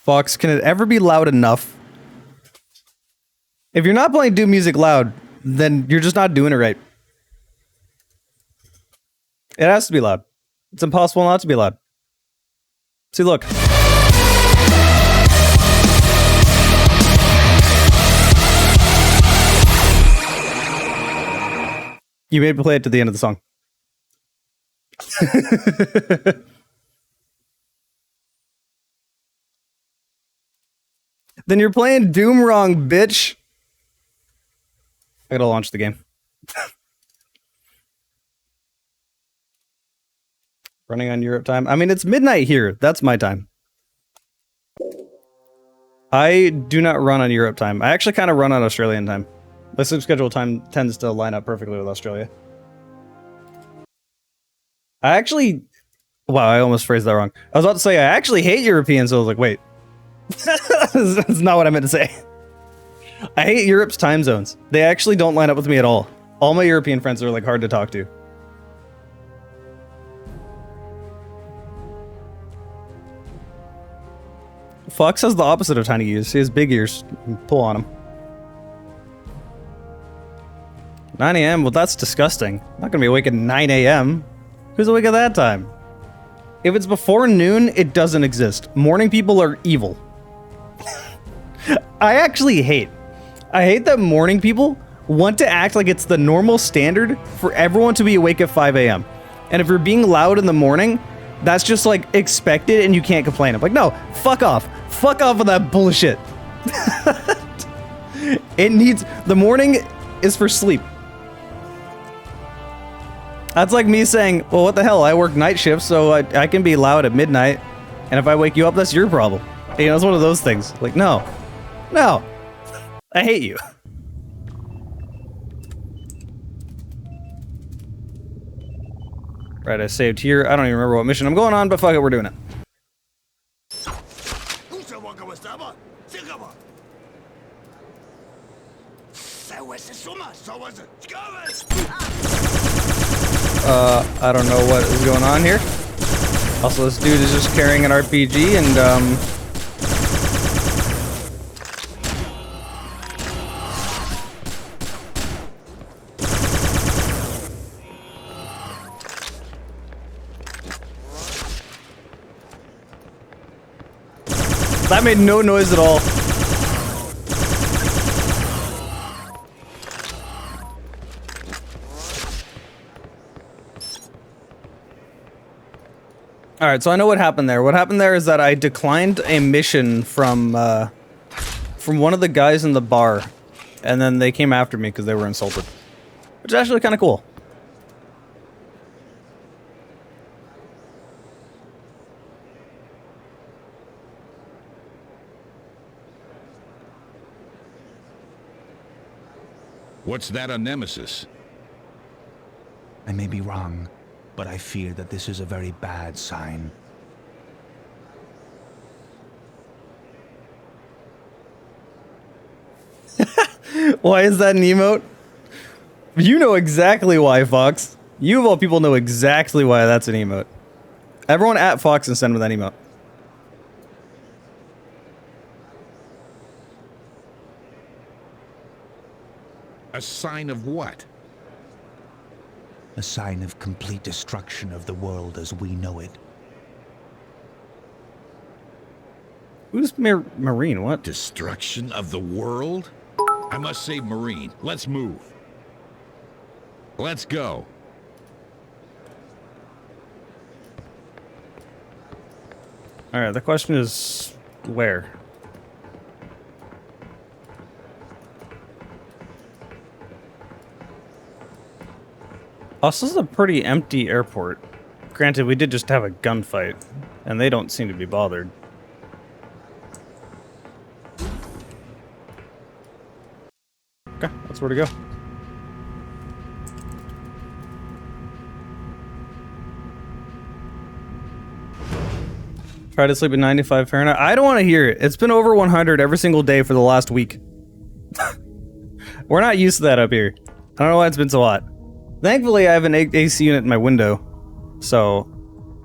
Fox, can it ever be loud enough? If you're not playing Doom music loud, then you're just not doing it right. It has to be loud. It's impossible not to be loud. See, look. You made me play it to the end of the song. Then you're playing Doom wrong, bitch. I gotta launch the game. Running on Europe time. I mean, it's midnight here. That's my time. I do not run on Europe time. I actually kind of run on Australian time. My sleep schedule time tends to line up perfectly with Australia. I actually... Wow, I almost phrased that wrong. I was about to say, I actually hate Europeans, so I was like, wait. That's not what I meant to say. I hate Europe's time zones. They actually don't line up with me at all. All my European friends are like hard to talk to. Fox has the opposite of tiny ears. He has big ears. Pull on him. 9 a.m.? Well, that's disgusting. I'm not gonna be awake at 9 a.m. Who's awake at that time? If it's before noon, it doesn't exist. Morning people are evil. I hate that morning people want to act like it's the normal standard for everyone to be awake at 5 a.m. And if you're being loud in the morning, that's just like expected and you can't complain. I'm like, no, fuck off. Fuck off with that bullshit. The morning is for sleep. That's like me saying, well, what the hell? I work night shifts, so I can be loud at midnight. And if I wake you up, that's your problem. You know, it's one of those things. Like, no. No. I hate you. Right, I saved here. I don't even remember what mission I'm going on, but fuck it, we're doing it. I don't know what is going on here. Also, this dude is just carrying an RPG and, that made no noise at all. Alright, so I know what happened there. What happened there is that I declined a mission from one of the guys in the bar. And then they came after me because they were insulted. Which is actually kind of cool. What's that, a nemesis? I may be wrong, but I fear that this is a very bad sign. Why is that an emote? You know exactly why, Fox. You of all people know exactly why that's an emote. Everyone at Fox and send him that emote. A sign of what? A sign of complete destruction of the world as we know it. Who's Marine? What? Destruction of the world? I must save Marine. Let's move. Let's go. Alright, the question is... where? Also, this is a pretty empty airport. Granted, we did just have a gunfight, and they don't seem to be bothered. Okay, that's where to go. Try to sleep at 95 Fahrenheit. I don't want to hear it. It's been over 100 every single day for the last week. We're not used to that up here. I don't know why it's been so hot. Thankfully, I have an AC unit in my window, so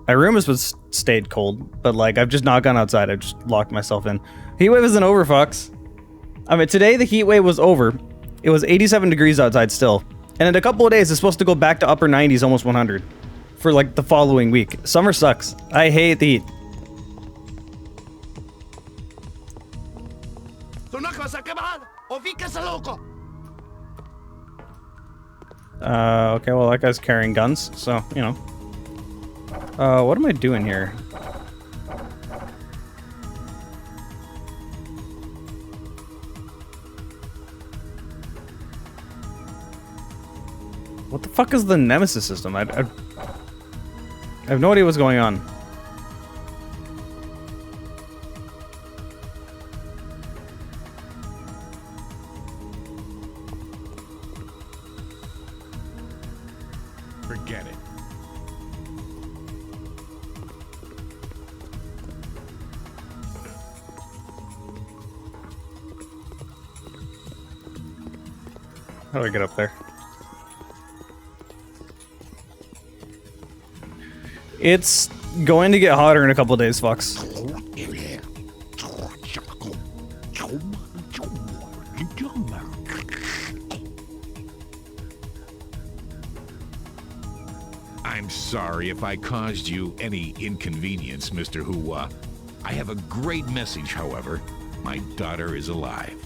My room has stayed cold, but like I've just not gone outside. I've just locked myself in. Heat wave isn't over, Fox. I mean, today the heat wave was over. It was 87 degrees outside still. And in a couple of days, it's supposed to go back to upper 90s, almost 100 for like the following week. Summer sucks. I hate the heat. Okay, well that guy's carrying guns, so, you know. What am I doing here? What the fuck is the Nemesis system? I have no idea what's going on. Forget it. How do I get up there? It's going to get hotter in a couple of days, Fox. I'm sorry if I caused you any inconvenience, Mr. Hua. I have a great message, however. My daughter is alive.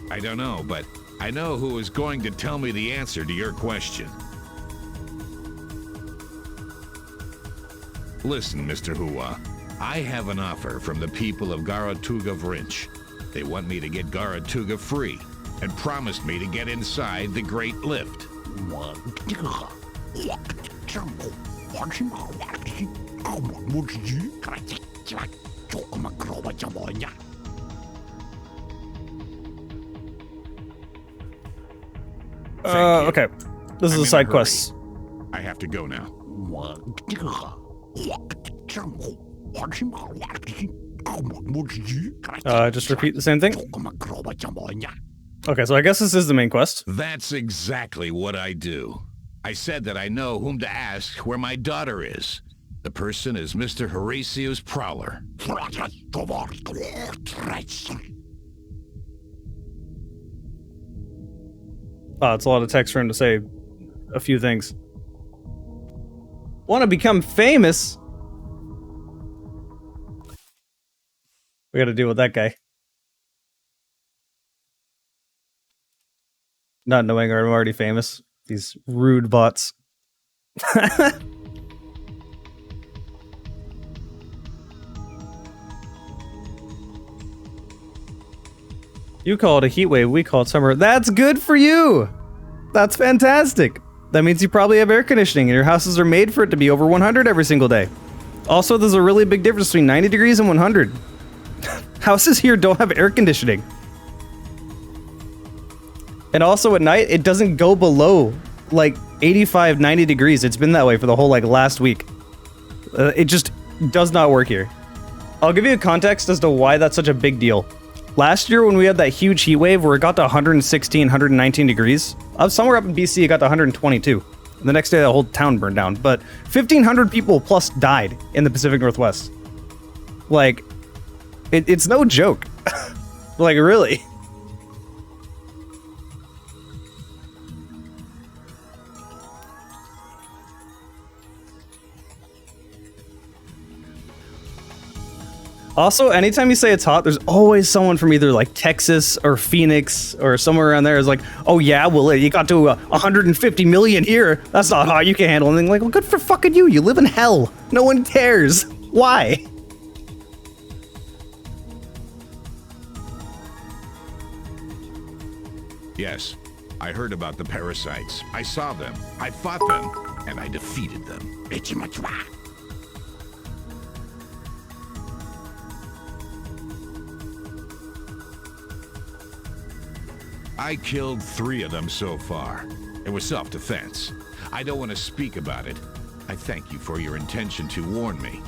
I don't know, but I know who is going to tell me the answer to your question. Listen, Mr. Hua, I have an offer from the people of Garatuga Vrinch. They want me to get Garatuga free and promised me to get inside the Great Lift. Okay. This is a side quest. I have to go now. Just repeat the same thing. Okay, so I guess this is the main quest. That's exactly what I do. I said that I know whom to ask where my daughter is. The person is Mr. Horatius Prowler. Oh, it's a lot of text for him to say a few things. Want to become famous? We gotta deal with that guy. Not knowing I'm already famous. These rude bots. You call it a heat wave, we call it summer. That's good for you! That's fantastic! That means you probably have air conditioning and your houses are made for it to be over 100 every single day. Also, there's a really big difference between 90 degrees and 100. Houses here don't have air conditioning. And also at night, it doesn't go below like 85, 90 degrees. It's been that way for the whole like last week. It just does not work here. I'll give you a context as to why that's such a big deal. Last year when we had that huge heat wave where it got to 116, 119 degrees, somewhere up in BC it got to 122. And the next day the whole town burned down. But 1,500 people plus died in the Pacific Northwest. Like, it's no joke. Like, really. Also, anytime you say it's hot, there's always someone from either like Texas or Phoenix or somewhere around there is like, oh yeah, well, you got to 150 million here. That's not hot. You can't handle anything. Like, well, good for fucking you. You live in hell. No one cares. Why? Yes, I heard about the parasites. I saw them, I fought them, and I defeated them. I killed 3 of them so far. It was self-defense. I don't want to speak about it. I thank you for your intention to warn me.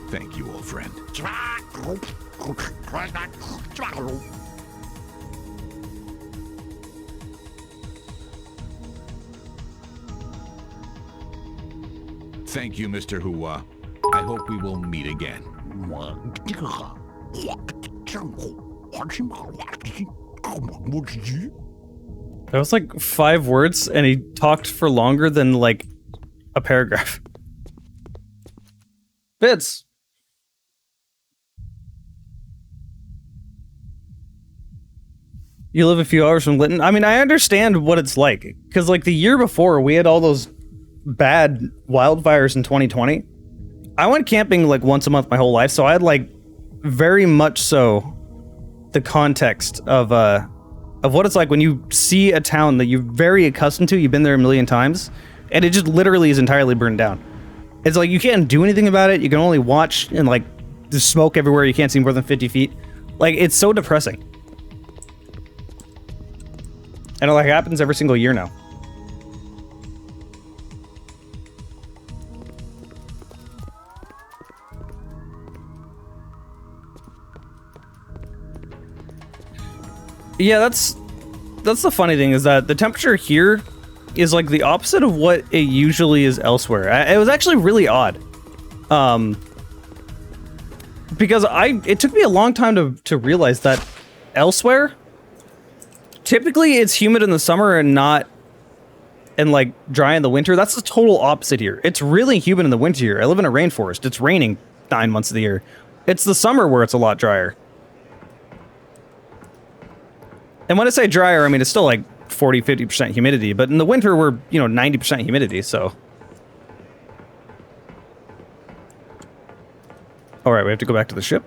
Thank you, old friend. Thank you, Mr. Hua. I hope we will meet again. That was like 5 words, and he talked for longer than, like, a paragraph. Fitz! You live a few hours from Lytton? I mean, I understand what it's like. Because, like, the year before, we had all those bad wildfires in 2020. I went camping, like, once a month my whole life, so I had, like, very much so the context of what it's like when you see a town that you're very accustomed to, you've been there a million times, and it just literally is entirely burned down. It's like, you can't do anything about it, you can only watch, and, like, there's smoke everywhere, you can't see more than 50 feet. Like, it's so depressing. And it, like, happens every single year now. Yeah, that's the funny thing, is that the temperature here is like the opposite of what it usually is elsewhere. It was actually really odd. Because it took me a long time to realize that elsewhere, typically it's humid in the summer and like dry in the winter. That's the total opposite here. It's really humid in the winter here. I live in a rainforest. It's raining 9 months of the year. It's the summer where it's a lot drier. And when I say drier, I mean, it's still like 40, 50% humidity, but in the winter, we're, 90% humidity, so. All right, we have to go back to the ship.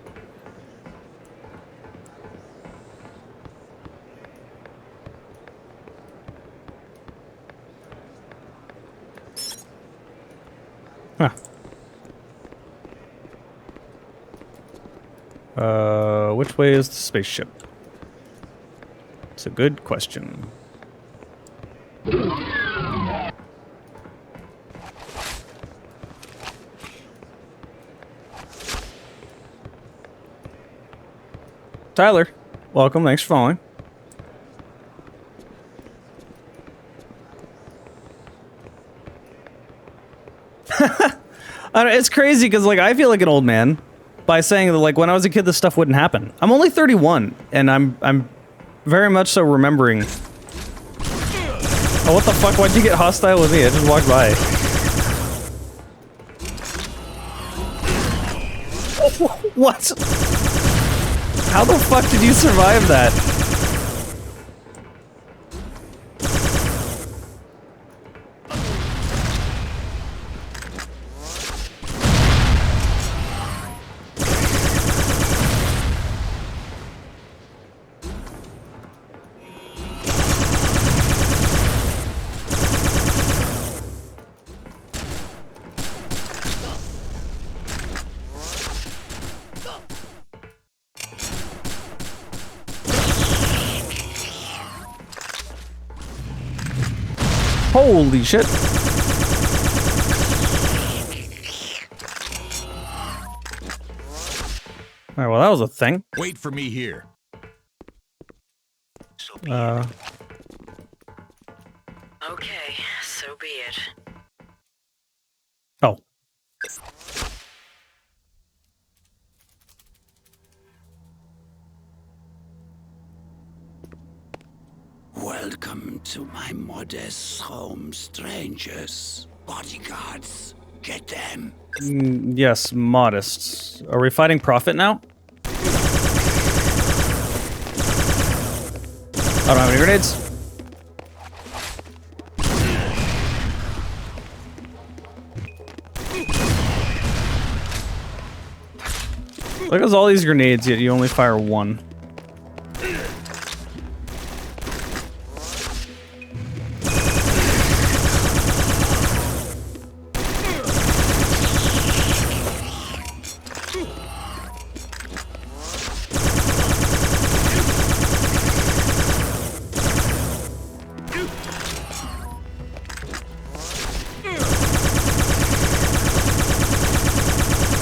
Huh. Which way is the spaceship? It's a good question. Tyler, welcome. Thanks for following. It's crazy because, like, I feel like an old man by saying that, like, when I was a kid, this stuff wouldn't happen. I'm only 31, and I'm very much so remembering. Oh, what the fuck? Why'd you get hostile with me? I just walked by. What? How the fuck did you survive that? Holy shit. Alright, well, that was a thing. Wait for me here. Okay, so be it. Oh. Welcome to my modest home, strangers. Bodyguards, get them. Yes, modest. Are we fighting Prophet now? I don't have any grenades. Look at all these grenades, yet you only fire one.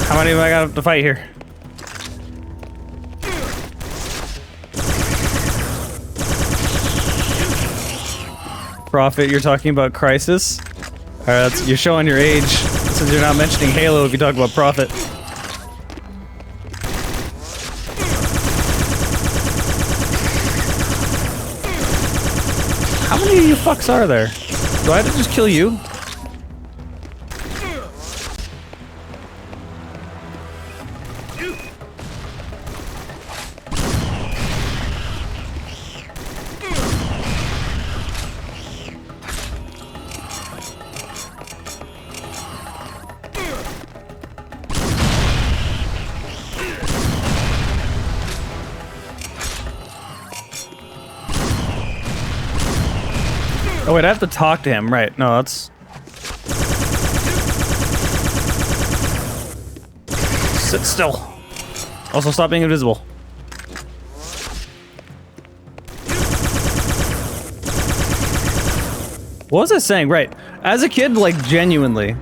How many have I got to fight here? Prophet, you're talking about Crisis? Alright, you're showing your age, since you're not mentioning Halo if you talk about Prophet. How many of you fucks are there? Do I have to just kill you? Oh wait, I have to talk to him, right? No, that's... Sit still. Also, stop being invisible. What was I saying? Right. As a kid, like, genuinely,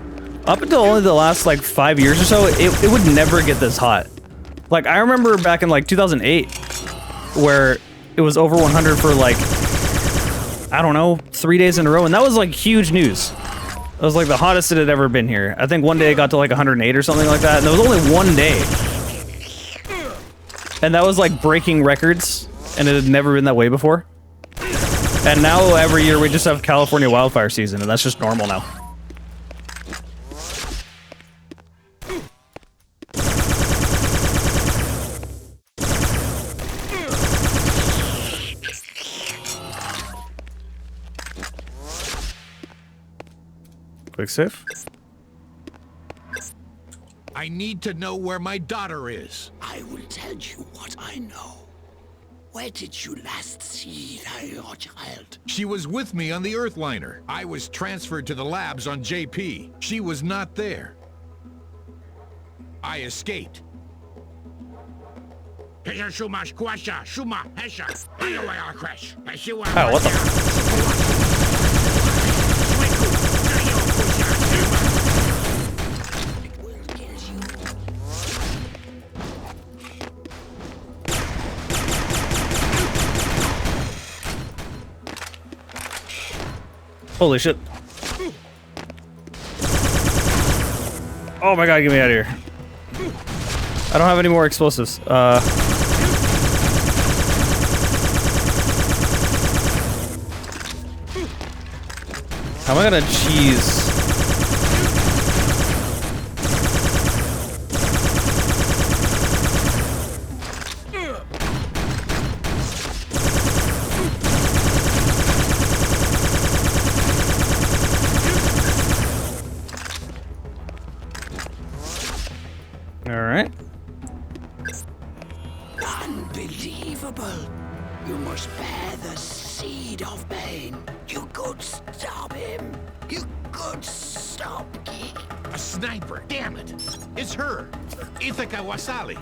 up until only the last, like, 5 years or so, it would never get this hot. Like, I remember back in, like, 2008, where it was over 100 for, like, I don't know, 3 days in a row, and that was like huge news. It was like the hottest it had ever been here. I think one day it got to like 108 or something like that, and it was only one day. And that was like breaking records, and it had never been that way before. And now every year we just have California wildfire season, and that's just normal now. Quick save. I need to know where my daughter is. I will tell you what I know. Where did you last see your child? She was with me on the Earthliner. I was transferred to the labs on JP. She was not there. I escaped. Oh, what the? Holy shit. Oh my god, get me out of here. I don't have any more explosives. How am I gonna cheese? Alright. Unbelievable. You must bear the seed of pain. You could stop him. You could stop Geek. A sniper, damn it. It's her. Ithaca Wasali.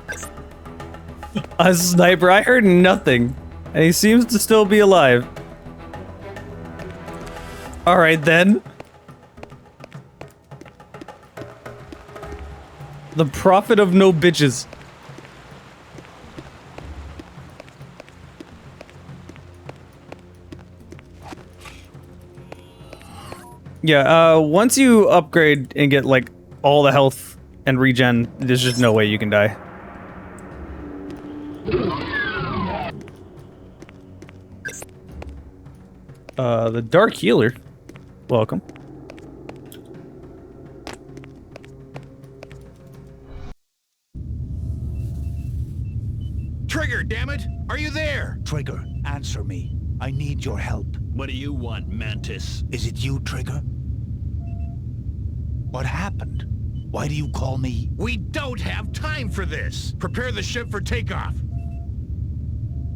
A sniper? I heard nothing. And he seems to still be alive. Alright then. The prophet of no bitches. Yeah, once you upgrade and get, like, all the health and regen, there's just no way you can die. The Dark Healer. Welcome. Trigger, damn it! Are you there? Trigger, answer me. I need your help. What do you want, Mantis? Is it you, Trigger? What happened? Why do you call me? We don't have time for this. Prepare the ship for takeoff.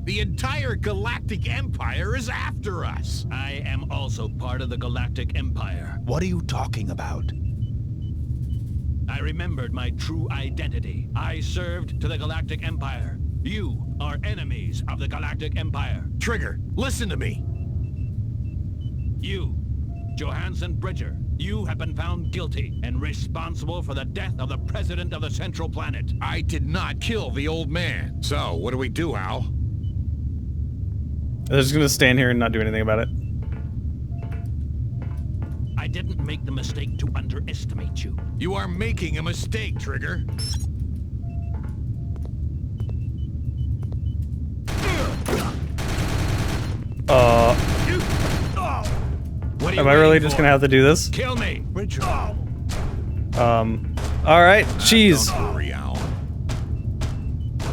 The entire Galactic Empire is after us. I am also part of the Galactic Empire. What are you talking about? I remembered my true identity. I served to the Galactic Empire. You are enemies of the Galactic Empire. Trigger, listen to me. You, Johansson Bridger, you have been found guilty and responsible for the death of the President of the Central Planet. I did not kill the old man. So, what do we do, Al? They're just gonna stand here and not do anything about it. I didn't make the mistake to underestimate you. You are making a mistake, Trigger. What are you Am I really waiting just for? gonna have to do this? Kill me! Alright, cheese. Don't worry, Owl.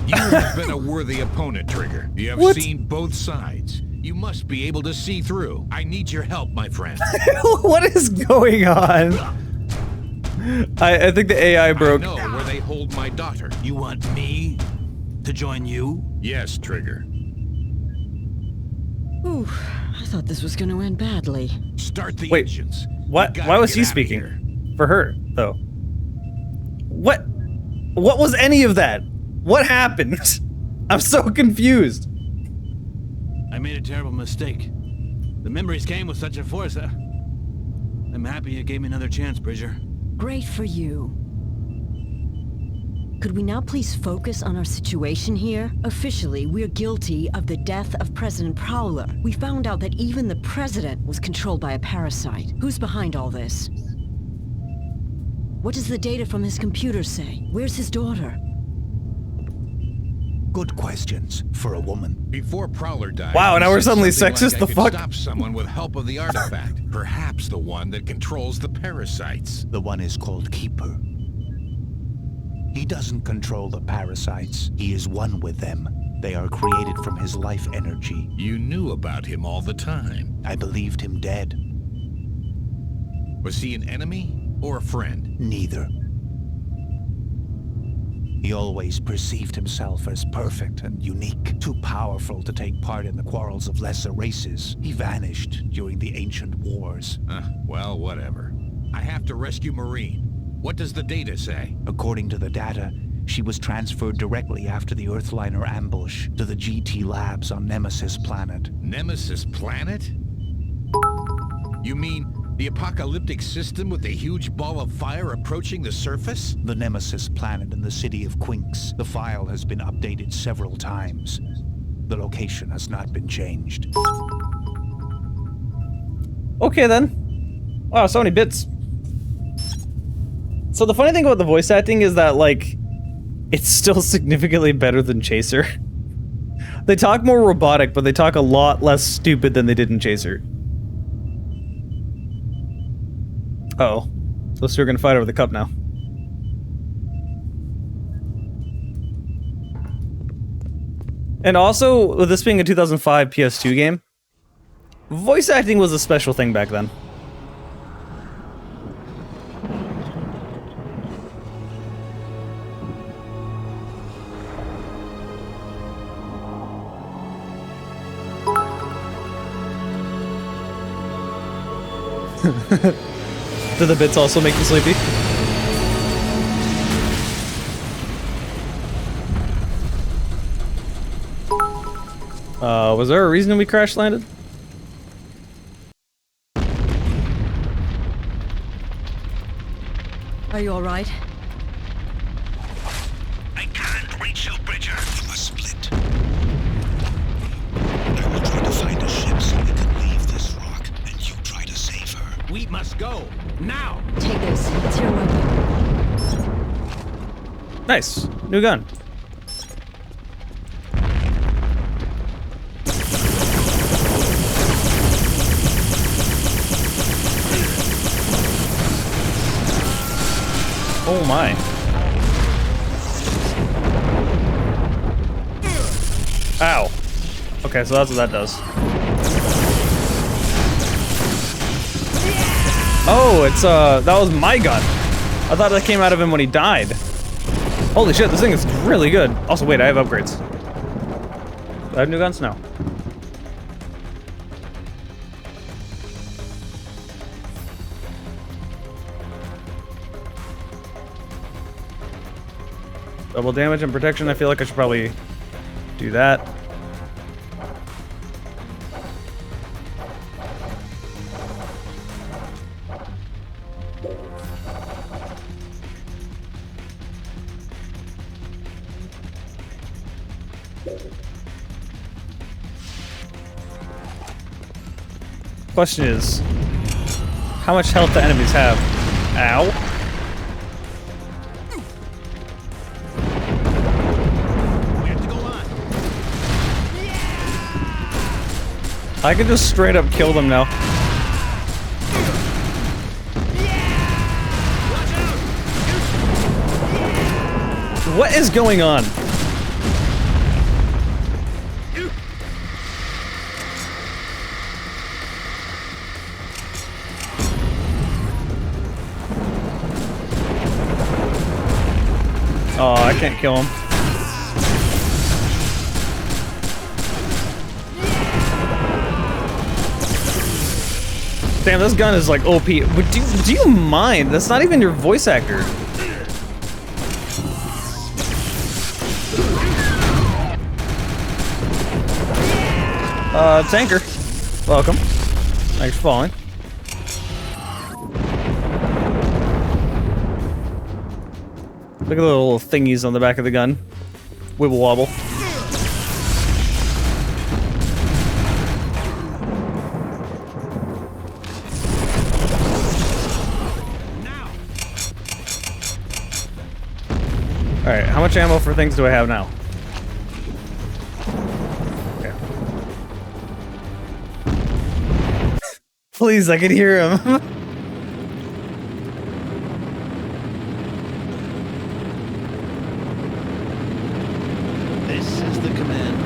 You have been a worthy opponent, Trigger. You have What? seen both sides. You must be able to see through. I need your help, my friend. What is going on? I think the AI broke. I know where they hold my daughter. You want me to join you? Yes, Trigger. Ooh, I thought this was going to end badly. Start the Wait, engines. What? We gotta Why was get he out of speaking? here. For her, though. What? What was any of that? What happened? I'm so confused. I made a terrible mistake. The memories came with such a force. I'm happy you gave me another chance, Bridger. Great for you. Could we now please focus on our situation here? Officially, we're guilty of the death of President Prowler. We found out that even the president was controlled by a parasite. Who's behind all this? What does the data from his computer say? Where's his daughter? Good questions for a woman. Before Prowler died, Wow, he now we're said suddenly something sexist? Like The I could fuck? Stop someone with help of the artifact. Perhaps the one that controls the parasites. The one is called Keeper. He doesn't control the parasites. He is one with them. They are created from his life energy. You knew about him all the time. I believed him dead. Was he an enemy or a friend? Neither. He always perceived himself as perfect and unique, too powerful to take part in the quarrels of lesser races. He vanished during the ancient wars. Well, whatever. I have to rescue Marine. What does the data say? According to the data, she was transferred directly after the Earthliner ambush to the GT labs on Nemesis Planet. Nemesis Planet? You mean the apocalyptic system with a huge ball of fire approaching the surface? The Nemesis Planet in the city of Quinks. The file has been updated several times. The location has not been changed. Okay then. Wow, so many bits. So the funny thing about the voice acting is that, like, it's still significantly better than Chaser. They talk more robotic, but they talk a lot less stupid than they did in Chaser. Uh-oh. So we're gonna fight over the cup now. And also, with this being a 2005 PS2 game, voice acting was a special thing back then. Do the bits also make you sleepy? Was there a reason we crash landed? Are you alright? I can't reach you, Bridger. We must split. I will try to find a ship so we can leave this rock, and you try to save her. We must go now. Take this. It's your weapon. Nice. New gun. Oh my. Ow. Okay, so that's what that does. Oh, it's that was my gun. I thought that came out of him when he died. Holy shit, this thing is really good. Also, wait, I have upgrades. Do I have new guns? No. Double damage and protection, I feel like I should probably do that. Question is, How much health do enemies have? Ow. We have to go on. I can just straight up kill them now. What is going on? Oh, I can't kill him. Damn, this gun is like OP. But do you mind? That's not even your voice actor. Tanker. Welcome. Thanks for falling. Look at the little thingies on the back of the gun. Wibble wobble. Alright, how much ammo for things do I have now? Okay. Please, I can hear him. This is the command.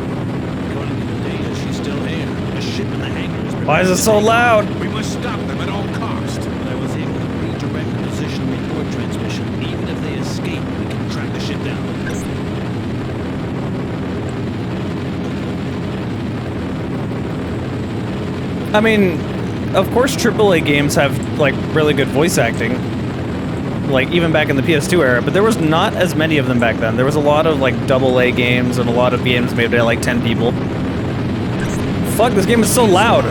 According to the data, she's still here. A ship in the hangar is Why is it so loud? We must stop them at all cost. But I was able to redirect the position report transmission. Even if they escape, we can track the ship down. I mean, of course AAA games have, like, really good voice acting. Like, even back in the PS2 era, but there was not as many of them back then. There was a lot of, like, AA games and a lot of games made by, like, 10 people. Fuck, this game is so loud.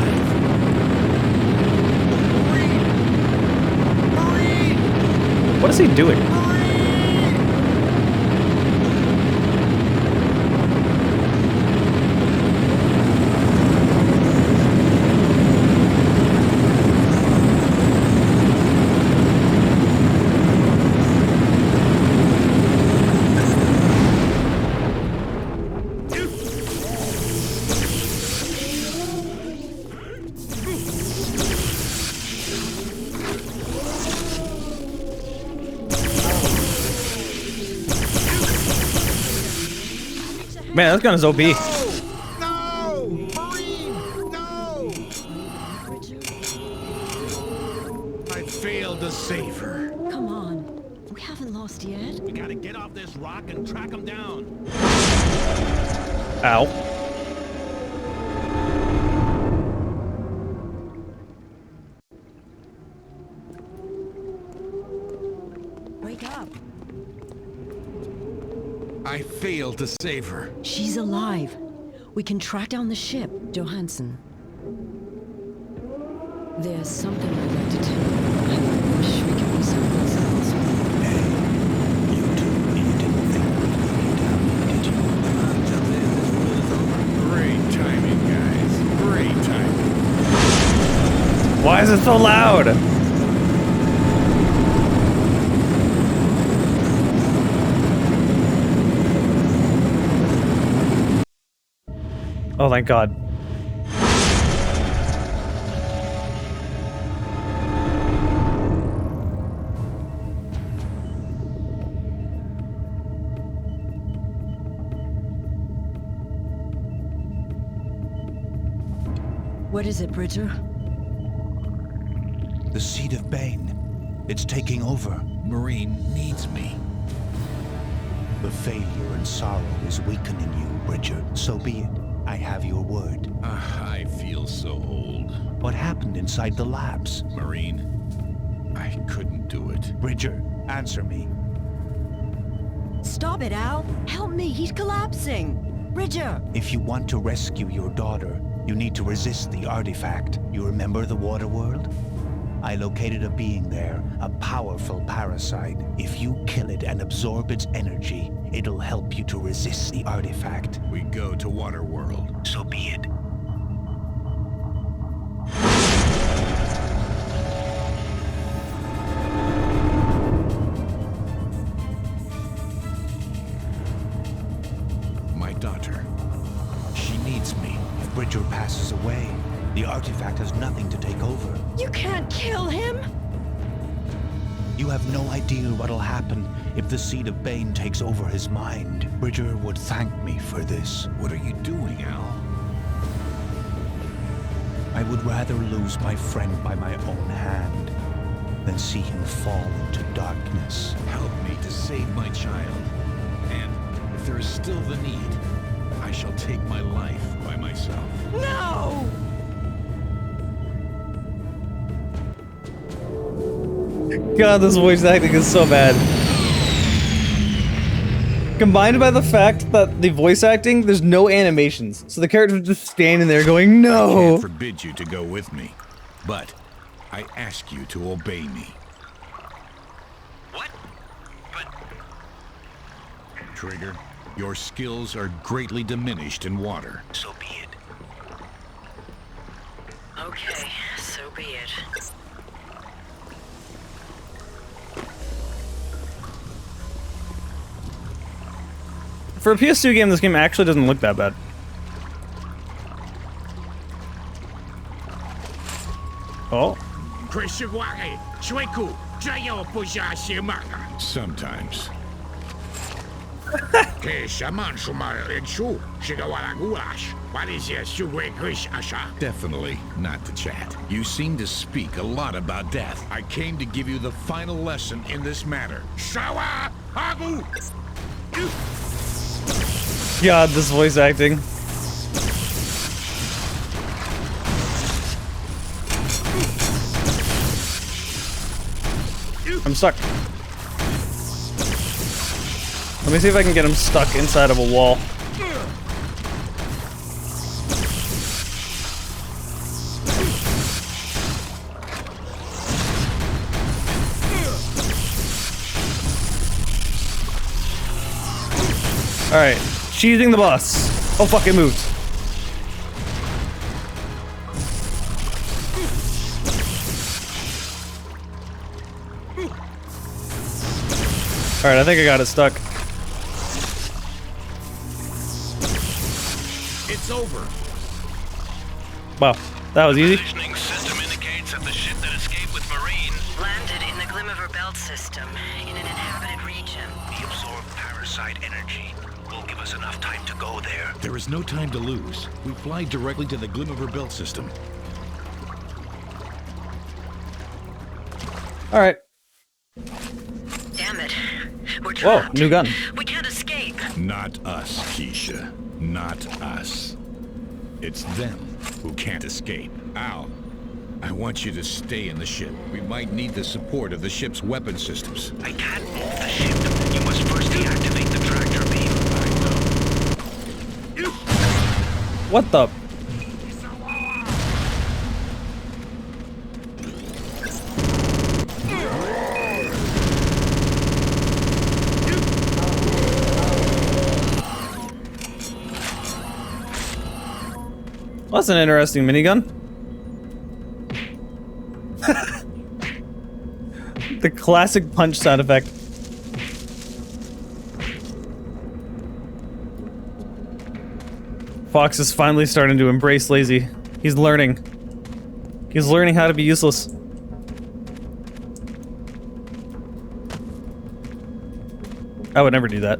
What is he doing? Man, this gun is OP. No! Marine! No! I failed to save her. Come on. We haven't lost yet. We gotta get off this rock and track them down. Ow. Wake up. I failed to save her. She's alive. We can track down the ship, Johansson. There's something I'd like to tell you. I wish we could be someplace else. Hey, you two, you didn't think we'd leave you down here, did you? Great timing, guys. Great timing. Why is it so loud? Oh, thank God. What is it, Bridger? The seed of Bane. It's taking over. Marine needs me. The failure and sorrow is weakening you, Bridger. So be it. I have your word. I feel so old. What happened inside the labs? Marine, I couldn't do it. Bridger, answer me. Stop it, Al! Help me, he's collapsing! Bridger! If you want to rescue your daughter, you need to resist the artifact. You remember the water world? I located a being there, a powerful parasite. If you kill it and absorb its energy, it'll help you to resist the artifact. We go to Waterworld. So be it. has nothing to take over. You can't kill him! You have no idea what'll happen if the seed of Bane takes over his mind. Bridger would thank me for this. What are you doing, Al? I would rather lose my friend by my own hand than see him fall into darkness. Help me to save my child. And if there is still the need, I shall take my life by myself. No! God, this voice acting is so bad. Combined by the fact that the voice acting, there's no animations. So the character's just standing there going, I no! can't forbid you to go with me, but I ask you to obey me. What? But... Trigger, your skills are greatly diminished in water. So be it. Okay, so be it. For a PS2 game, this game actually doesn't look that bad. Oh. Sometimes. Definitely not the chat. You seem to speak a lot about death. I came to give you the final lesson in this matter. God, this voice acting. I'm stuck. Let me see if I can get him stuck inside of a wall. Alright, cheating the boss. Oh fuck, it moved. Alright, I think I got it stuck. It's over. Wow, that was easy. Positioning system indicates that the ship that escaped with Marine Landed in the Glimmer Belt system, in an inhabited region. the absorbed parasite energy will give us enough time to go there. There is no time to lose. We fly directly to the Glimmer Belt system. Alright. Damn it. We're Whoa, trapped. new gun. We can't escape. Not us, Keisha. Not us. It's them who can't escape. Al, I want you to stay in the ship. We might need the support of the ship's weapon systems. I can't move the ship. You must first deactivate the tractor beam. I know. What the? Well, that's an interesting minigun. The classic punch sound effect. Fox is finally starting to embrace lazy. He's learning. He's learning how to be useless. I would never do that.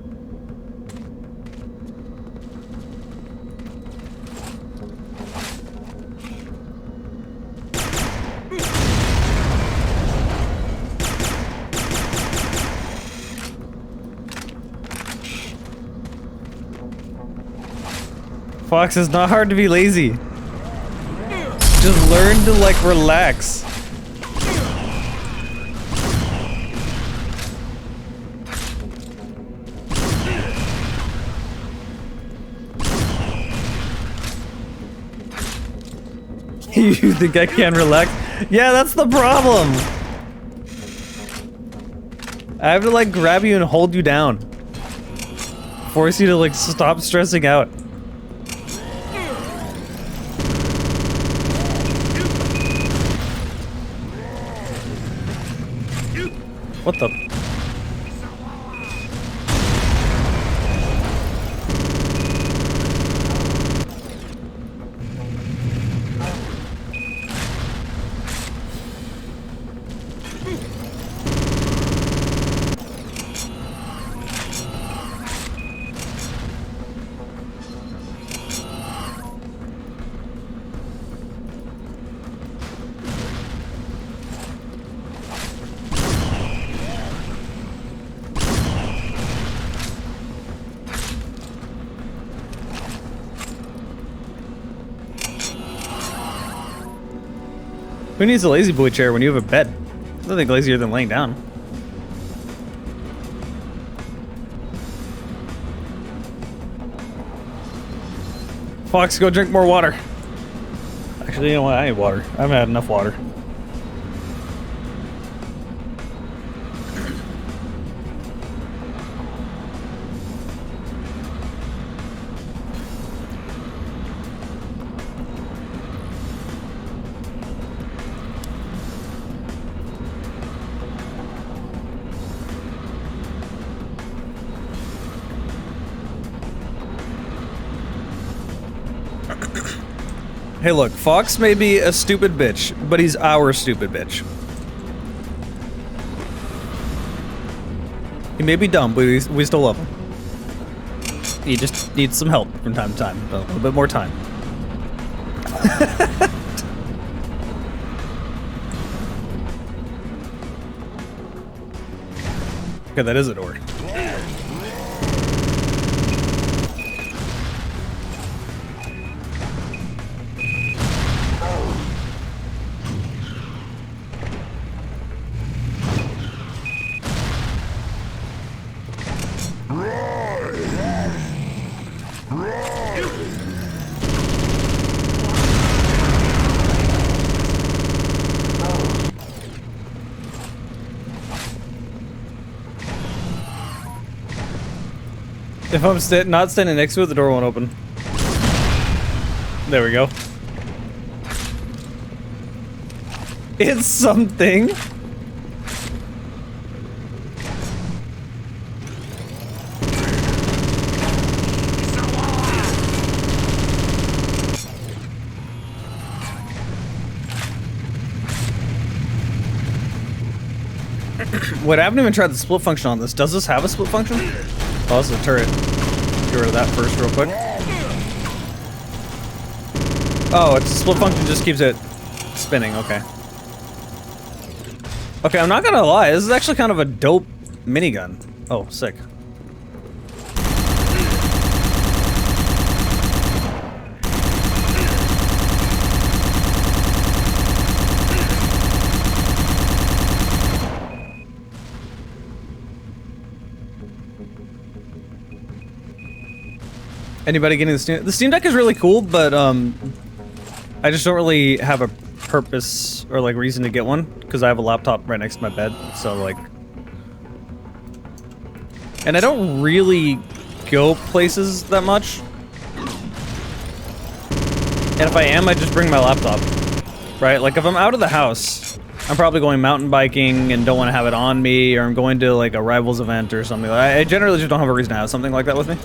Fox, it's not hard to be lazy. Just learn to, like, relax. You think I can relax? Yeah, that's the problem. I have to, like, grab you and hold you down. Force you to, like, stop stressing out. What the? Who needs a lazy boy chair when you have a bed? There's nothing lazier than laying down. Fox, go drink more water. Actually, you know what? I need water. I haven't had enough water. Hey look, Fox may be a stupid bitch, but he's our stupid bitch. He may be dumb, but we still love him. He just needs some help from time to time, a little bit more time. Okay, that is a door. If I'm not standing next to it, the door won't open. There we go. It's something. Wait, I haven't even tried the split function on this. Does this have a split function? Oh, this is a turret. Get rid of that first real quick. Oh, it's a split function, just keeps it spinning, okay. Okay, I'm not gonna lie, this is actually kind of a dope minigun. Oh, sick. Anybody getting the Steam Deck is really cool, but I just don't really have a purpose or like reason to get one because I have a laptop right next to my bed, so like, and I don't really go places that much, and if I am, I just bring my laptop, right? Like if I'm out of the house, I'm probably going mountain biking and don't want to have it on me, or I'm going to like a Rivals event or something. I generally just don't have a reason to have something like that with me.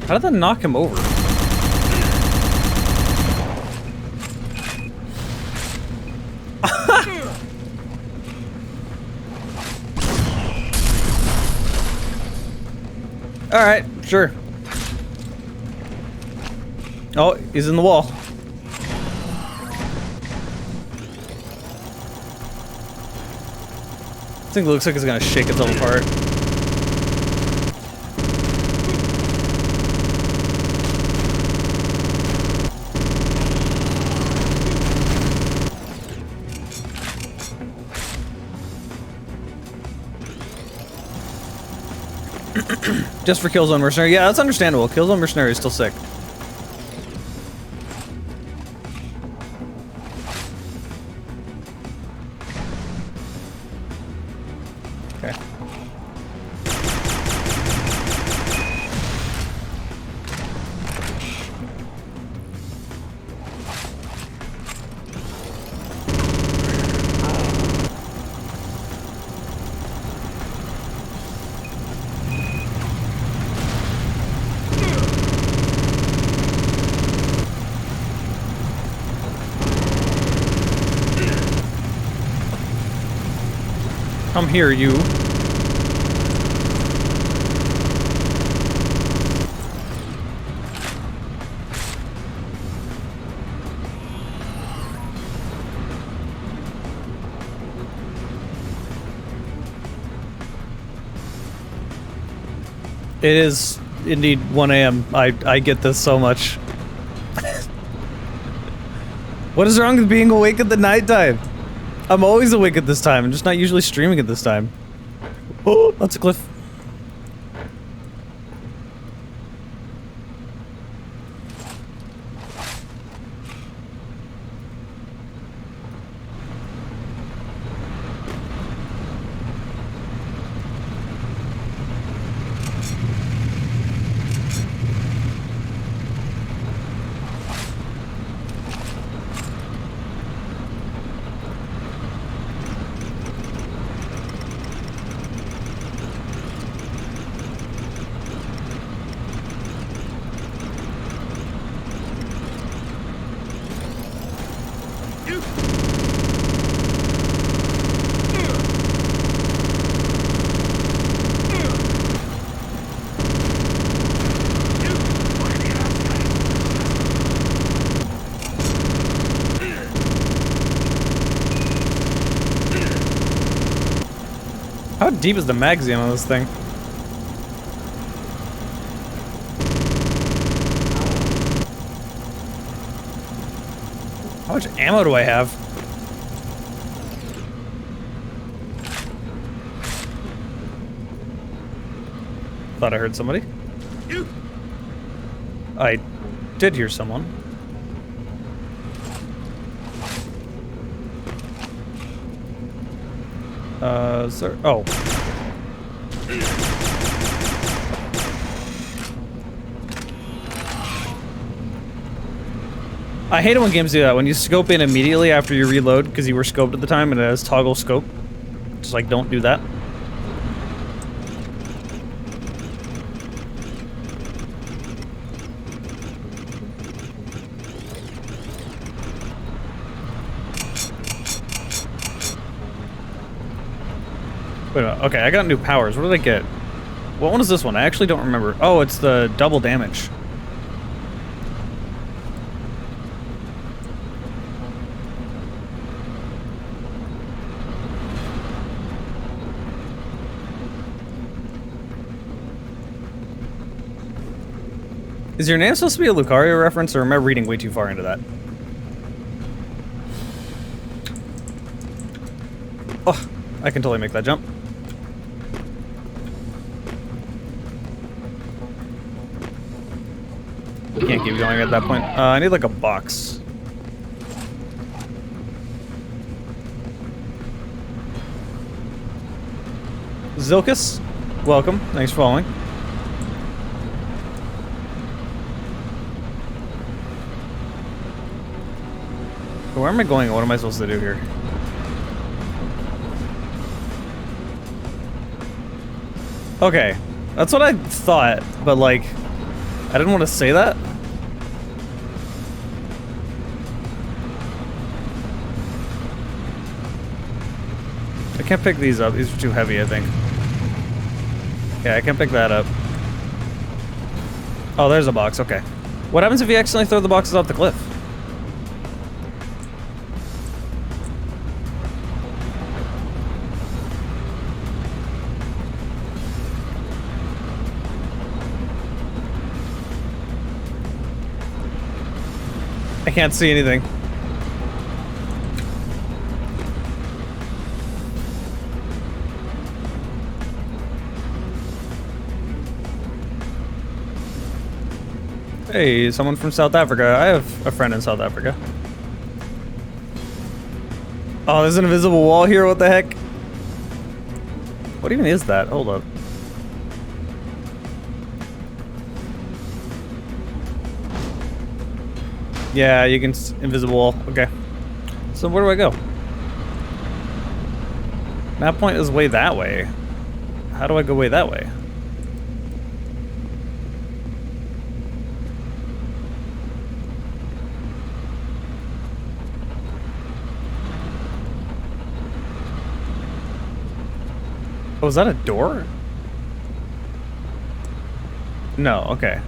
How did that knock him over? Alright, sure. Oh, he's in the wall. This thing looks like it's gonna shake itself apart. Just for Killzone Mercenary. Yeah, that's understandable. Killzone Mercenary is still sick. Okay. I'm here, you. It is indeed 1 a.m. I get this so much. What is wrong with being awake at the nighttime? I'm always awake at this time. I'm just not usually streaming at this time. Oh, that's a cliff. How deep is the magazine on this thing? How much ammo do I have? Thought I heard somebody. I did hear someone. Sir. Oh. I hate it when games do that. When you scope in immediately after you reload because you were scoped at the time and it has toggle scope. Just like, don't do that. Wait a minute. Okay, I got new powers. What did I get? What one is this one? I actually don't remember. Oh, it's the double damage. Is your name supposed to be a Lucario reference, or am I reading way too far into that? Oh, I can totally make that jump. You can't keep going at that point. I need like a box. Zilkus, welcome. Thanks for following. Where am I going? What am I supposed to do here? Okay, that's what I thought, but like, I didn't want to say that. I can't pick these up. These are too heavy, I think. Yeah, I can pick that up. Oh, there's a box. Okay. What happens if you accidentally throw the boxes off the cliff? I can't see anything. Hey, someone from South Africa. I have a friend in South Africa. Oh, there's an invisible wall here. What the heck? What even is that? Hold up. Yeah, you can invisible wall. Okay. So where do I go? Map point is way that way. How do I go way that way? Oh, is that a door? No, okay.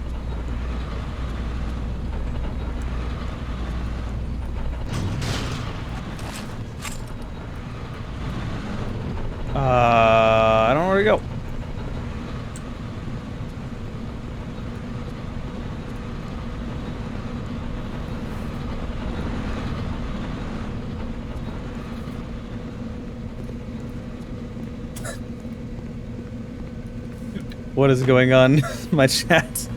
I don't know where to go. What is going on in my chat?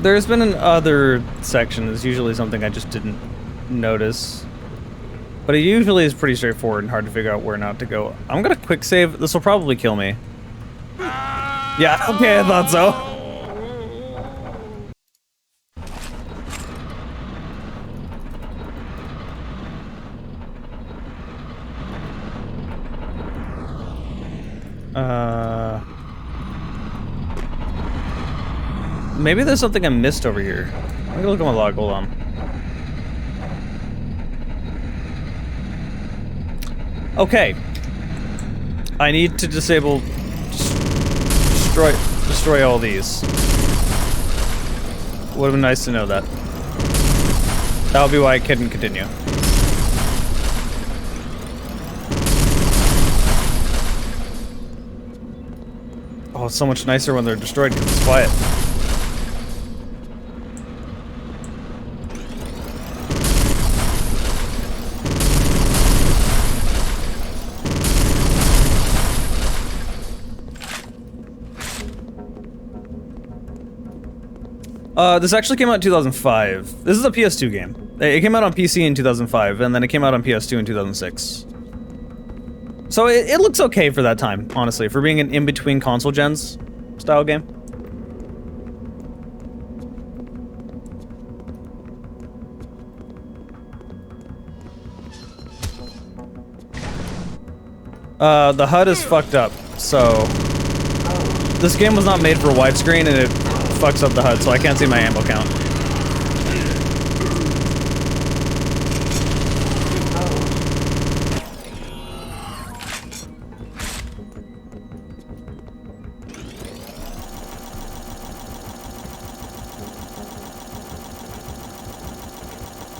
There's been an other section. It's usually something I just didn't notice. But it usually is pretty straightforward and hard to figure out where not to go. I'm gonna quick save. This will probably kill me. Yeah, okay, I thought so. Maybe there's something I missed over here. I'm gonna look at my log, hold on. Okay. I need to disable... Destroy all these. Would've been nice to know that. That would be why I couldn't continue. Oh, it's so much nicer when they're destroyed because it's quiet. This actually came out in 2005. This is a PS2 game. It came out on PC in 2005, and then it came out on PS2 in 2006. So it looks okay for that time, honestly, for being an in-between console gens style game. The HUD is fucked up, so... This game was not made for widescreen, and it fucks up the HUD, so I can't see my ammo count.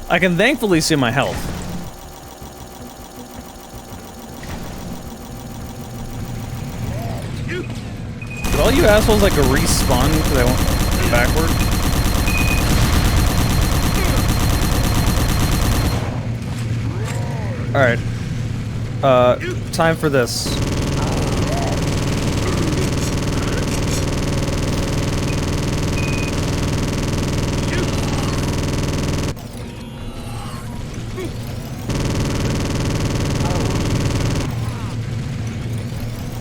I can thankfully see my health. Did all you assholes like a respawn because I went backward? Alright. Time for this.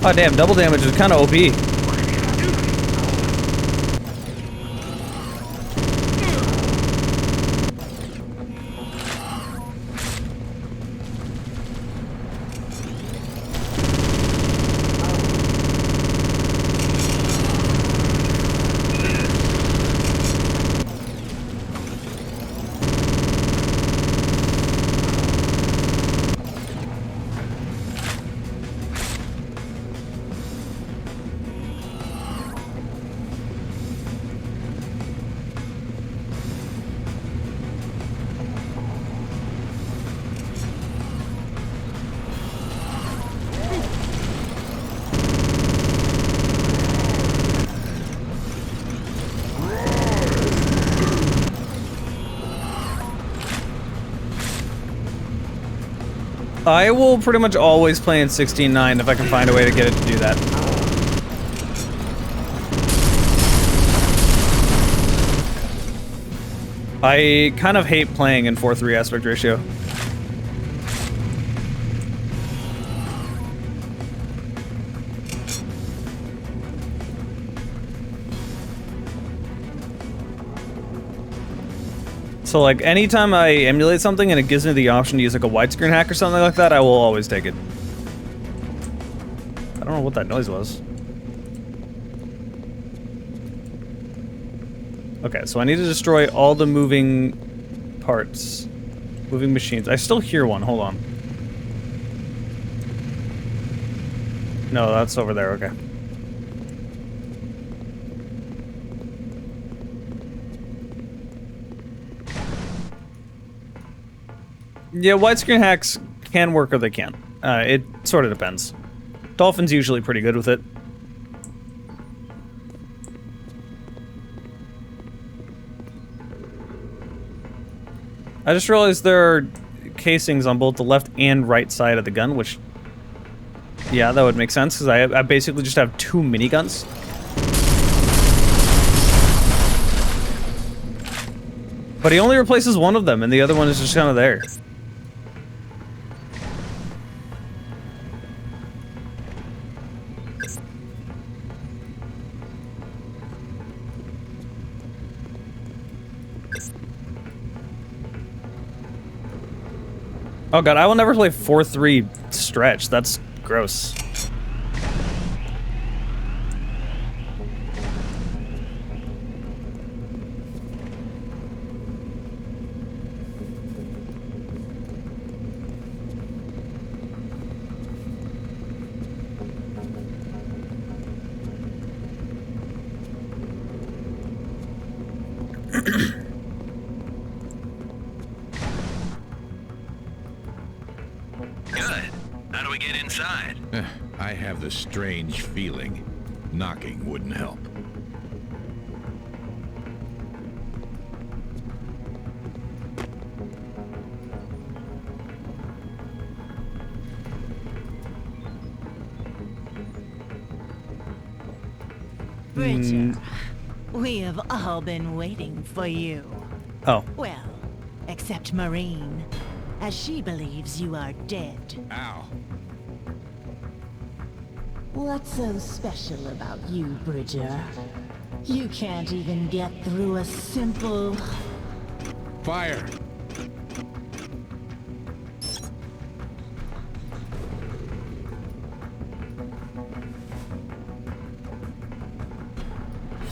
Oh damn, double damage is kind of OP. I will pretty much always play in 16:9 if I can find a way to get it to do that. I kind of hate playing in 4:3 aspect ratio. So like anytime I emulate something and it gives me the option to use like a widescreen hack or something like that, I will always take it. I don't know what that noise was. Okay, so I need to destroy all the moving parts. Moving machines. I still hear one. Hold on. No, that's over there. Okay. Yeah, widescreen hacks can work or they can't. It sort of depends. Dolphin's usually pretty good with it. I just realized there are casings on both the left and right side of the gun, which... yeah, that would make sense, because I basically just have 2 miniguns. But he only replaces one of them, and the other one is just kind of there. Oh god, I will never play 4-3 stretch. That's gross. Good. How do we get inside? I have the strange feeling knocking wouldn't help. Bridger, we have all been waiting for you. Oh. Well, except Marine, as she believes you are dead. Ow. What's so special about you, Bridger? You can't even get through a simple... Fire!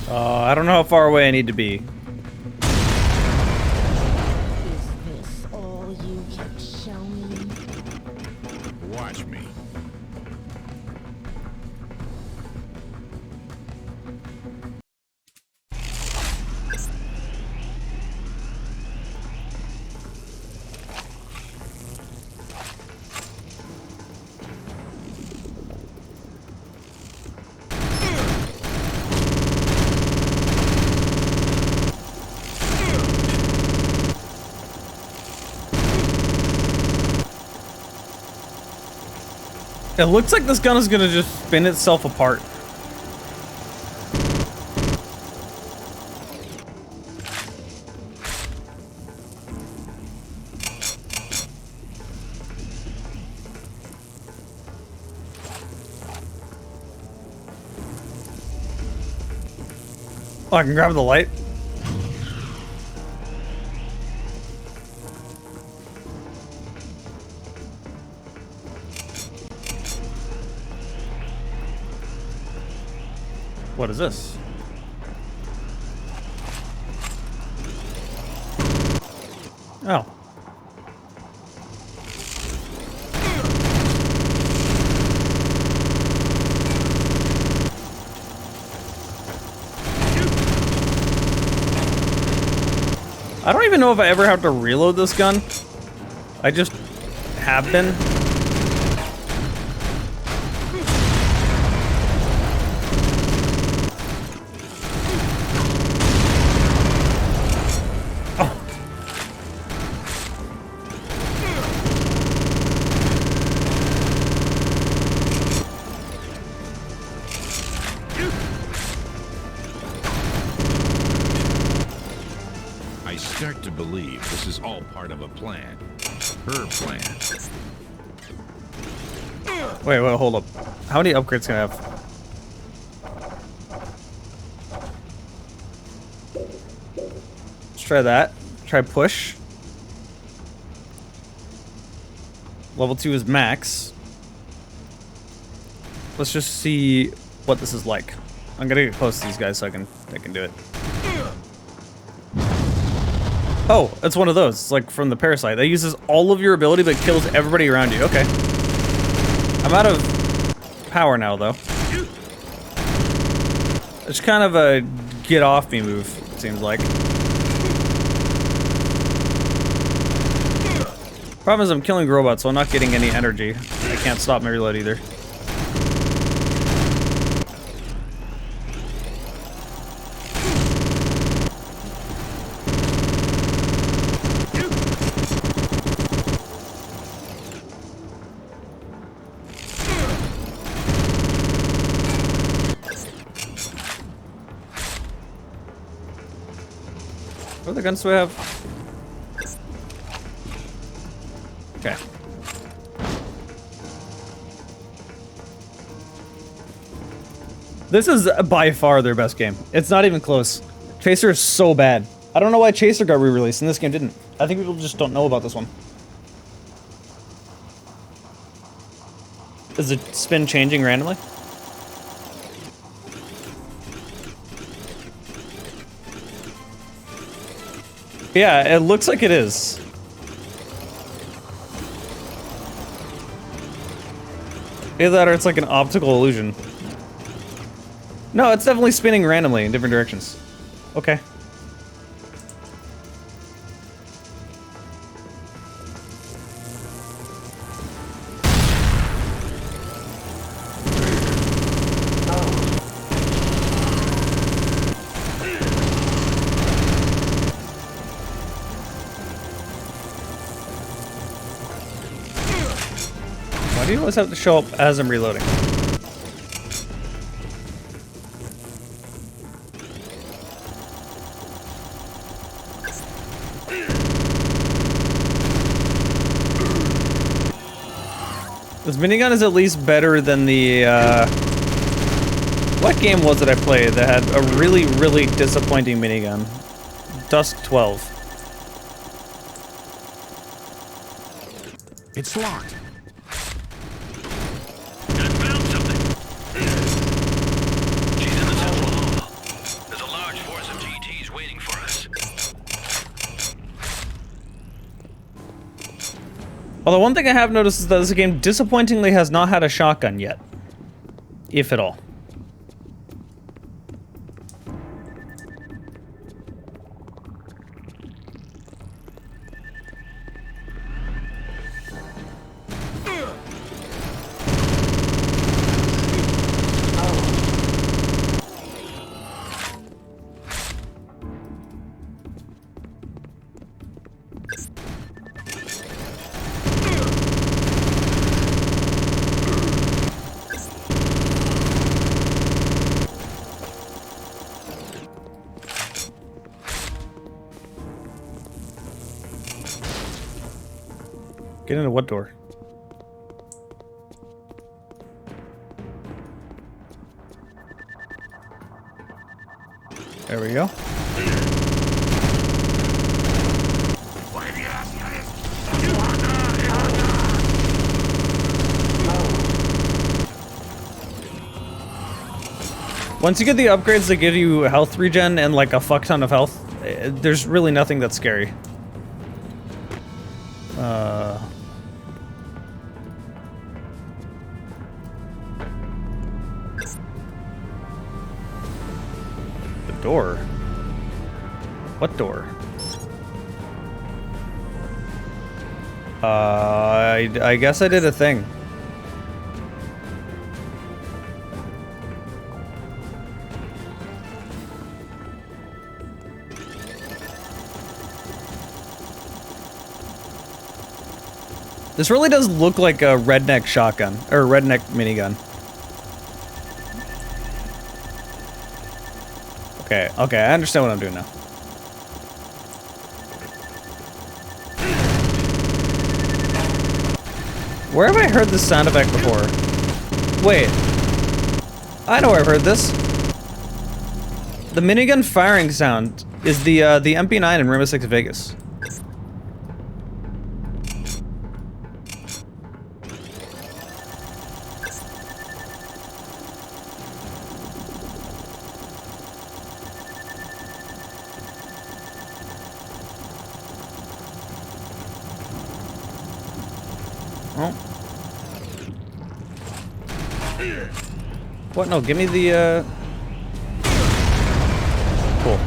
I don't know how far away I need to be. Is this all you can show me? Watch me. It looks like this gun is gonna just spin itself apart. Oh, I can grab the light. What is this? Oh. I don't even know if I ever have to reload this gun. I just have been. I start to believe this is all part of a plan. Her plan. Wait, hold up. How many upgrades can I have? Let's try that. Try push. Level 2 is max. Let's just see what this is like. I'm gonna get close to these guys so I can do it. Oh, it's one of those. It's like from the parasite. That uses all of your ability but kills everybody around you. Okay. I'm out of power now, though. It's kind of a get off me move, it seems like. Problem is I'm killing robots, so I'm not getting any energy. I can't stop my reload either. What other guns do I have? Okay. This is by far their best game. It's not even close. Chaser is so bad. I don't know why Chaser got re-released and this game didn't. I think people just don't know about this one. Is the spin changing randomly? Yeah, it looks like it is. Either that or it's like an optical illusion. No, it's definitely spinning randomly in different directions. Okay. Why do you always have to show up as I'm reloading? This minigun is at least better than the, what game was it I played that had a really, really disappointing minigun? Dusk 12. It's locked. I found something. She's in the central hall. There's a large force of GTs waiting for us. Although one thing I have noticed is that this game disappointingly has not had a shotgun yet. If at all. Get into what door? There we go. Once you get the upgrades that give you health regen and like a fuck ton of health, there's really nothing that's scary. The door? What door? I guess I did a thing. This really does look like a redneck shotgun, or redneck minigun. Okay, okay, I understand what I'm doing now. Where have I heard this sound effect before? Wait. I know where I've heard this. The minigun firing sound is the MP9 in Rainbow Six Vegas. Oh. What? No, give me the, Cool.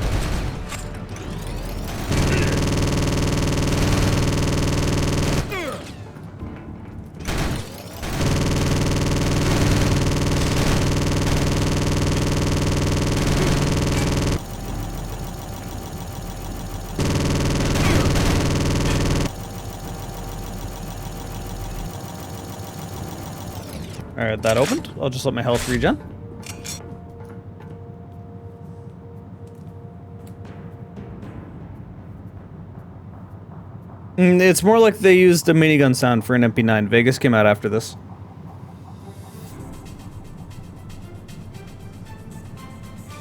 Alright, that opened. I'll just let my health regen. It's more like they used a minigun sound for an MP9. Vegas came out after this.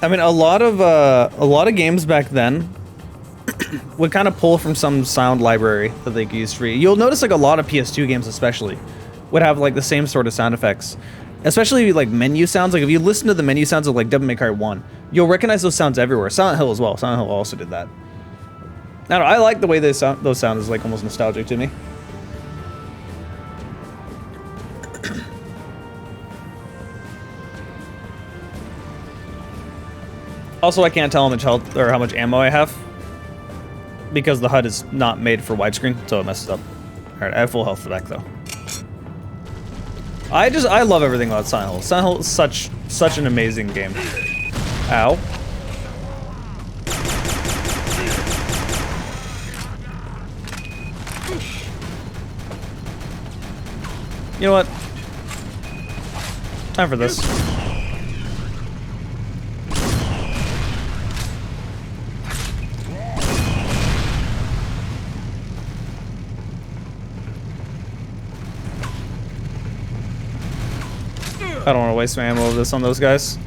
I mean, a lot of games back then would kind of pull from some sound library that they could use free. You'll notice like a lot of PS2 games especially would have like the same sort of sound effects. Especially like menu sounds. Like if you listen to the menu sounds of like Devil May Cry 1, you'll recognize those sounds everywhere. Silent Hill as well. Silent Hill also did that. I don't know, I like the way those sound is like almost nostalgic to me. Also, I can't tell how much health or how much ammo I have because the HUD is not made for widescreen, so it messes up. All right, I have full health back though. I love everything about Silent Hill. Silent Hill is such an amazing game. Ow. You know what? Time for this. I don't want to waste my ammo of this on those guys.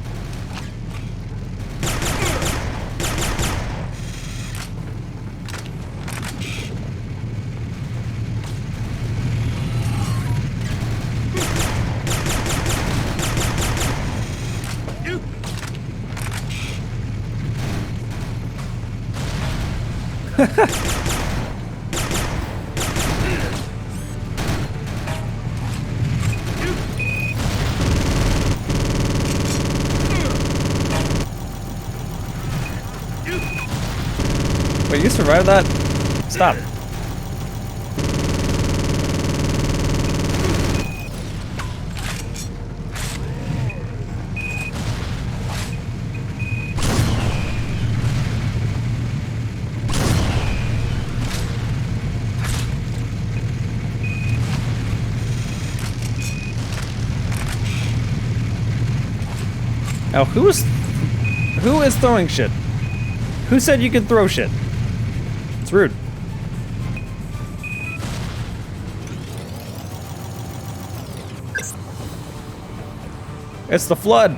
Wait, you survived that? Stop. Now, who is throwing shit? Who said you could throw shit? It's rude. It's the flood.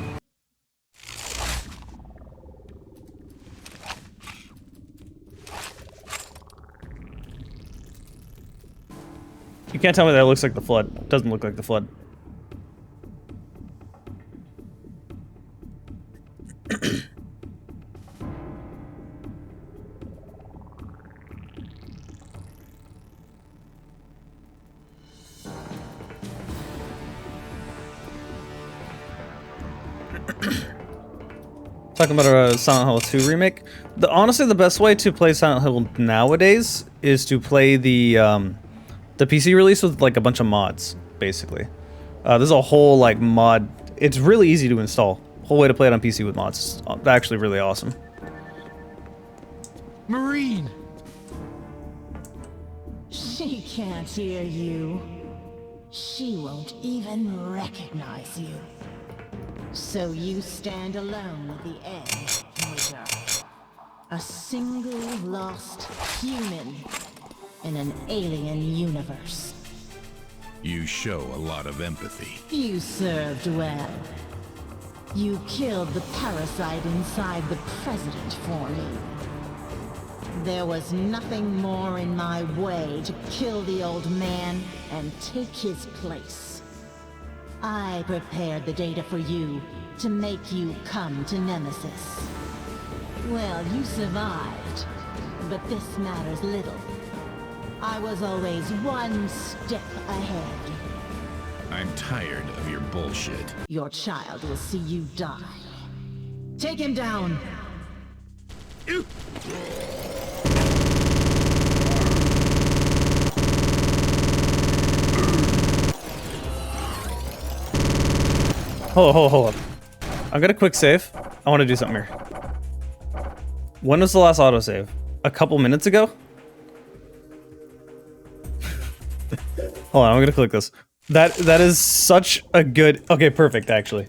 You can't tell me that it looks like the flood. It doesn't look like the flood. Talking about a Silent Hill 2 remake. Honestly, the best way to play Silent Hill nowadays is to play the PC release with like a bunch of mods, basically. There's a whole like mod. It's really easy to install. Whole way to play it on PC with mods. It's actually really awesome. Marine! She can't hear you. She won't even recognize you. So you stand alone at the edge, Bridger. A single lost human in an alien universe. You show a lot of empathy. You served well. You killed the parasite inside the president for me. There was nothing more in my way to kill the old man and take his place. I prepared the data for you to make you come to Nemesis. Well, you survived, but this matters little. I was always one step ahead. I'm tired of your bullshit. Your child will see you die. Take him down! Hold up. I'm gonna quick save. I want to do something here. When was the last autosave? A couple minutes ago? Hold on, I'm gonna click this. That is such a good... Okay, perfect, actually.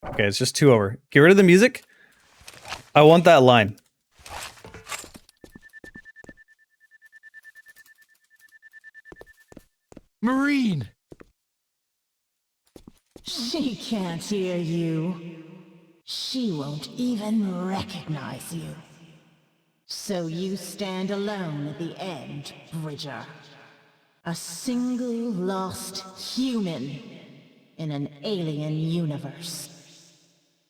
Okay, it's just 2 over. Get rid of the music. I want that line. Marine! She can't hear you. She won't even recognize you. So you stand alone at the end, Bridger. A single lost human in an alien universe.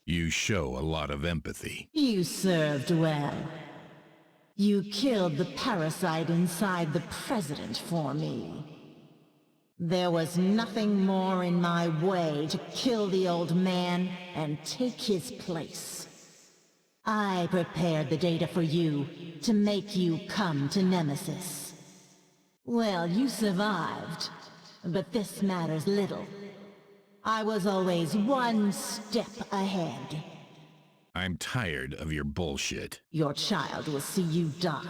You show a lot of empathy. You served well. You killed the parasite inside the President for me. There was nothing more in my way to kill the old man and take his place. I prepared the data for you to make you come to Nemesis. Well, you survived, but this matters little. I was always one step ahead. I'm tired of your bullshit. Your child will see you die.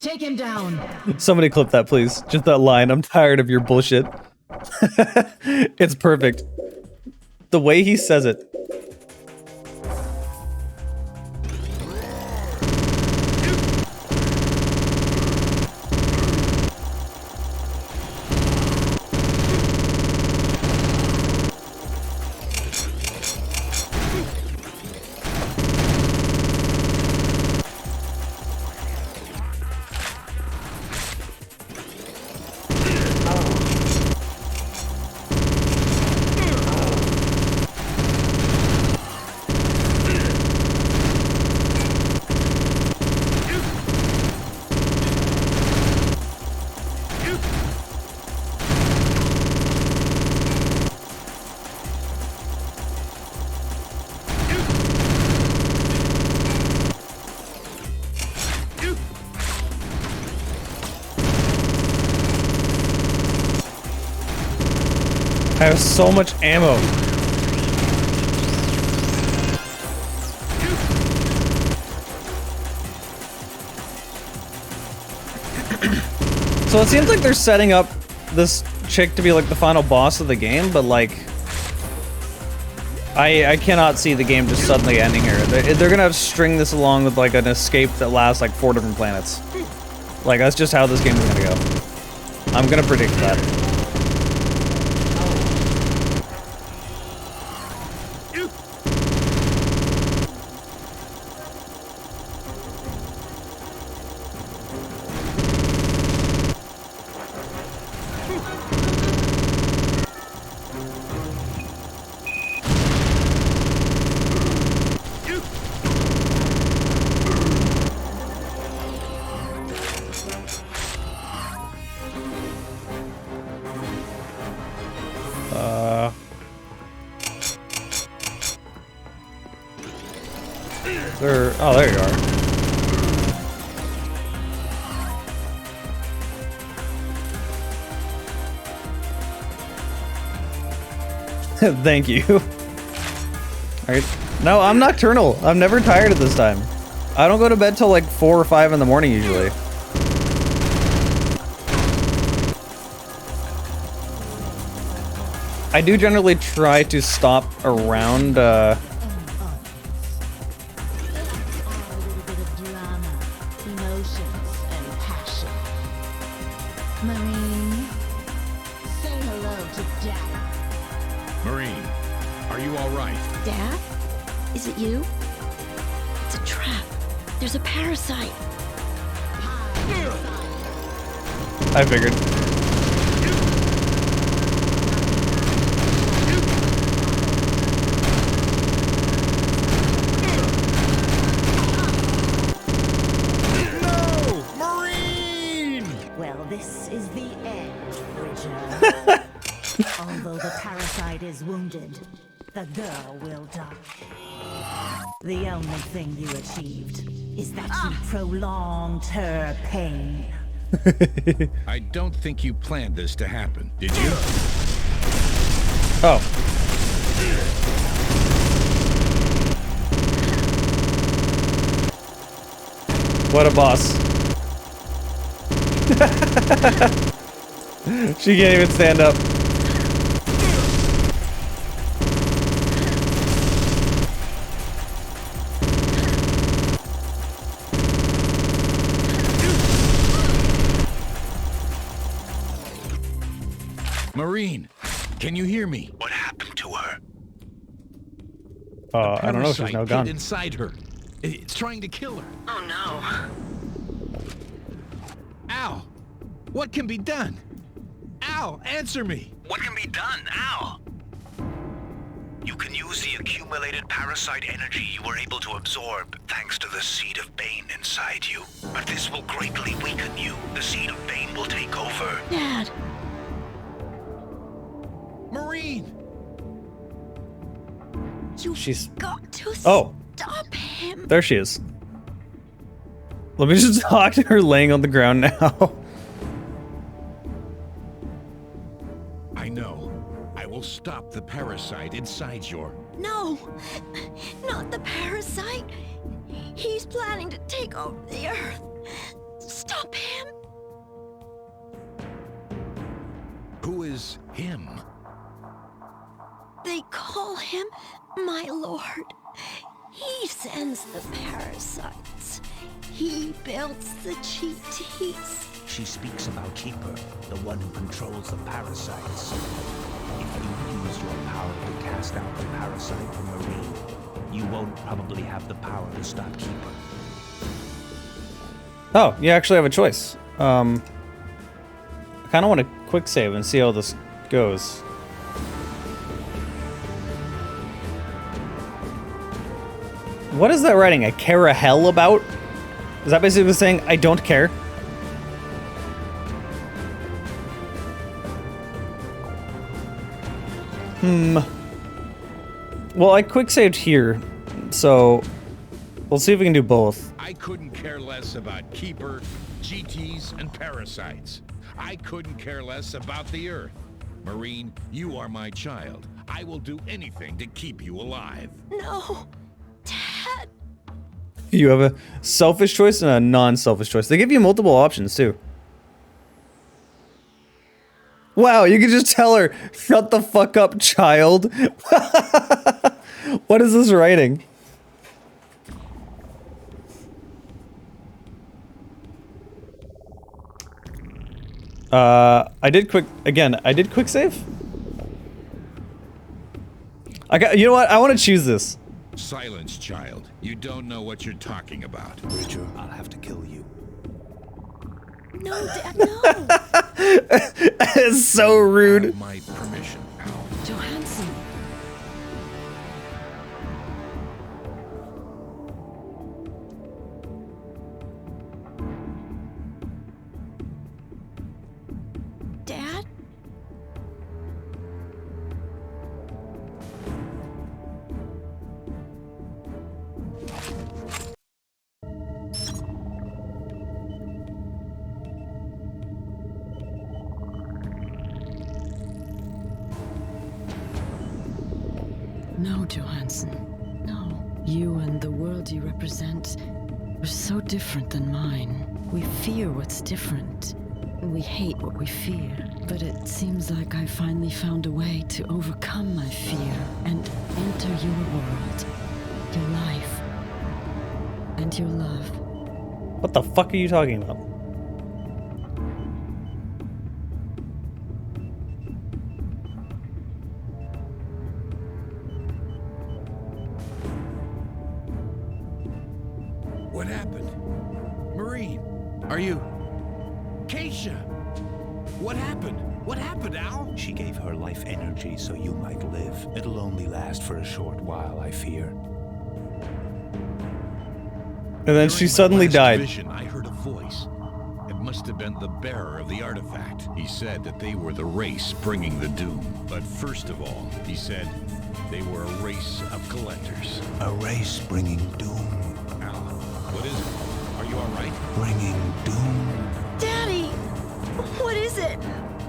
Take him down! Somebody clip that, please. Just that line. I'm tired of your bullshit. It's perfect. The way he says it. I have so much ammo. So it seems like they're setting up this chick to be like the final boss of the game, but like... I cannot see the game just suddenly ending here. They're gonna string this along with like an escape that lasts like 4 different planets. Like, that's just how this game is gonna go. I'm gonna predict that. Oh, there you are. Thank you. Alright. No, I'm nocturnal. I'm never tired at this time. I don't go to bed till like 4 or 5 in the morning usually. I do generally try to stop around, Marine, say hello to Dad. Marine, are you all right? Dad? Is it you? It's a trap. There's a parasite. I figured. is wounded, the girl will die. The only thing you achieved is that you prolonged her pain. I don't think you planned this to happen, did you? Oh. What a boss. She can't even stand up. Marine, can you hear me? What happened to her? I don't know. She's now gone. Inside her. It's trying to kill her. Oh no. Al, what can be done? Al, answer me. What can be done, Al? You can use the accumulated parasite energy you were able to absorb thanks to the Seed of Bane inside you. But this will greatly weaken you. The Seed of Bane will take over. Dad. Marine! She's... Got to Oh. stop him. There she is. Let me just talk to her laying on the ground now. I know. I will stop the parasite inside your... No, not the parasite. He's planning to take over the Earth. Stop him. Who is him? They call him my lord. He sends the parasites. He builds the GTs. She speaks about Keeper, the one who controls the parasites. If you use your power to cast out the parasite from Marine, you won't probably have the power to stop Keeper. Oh, you actually have a choice. I kind of want to quick save and see how this goes. What is that writing? I care a hell about? Is that basically saying I don't care? Well, I quick saved here, so we'll see if we can do both. I couldn't care less about Keeper, GTs, and parasites. I couldn't care less about the Earth. Marine, you are my child. I will do anything to keep you alive. No, Dad. You have a selfish choice and a non-selfish choice. They give you multiple options, too. Wow, you can just tell her, shut the fuck up, child. What is this writing? I did quick save? You know what? I want to choose this. Silence, child. You don't know what you're talking about. Bridger, I'll have to kill you. No, Dad, no. It's so rude. Have my permission, Al. Johansson. Dad? No, Johansson. No. You and the world you represent are so different than mine. We fear what's different. We hate what we fear. But it seems like I finally found a way to overcome my fear and enter your world, your life, and your love. What the fuck are you talking about? What happened? Marine, are you... Keisha! What happened? What happened, Al? She gave her life energy so you might live. It'll only last for a short while, I fear. And then she suddenly died. Vision, I heard a voice. It must have been the bearer of the artifact. He said that they were the race bringing the doom. But first of all, he said they were a race of collectors. A race bringing doom. Al, what is it? Are you all right? Bringing doom. Daddy! What is it?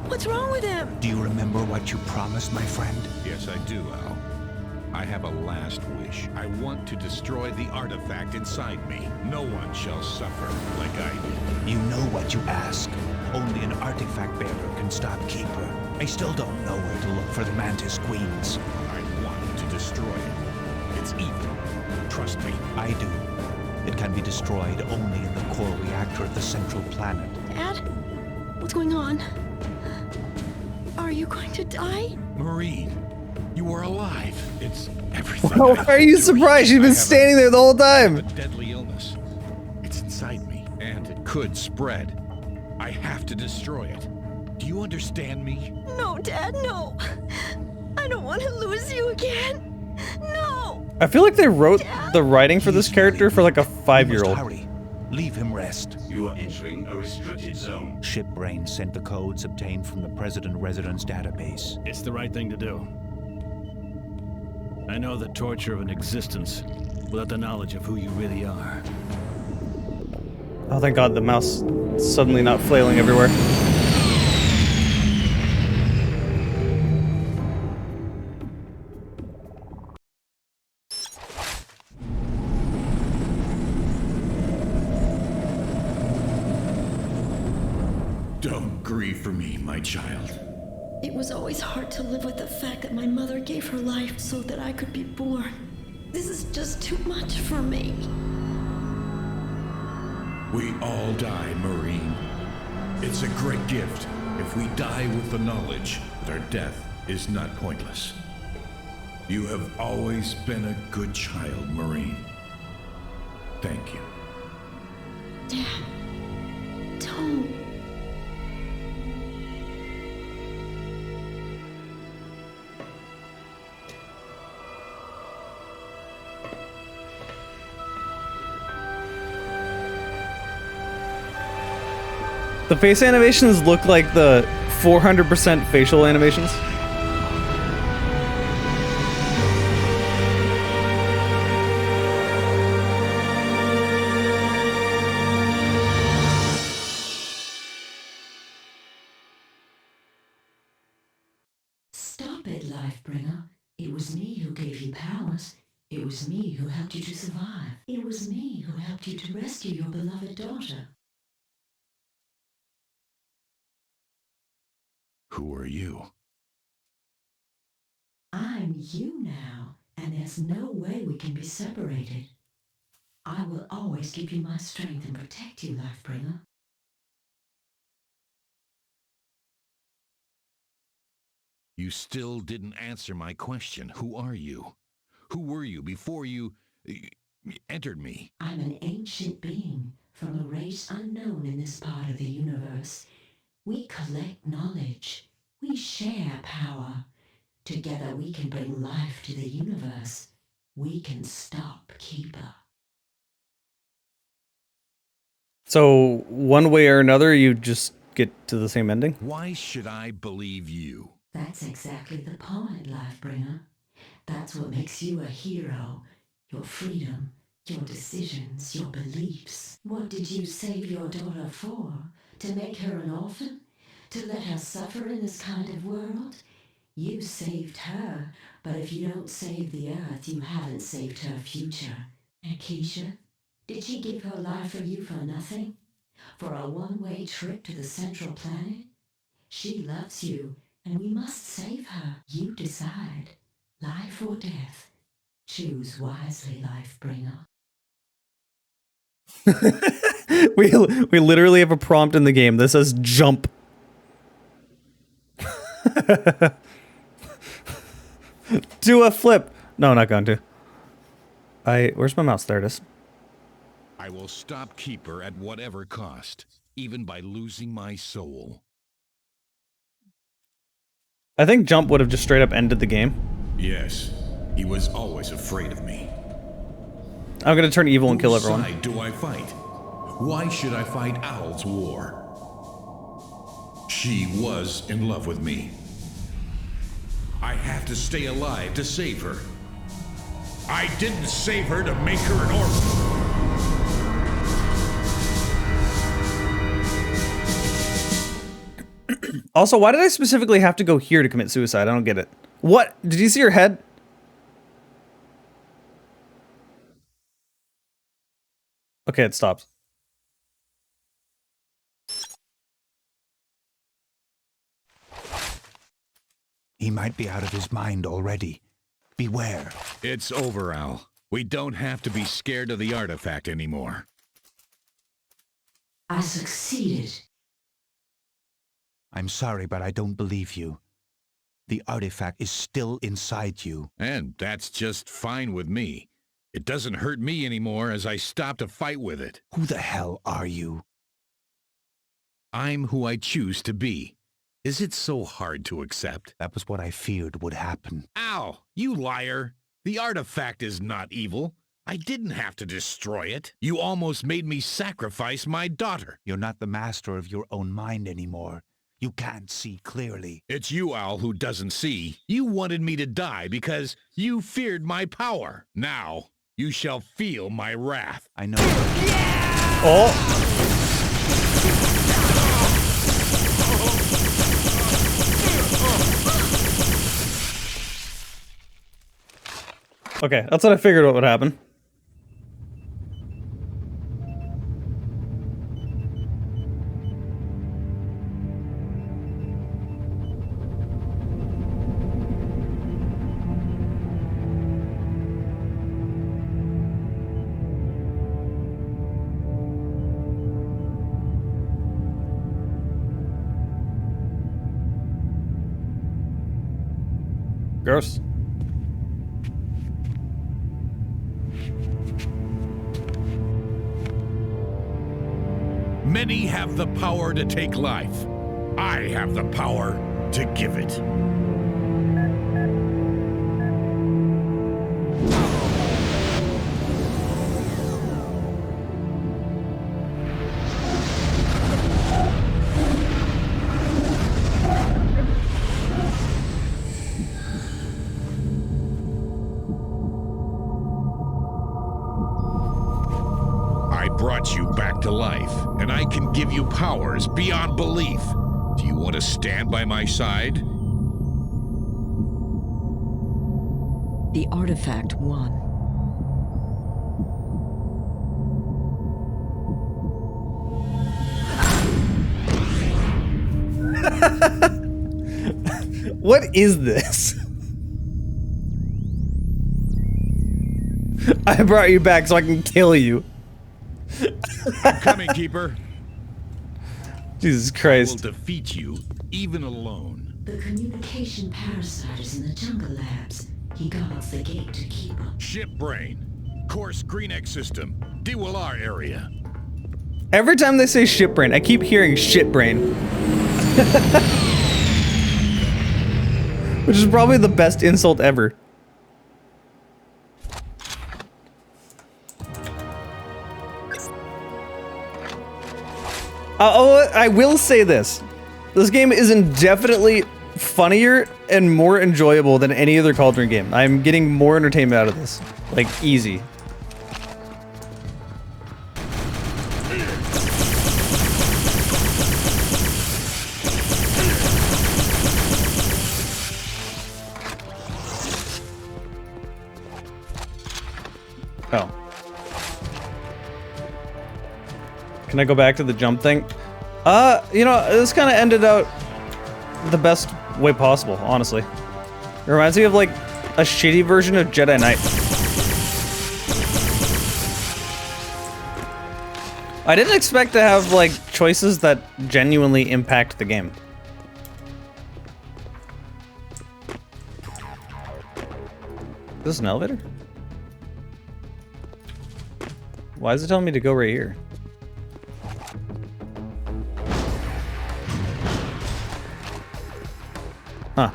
What's wrong with him? Do you remember what you promised, my friend? Yes, I do, Al. I have a last wish. I want to destroy the artifact inside me. No one shall suffer like I did. You know what you ask. Only an artifact bearer can stop Keeper. I still don't know where to look for the Mantis Queens. I want to destroy it. It's evil. Trust me. I do. It can be destroyed only in the core reactor of the central planet. Dad? What's going on? Are you going to die? Marine, you are alive. It's everything. Why I are you hoped to surprised? reach. She's been standing there the whole I have time. a deadly illness. It's inside me, and it could spread. I have to destroy it. Do you understand me? No, Dad, no. I don't want to lose you again. No! I feel like they wrote the writing for this He's character really for like a weak. We must 5-year-old. Hurry. Leave him rest. You are entering a restricted zone. Shipbrain sent the codes obtained from the President Residence database. It's the right thing to do. I know the torture of an existence without the knowledge of who you really are. Oh, thank God, the mouse suddenly not flailing everywhere. Don't grieve for me, my child. It was always hard to live with the fact that my mother gave her life so that I could be born. This is just too much for me. We all die, Marine. It's a great gift if we die with the knowledge that our death is not pointless. You have always been a good child, Marine. Thank you. Dad, don't. The face animations look like the 400% facial animations. Stop it, Lifebringer. It was me who gave you powers. It was me who helped you to survive. It was me who helped you to rescue your beloved daughter. Who are you? I'm you now, and there's no way we can be separated. I will always give you my strength and protect you, Lifebringer. You still didn't answer my question. Who are you? Who were you before you entered me? I'm an ancient being from a race unknown in this part of the universe. We collect knowledge. We share power. Together we can bring life to the universe. We can stop Keeper. So one way or another, you just get to the same ending? Why should I believe you? That's exactly the point, Lifebringer. That's what makes you a hero. Your freedom, your decisions, your beliefs. What did you save your daughter for? To make her an orphan? To let her suffer in this kind of world? You saved her, but if you don't save the Earth, you haven't saved her future. And Keisha? Did she give her life for you for nothing? For a one-way trip to the central planet? She loves you, and we must save her. You decide. Life or death. Choose wisely, Lifebringer. we literally have a prompt in the game that says jump. Do a flip. No, not going to. Where's my mouse? There it is. I will stop Keeper at whatever cost, even by losing my soul. I think jump would have just straight up ended the game. Yes, he was always afraid of me. I'm gonna turn evil and kill Whose everyone. side do I fight? Why should I fight Owl's war? She was in love with me. I have to stay alive to save her. I didn't save her to make her an orphan. Also, why did I specifically have to go here to commit suicide? I don't get it. What? Did you see her head? Okay, it stops. He might be out of his mind already. Beware. It's over, Al. We don't have to be scared of the artifact anymore. I succeeded. I'm sorry, but I don't believe you. The artifact is still inside you. And that's just fine with me. It doesn't hurt me anymore as I stop to fight with it. Who the hell are you? I'm who I choose to be. Is it so hard to accept? That was what I feared would happen. Al, you liar. The artifact is not evil. I didn't have to destroy it. You almost made me sacrifice my daughter. You're not the master of your own mind anymore. You can't see clearly. It's you, Al, who doesn't see. You wanted me to die because you feared my power. Now, you shall feel my wrath. I know. Oh! Okay, that's what I figured what would happen. Gross. Many have the power to take life. I have the power to give it. Brought you back to life, and I can give you powers beyond belief. Do you want to stand by my side? The artifact won. What is this? I brought you back so I can kill you. I'm coming, Keeper. Jesus I Christ. will defeat you, even alone. The communication parasite is in the jungle labs. He guards the gate to keep up. Ship brain. Course Green Egg System. Diwalar area. Every time they say shit brain, I keep hearing shit brain. Which is probably the best insult ever. I will say this. This game is indefinitely funnier and more enjoyable than any other Cauldron game. I'm getting more entertainment out of this. Like, easy. Oh. Can I go back to the jump thing? You know, this kind of ended out the best way possible, honestly. It reminds me of, like, a shitty version of Jedi Knight. I didn't expect to have, like, choices that genuinely impact the game. Is this an elevator? Why is it telling me to go right here? Huh.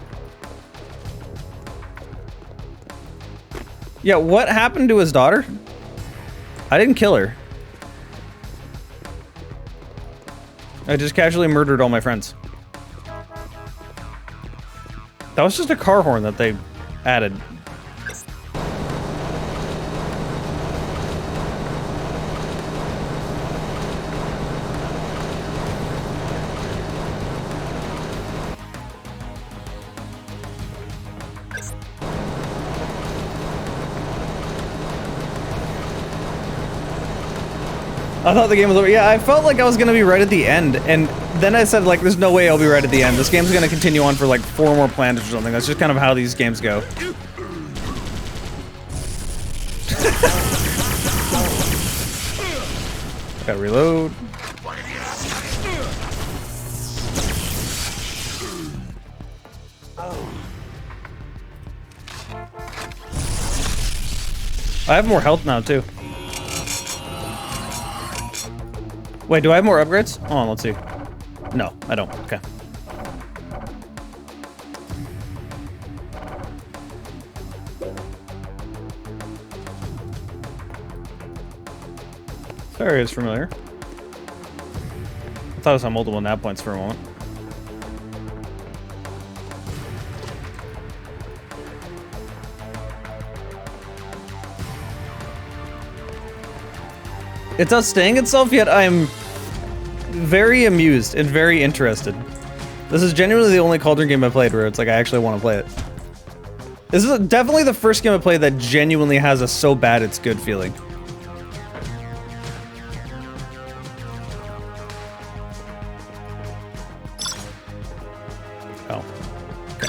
Yeah, what happened to his daughter? I didn't kill her. I just casually murdered all my friends. That was just a car horn that they added. I thought the game was over. Yeah, I felt like I was gonna be right at the end, and then I said, like, there's no way I'll be right at the end. This game's gonna continue on for like 4 more planets or something. That's just kind of how these games go. Gotta reload. I have more health now, too. Wait, do I have more upgrades? Hold on, let's see. No, I don't. Okay. This area is familiar. I thought I was on multiple nav points for a moment. It's not staying itself yet. I'm very amused and very interested. This is genuinely the only Cauldron game I played where it's like I actually want to play it. This is definitely the first game I played that genuinely has a so bad it's good feeling. Oh. Okay.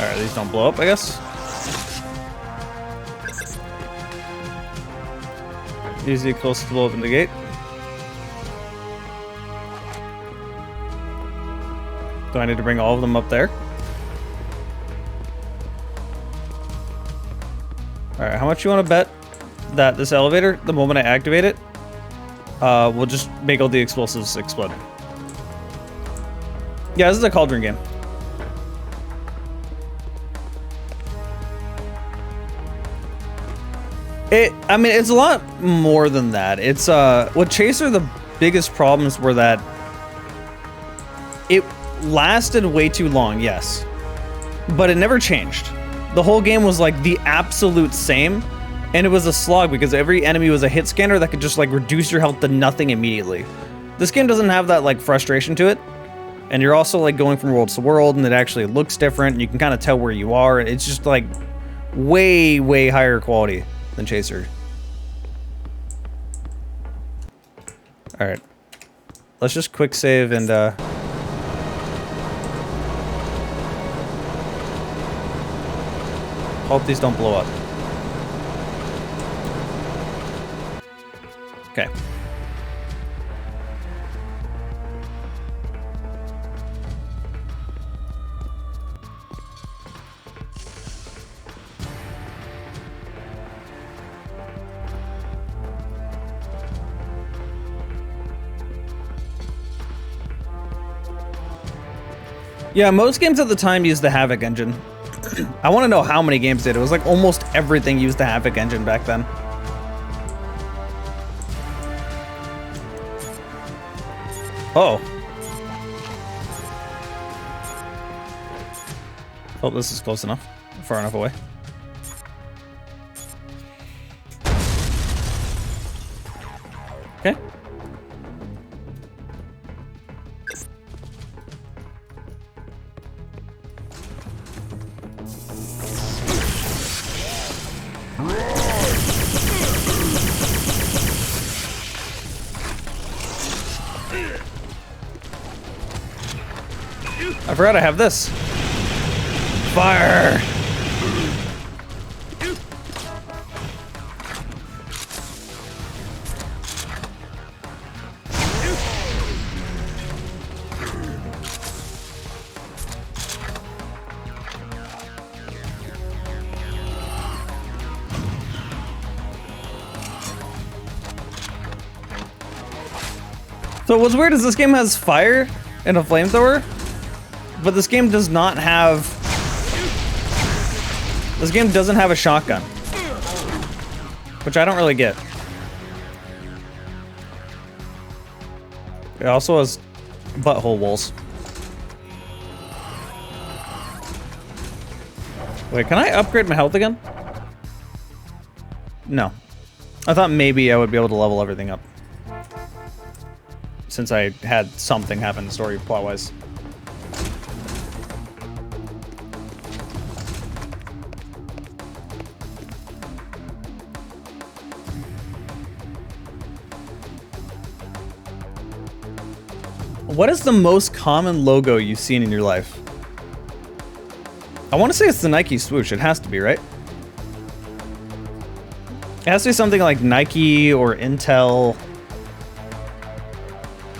Alright, these don't blow up, I guess. Easy, close to blow open the gate. Do I need to bring all of them up there? Alright, how much you want to bet that this elevator, the moment I activate it, will just make all the explosives explode? Yeah, this is a Cauldron game. I mean, it's a lot more than that. It's, with Chaser, the biggest problems were that it lasted way too long, yes. But it never changed. The whole game was, like, the absolute same, and it was a slog because every enemy was a hit scanner that could just, like, reduce your health to nothing immediately. This game doesn't have that, like, frustration to it, and you're also, like, going from world to world, and it actually looks different, and you can kind of tell where you are. It's just, like, way, way higher quality than Chaser. Alright. Let's just quick save and hope these don't blow up. Okay. Yeah, most games at the time used the Havoc engine. I want to know how many games did. It was like almost everything used the Havoc engine back then. Oh. Oh, this is close enough. Far enough away. Okay. I forgot I have this. Fire! So what's weird is this game has fire and a flamethrower, but this game does not have... This game doesn't have a shotgun, which I don't really get. It also has butthole walls. Wait, can I upgrade my health again? No. I thought maybe I would be able to level everything up. Since I had something happen story plot-wise. What is the most common logo you've seen in your life? I want to say it's the Nike swoosh. It has to be, right? It has to be something like Nike or Intel.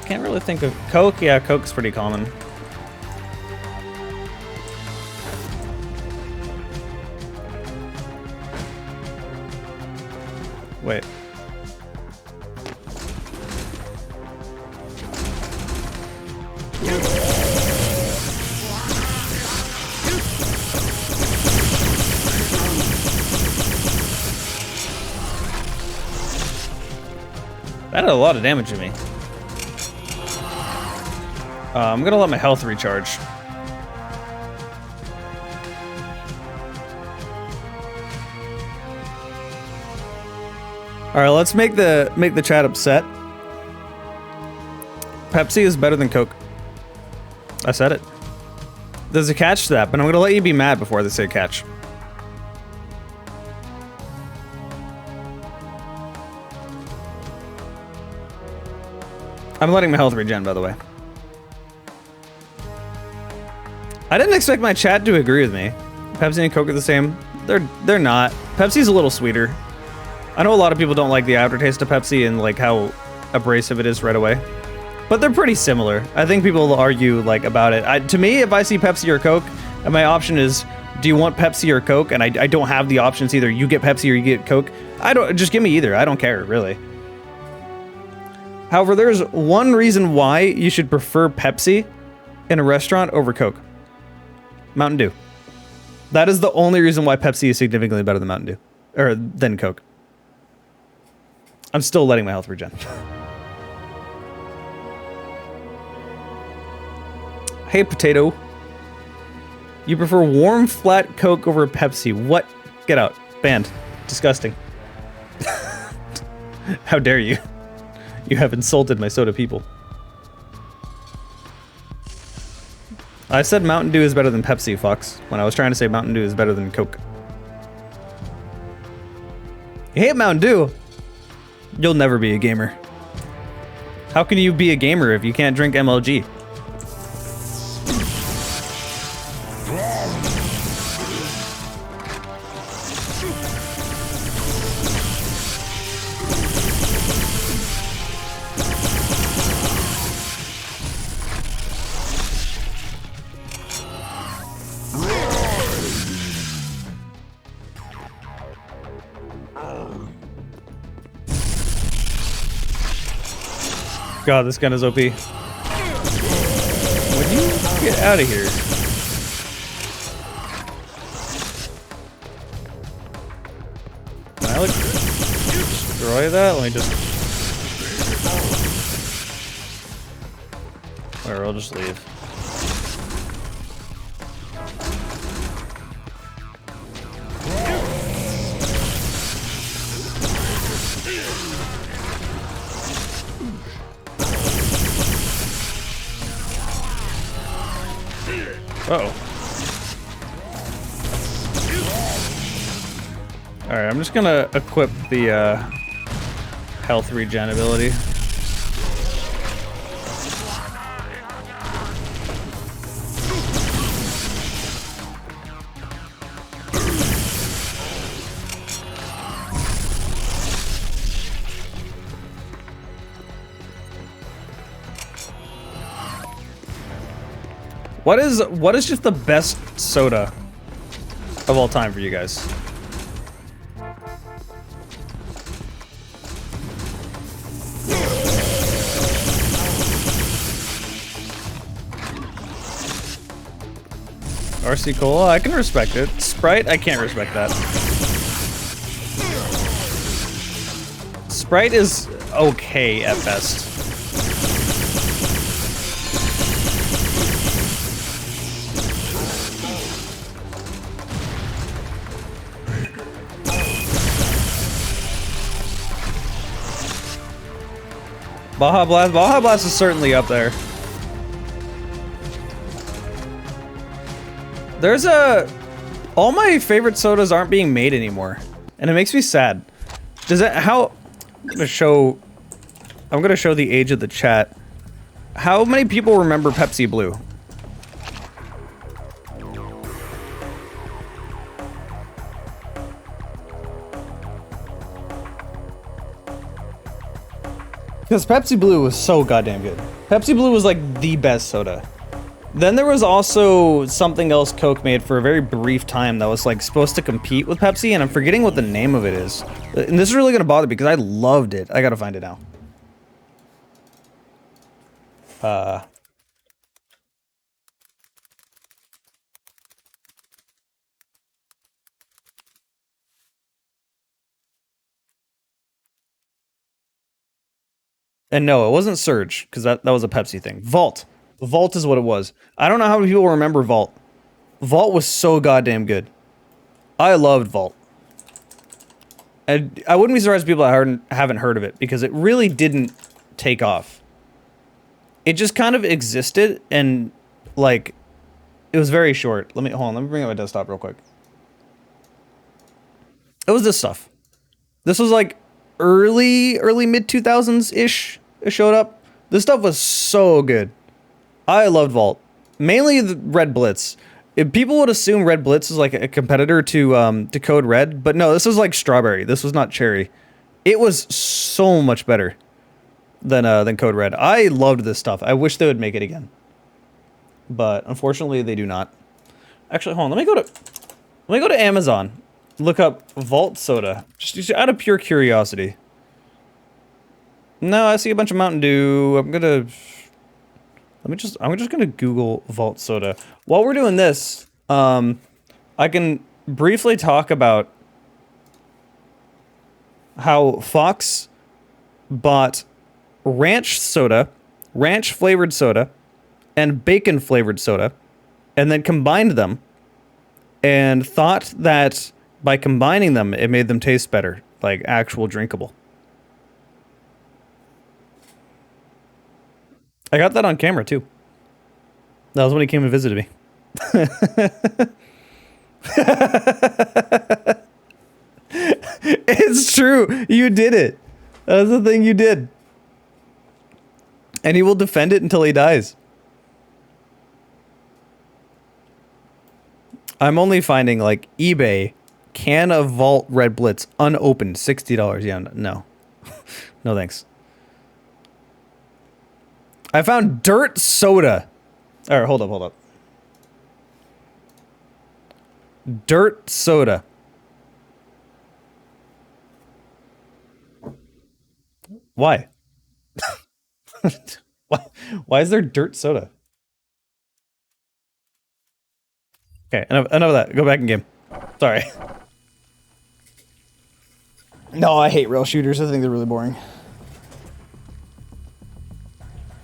Can't really think of Coke. Yeah, Coke's pretty common. Wait. That did a lot of damage to me. I'm gonna let my health recharge. All right, let's make the chat upset. Pepsi is better than Coke. I said it. There's a catch to that, but I'm gonna let you be mad before they say catch. I'm letting my health regen, by the way. I didn't expect my chat to agree with me. Pepsi and Coke are the same. They're not. Pepsi's a little sweeter. I know a lot of people don't like the aftertaste of Pepsi and like how abrasive it is right away. But they're pretty similar. I think people will argue like about it. To me, if I see Pepsi or Coke, and my option is, do you want Pepsi or Coke? And I don't have the options either. You get Pepsi or you get Coke. Just give me either. I don't care, really. However, there's one reason why you should prefer Pepsi in a restaurant over Coke. Mountain Dew. That is the only reason why Pepsi is significantly better than Mountain Dew. Or than Coke. I'm still letting my health regen. Hey, Potato. You prefer warm, flat Coke over Pepsi. What? Get out. Banned. Disgusting. How dare you? You have insulted my soda people. I said Mountain Dew is better than Pepsi, Fox, when I was trying to say Mountain Dew is better than Coke. You hate Mountain Dew? You'll never be a gamer. How can you be a gamer if you can't drink MLG? God, this gun is OP. Would you get out of here? Can I like destroy that? Let me just. Or I'll just leave. Uh-oh. Alright, I'm just gonna equip the health regen ability. What is just the best soda of all time for you guys? RC Cola, I can respect it. Sprite, I can't respect that. Sprite is okay at best. Baja Blast. Baja Blast is certainly up there. There's all my favorite sodas aren't being made anymore, and it makes me sad. Does that I'm gonna show the age of the chat. How many people remember Pepsi Blue? Because Pepsi Blue was so goddamn good. Pepsi Blue was like the best soda. Then there was also something else Coke made for a very brief time that was like supposed to compete with Pepsi, and I'm forgetting what the name of it is. And this is really gonna bother me because I loved it. I gotta find it now. And no, it wasn't Surge, because that was a Pepsi thing. Vault. Vault is what it was. I don't know how many people remember Vault. Vault was so goddamn good. I loved Vault. And I wouldn't be surprised if people haven't heard of it, because it really didn't take off. It just kind of existed, and, like, it was very short. Hold on, let me bring up my desktop real quick. It was this stuff. This was, like, early mid-2000s-ish. It showed up. This stuff was so good. I loved Vault. Mainly the Red Blitz. People would assume Red Blitz is like a competitor to Code Red, but no, this was like Strawberry. This was not Cherry. It was so much better than Code Red. I loved this stuff. I wish they would make it again, but unfortunately they do not. Actually, hold on. Let me go to Amazon. Look up Vault Soda, just out of pure curiosity. No, I see a bunch of Mountain Dew. I'm just gonna Google Vault Soda. While we're doing this, I can briefly talk about how Fox bought ranch flavored soda, and bacon flavored soda, and then combined them, and thought that by combining them, it made them taste better, like actual drinkable. I got that on camera, too. That was when he came and visited me. It's true. You did it. That's the thing you did. And he will defend it until he dies. I'm only finding, like, eBay, can of Vault Red Blitz, unopened, $60. Yeah, no. No thanks. I found Dirt Soda. Alright, hold up. Dirt Soda. Why? Why is there Dirt Soda? Okay, enough of that. Go back in game. Sorry. No, I hate rail shooters. I think they're really boring.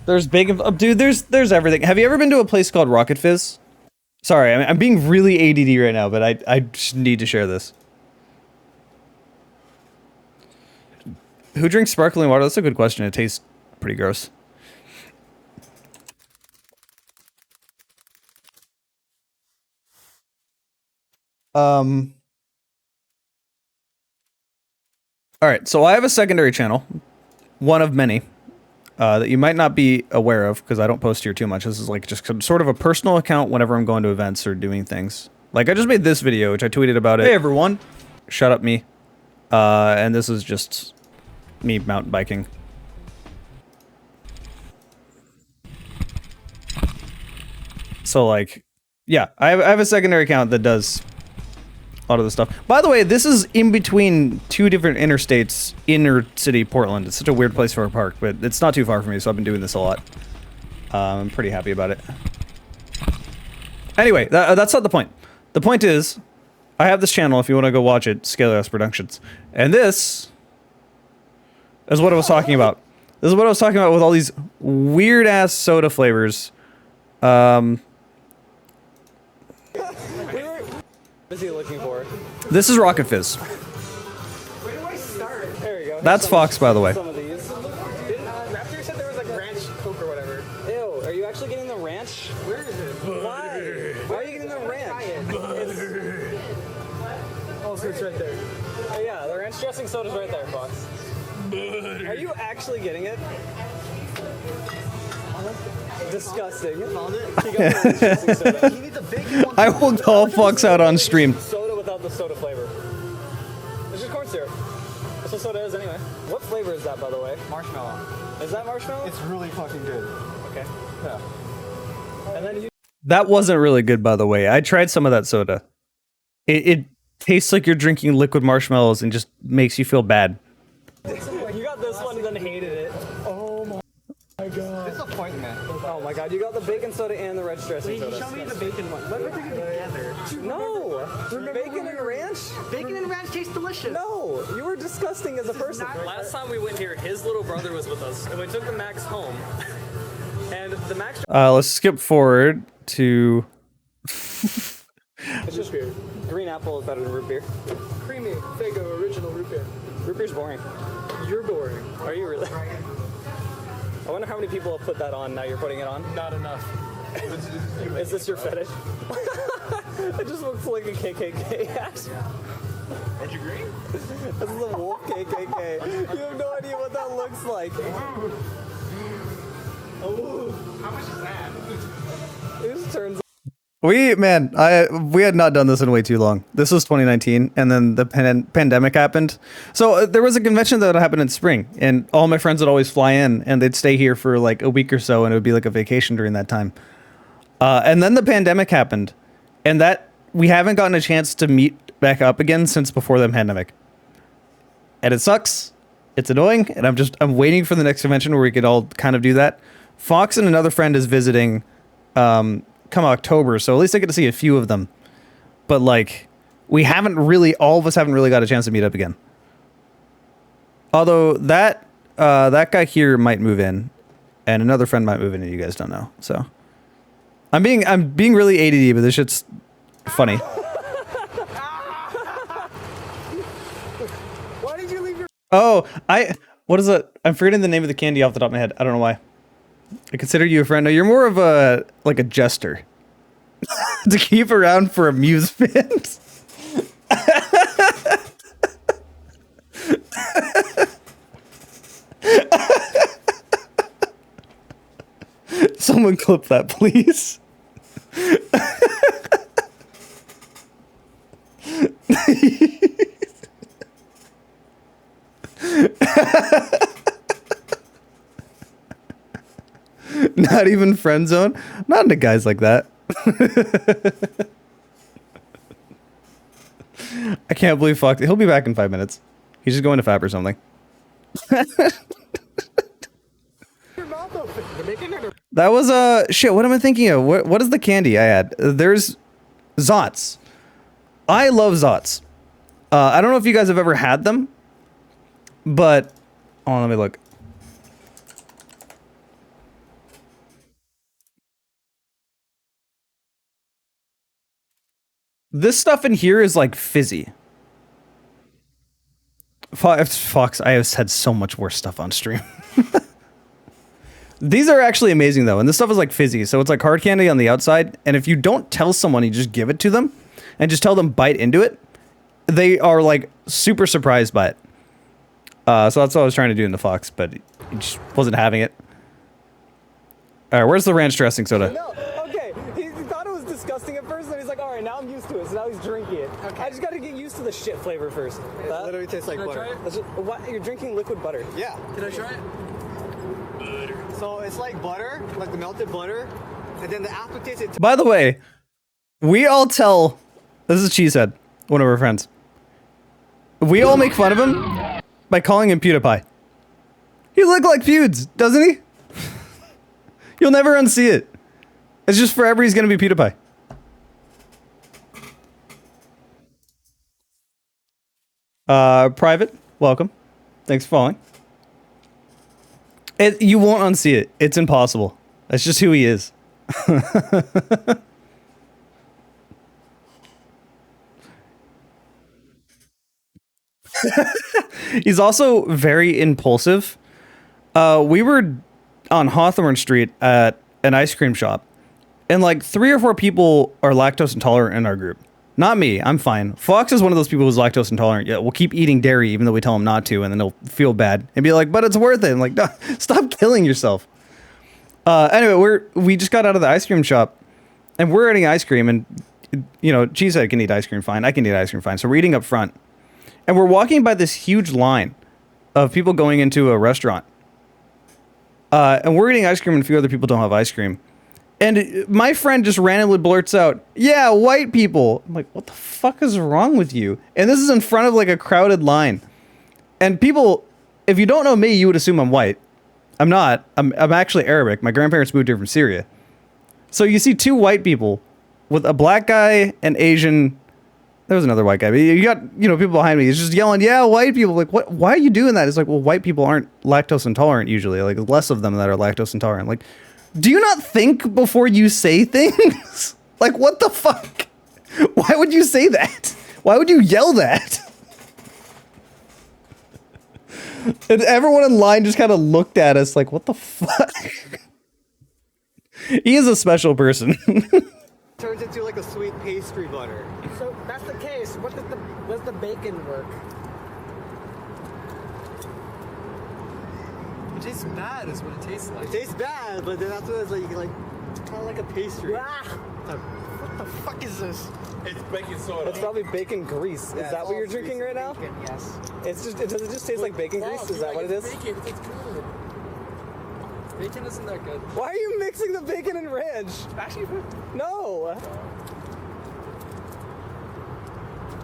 There's dude, there's everything. Have you ever been to a place called Rocket Fizz? Sorry, I'm being really ADD right now, but I just need to share this. Who drinks sparkling water? That's a good question. It tastes pretty gross. Alright, so I have a secondary channel. One of many. That you might not be aware of, because I don't post here too much. This is like just sort of a personal account whenever I'm going to events or doing things. Like I just made this video, which I tweeted about it. Hey everyone. Shut up me. And this is just me mountain biking. So like, yeah, I have a secondary account that does a lot of the stuff. By the way, this is in between two different interstates, inner city Portland. It's such a weird place for a park, but it's not too far from me, so I've been doing this a lot. I'm pretty happy about it. Anyway, that's not the point. The point is, I have this channel if you want to go watch it, Scalehouse Productions. And this is what I was talking about. This is what I was talking about with all these weird-ass soda flavors. What is he looking for? This is Rocket Fizz. Where do I start? There we go. That's Fox, by the way. Some of these. Raptor said are you getting the ranch? Oh, so it's right there. Oh yeah, the ranch dressing soda's right there, Fox. Are you actually getting it? Disgusting. Found it? You got the ranch dressing soda. You need the bacon one. I will call Fox out on stream. Soda without the soda flavor. It's just corn syrup. That's what soda is anyway. What flavor is that, by the way? Marshmallow. Is that marshmallow? It's really fucking good. Okay. Yeah. And then you... That wasn't really good, by the way. I tried some of that soda. It tastes like you're drinking liquid marshmallows and just makes you feel bad. You got this one and then hated it. Oh my god. Disappointment. Oh my god, you got the bacon soda and the red dressing soda. Show me the bacon one. Let me take it together. No! Bacon and ranch? Bacon and ranch taste delicious. No! You were disgusting as a person. Last time we went here, his little brother was with us, and we took the Max home. And the Max... Let's skip forward to... It's just beer. Green apple is better than root beer. Creamy, Fago, original root beer. Root beer's boring. You're boring. Are you really? I wonder how many people have put that on now you're putting it on. Not enough. Is this your fetish? It just looks like a KKK hat. Aren't you green? This is a wolf KKK. You have no idea what that looks like. Oh, how much is that? It just turns. We had not done this in way too long. This was 2019, and then the pandemic happened. So there was a convention that happened in spring, and all my friends would always fly in, and they'd stay here for like a week or so, and it would be like a vacation during that time. And then the pandemic happened, and that we haven't gotten a chance to meet back up again since before the pandemic. And it sucks. It's annoying, and I'm waiting for the next convention where we could all kind of do that. Fox and another friend is visiting. Come October, so at least I get to see a few of them. But like, all of us haven't really got a chance to meet up again. Although that guy here might move in, and another friend might move in, and you guys don't know. So I'm being really ADD, but this shit's funny. Why did you leave your... Oh, what is it? I'm forgetting the name of the candy off the top of my head. I don't know why. I consider you a friend. No, you're more of a jester to keep around for amusement. Someone clip that, please. Not even friend zone. Not into guys like that. I can't believe Fox. He'll be back in 5 minutes. He's just going to Fab or something. That was shit. What am I thinking of? What is the candy I had? There's Zots. I love Zots. I don't know if you guys have ever had them, but let me look. This stuff in here is like fizzy. Fox, I have had so much worse stuff on stream. These are actually amazing though, and this stuff is like fizzy, so it's like hard candy on the outside, and if you don't tell someone, you just give it to them, and just tell them bite into it, they are like super surprised by it. So that's what I was trying to do in the Fox, but he just wasn't having it. Alright, where's the ranch dressing soda? No, okay. He thought it was disgusting at first, and he's like, alright, now I'm used to it, so now he's drinking it. Okay. I just gotta get used to the shit flavor first. It literally tastes like butter. What? You're drinking liquid butter? Yeah. Can I try it? Butter. So it's like butter, like the melted butter, and then the aftertaste... By the way, we all tell... This is Cheesehead, one of our friends. We all make fun of him by calling him PewDiePie. He looked like Feuds, doesn't he? You'll never unsee it. It's just forever he's gonna be PewDiePie. Private, welcome. Thanks for following. You won't unsee it. It's impossible. That's just who he is. He's also very impulsive. We were on Hawthorne Street at an ice cream shop, And like 3 or 4 people are lactose intolerant in our group. Not me, I'm fine. Fox is one of those people who's lactose intolerant. Yeah, we'll keep eating dairy even though we tell him not to, and then he'll feel bad and be like, but it's worth it. I'm like, no, stop killing yourself. Anyway, we just got out of the ice cream shop, and we're eating ice cream, and you know, Cheesehead can eat ice cream fine. I can eat ice cream fine. So we're eating up front, and we're walking by this huge line of people going into a restaurant. And we're eating ice cream, and a few other people don't have ice cream. And my friend just randomly blurts out, yeah, white people. I'm like, what the fuck is wrong with you? And this is in front of like a crowded line. And people, if you don't know me, you would assume I'm white. I'm not. I'm actually Arabic. My grandparents moved here from Syria. So you see 2 white people with a black guy and Asian. There was another white guy. But you got, you know, people behind me. He's just yelling, yeah, white people. Like, what? Why are you doing that? It's like, well, white people aren't lactose intolerant usually. Like, less of them that are lactose intolerant. Like, do you not think before you say things? Like, what the fuck? Why would you say that? Why would you yell that? And everyone in line just kind of looked at us like, what the fuck? He is a special person. Turns into like a sweet pastry butter. So that's the case. What does the bacon work? It tastes bad is what it tastes like. It tastes bad, but then after that it's like you can like kind of like a pastry. What the fuck is this? It's baking soda. It's probably bacon grease. Yeah, is that what you're drinking right now? Bacon, yes. It's just does it just taste like bacon grease? Is that what it is? Bacon, it tastes good. Bacon isn't that good. Why are you mixing the bacon and ranch? Actually, No.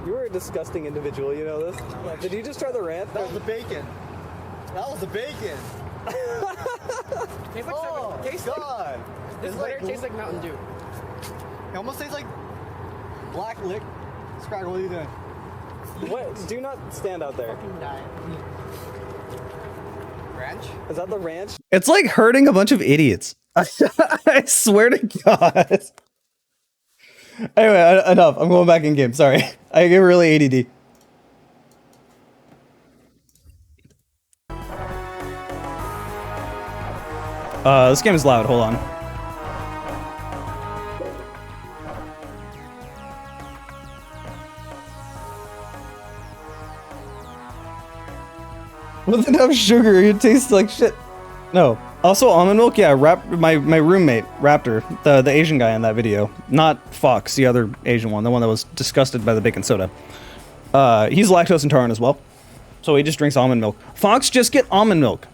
You were a disgusting individual, you know this? Did you just try the rant? that was the bacon. That was the bacon. Tastes like Oh, tastes God. This literally tastes like Mountain Dew. It almost tastes like black lick. Scrag, what are you doing? What? Do not stand out there. Fucking diet. Ranch? Is that the ranch? It's like hurting a bunch of idiots. I swear to God. Anyway, enough. I'm going back in game. Sorry. I get really ADD. This game is loud. Hold on. With enough sugar, it tastes like shit. No. Also, almond milk, yeah, my roommate, Raptor, the Asian guy in that video. Not Fox, the other Asian one, the one that was disgusted by the bacon soda. He's lactose intolerant as well. So he just drinks almond milk. Fox, just get almond milk.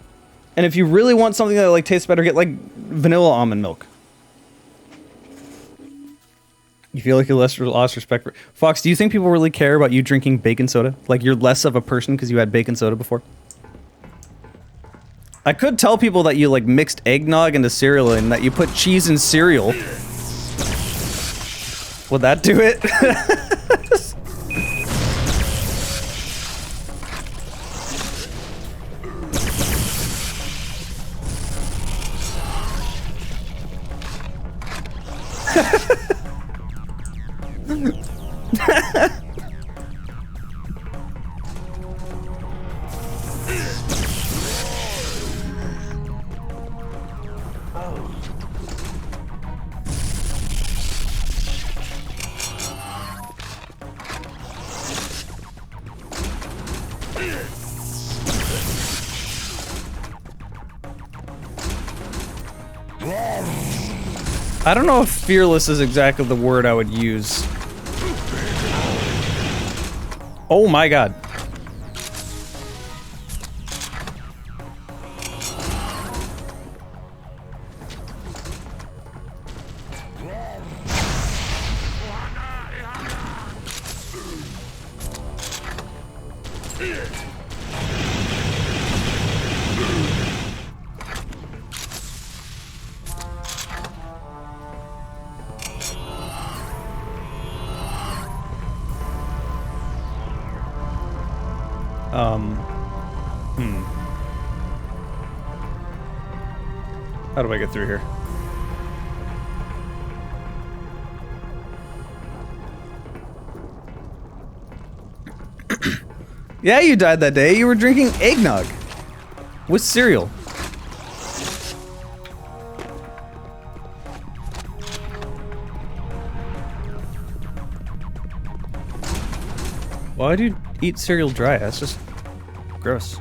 And if you really want something that like tastes better, get like vanilla almond milk. You feel like you lost respect for... Fox, do you think people really care about you drinking bacon soda? Like you're less of a person because you had bacon soda before? I could tell people that you like mixed eggnog into cereal and that you put cheese in cereal. Would that do it? I don't know if fearless is exactly the word I would use. Oh my God. How do I get through here? Yeah, you died that day. You were drinking eggnog with cereal. Why do you eat cereal dry? That's just gross.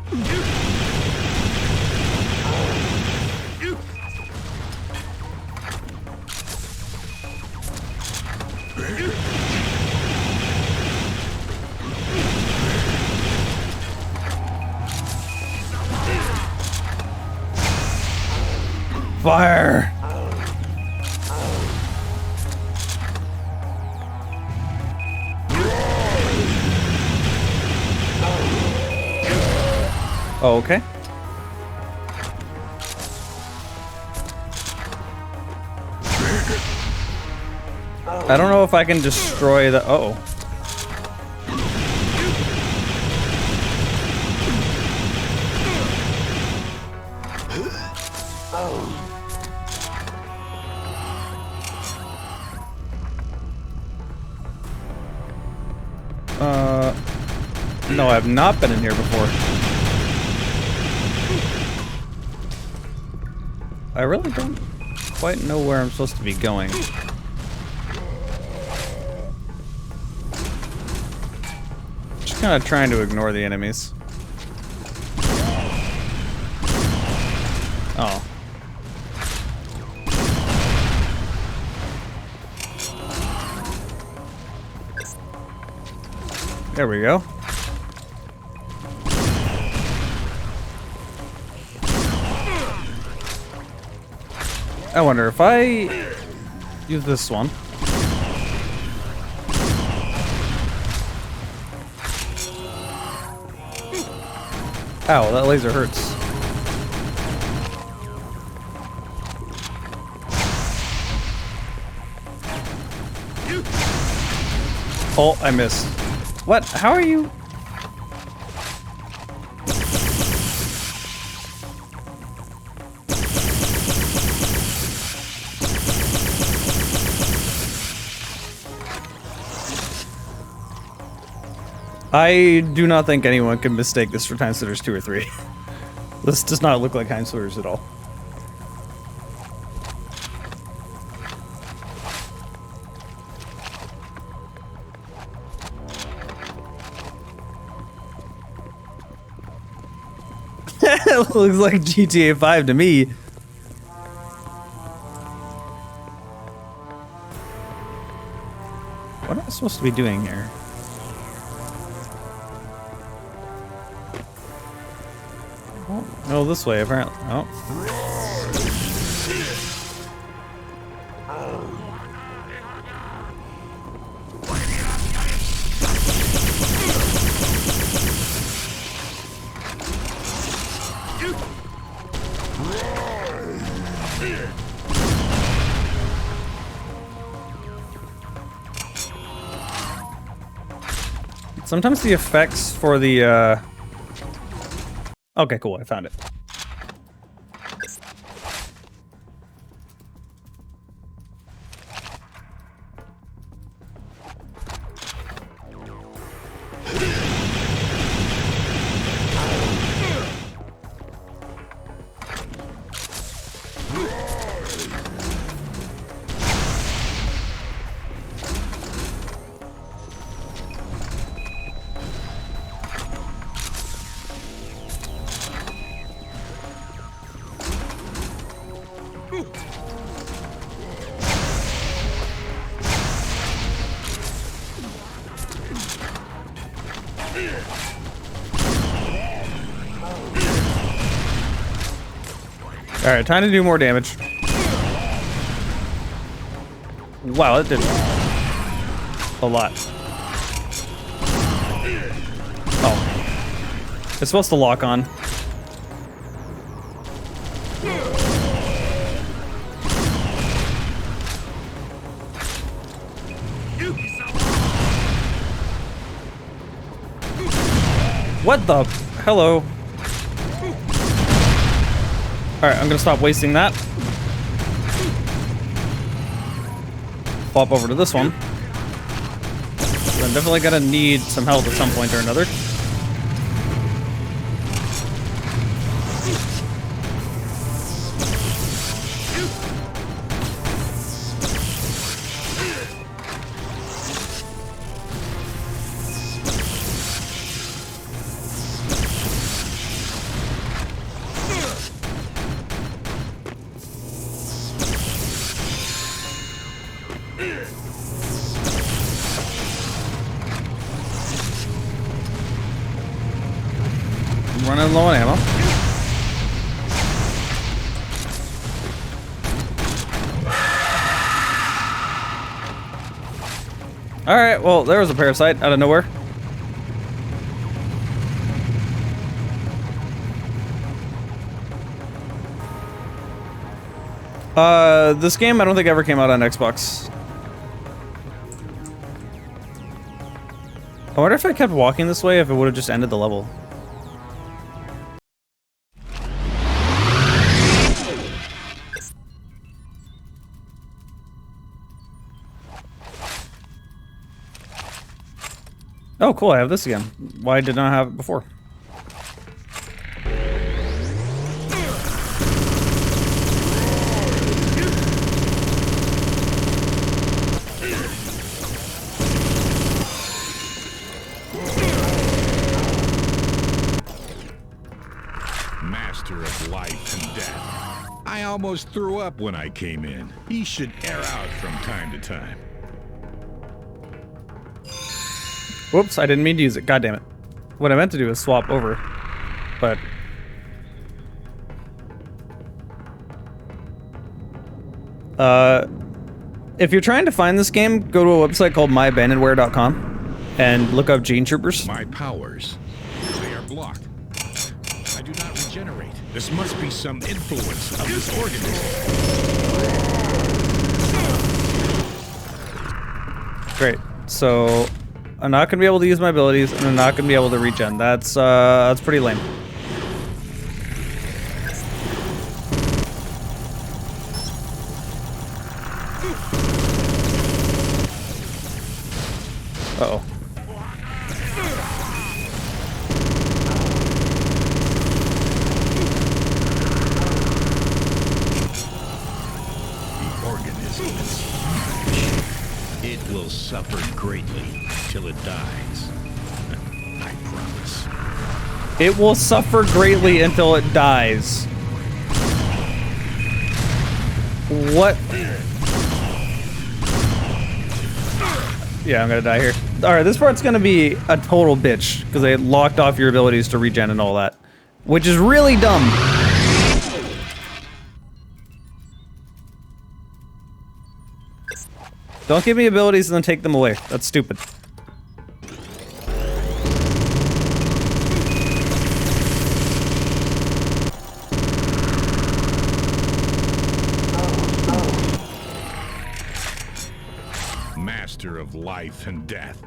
Fire! Oh, okay. I don't know if I can destroy the... Uh-oh. No, I've not been in here before. I really don't quite know where I'm supposed to be going. Just kind of trying to ignore the enemies. Oh. There we go. I wonder if I use this one. Ow, that laser hurts. Oh, I missed. What? How are you? I do not think anyone can mistake this for Time Splitters 2 or 3. This does not look like Time Splitters at all. It looks like GTA 5 to me. What am I supposed to be doing here? Oh, this way, apparently. Oh. Sometimes the effects for the, Okay, cool, I found it. Alright, time to do more damage. Wow, that did a lot. Oh. It's supposed to lock on. What the? Hello. Alright, I'm gonna stop wasting that. Pop over to this one. I'm definitely gonna need some help at some point or another. I'm running low on ammo. Alright, well, there was a parasite out of nowhere. This game I don't think ever came out on Xbox. I wonder if I kept walking this way, if it would have just ended the level. Oh, cool, I have this again. Why did I not have it before? Master of life and death. I almost threw up when I came in. He should air out from time to time. Whoops, I didn't mean to use it. God damn it. What I meant to do is swap over, but... if you're trying to find this game, go to a website called myabandonware.com and look up Gene Troopers. My powers, they are blocked. I do not regenerate. This must be some influence of this organism. Great. So... I'm not gonna be able to use my abilities, and I'm not gonna be able to regen. That's pretty lame. Uh-oh. The organism is huge. It will suffer greatly till it dies. I promise. It will suffer greatly until it dies. What? Yeah, I'm gonna die here. Alright, this part's gonna be a total bitch, because they locked off your abilities to regen and all that. Which is really dumb. Don't give me abilities and then take them away. That's stupid. Master of life and death.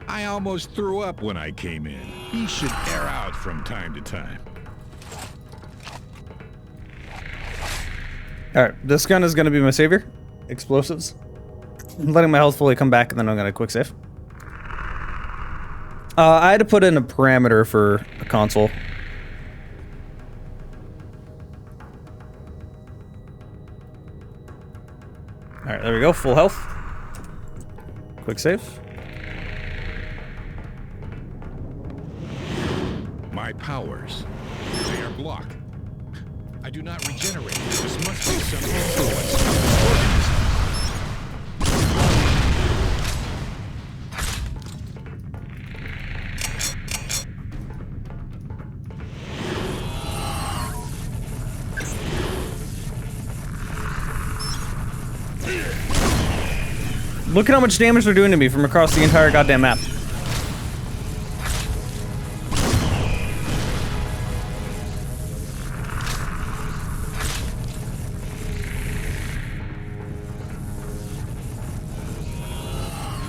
I almost threw up when I came in. He should air out from time to time. Alright, this gun is gonna be my savior. Explosives. I'm letting my health fully come back and then I'm gonna quick save. I had to put in a parameter for a console. Alright, there we go, full health. Quick save. My powers, they are blocked. I do not regenerate. This must be some influence of this organism. Look at how much damage they're doing to me from across the entire goddamn map.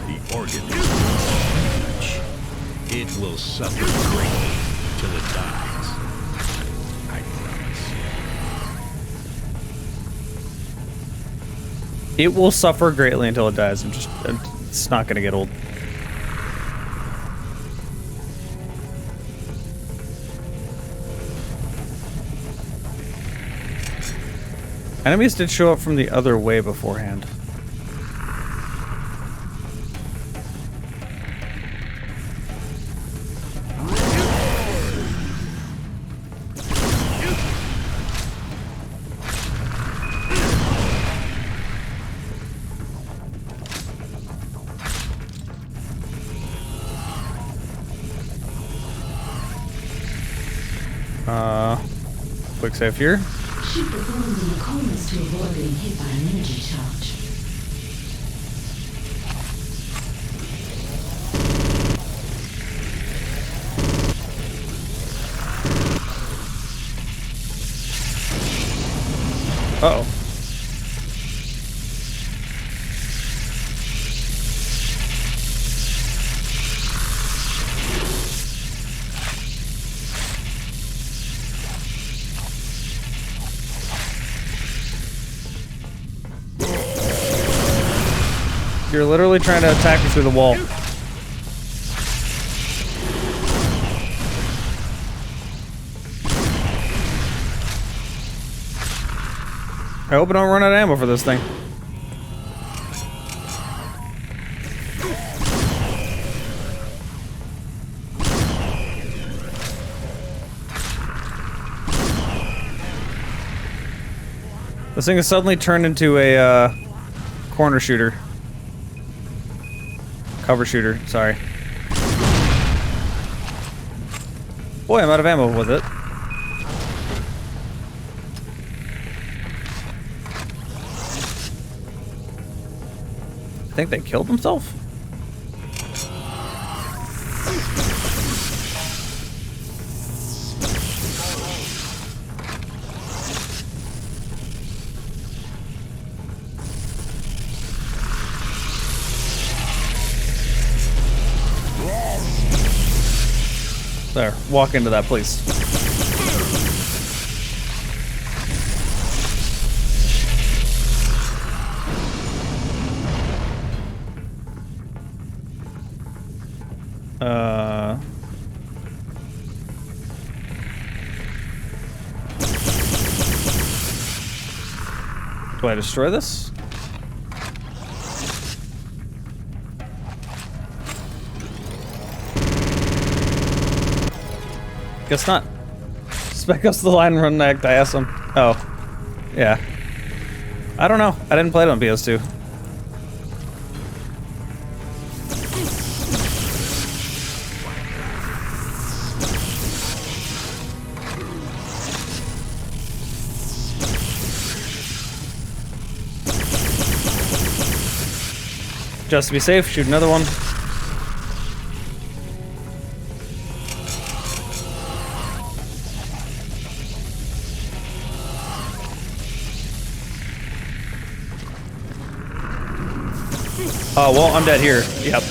The organism is huge. It will suffer greatly till it dies. I promise. It will suffer greatly until it dies. It's not gonna get old. Enemies did show up from the other way beforehand. Quick save here. Shoot the bones in the corners to avoid being hit by an energy charge. Uh-oh. You're literally trying to attack me through the wall. I hope I don't run out of ammo for this thing. This thing has suddenly turned into a corner shooter. Cover shooter, sorry. Boy, I'm out of ammo with it. I think they killed themselves? There, walk into that, please. Do I destroy this? Guess not. Spec us the line and run neck, I asked him. Oh. Yeah. I don't know. I didn't play it on PS2. Just to be safe, shoot another one. Oh, well, I'm dead here. Yep.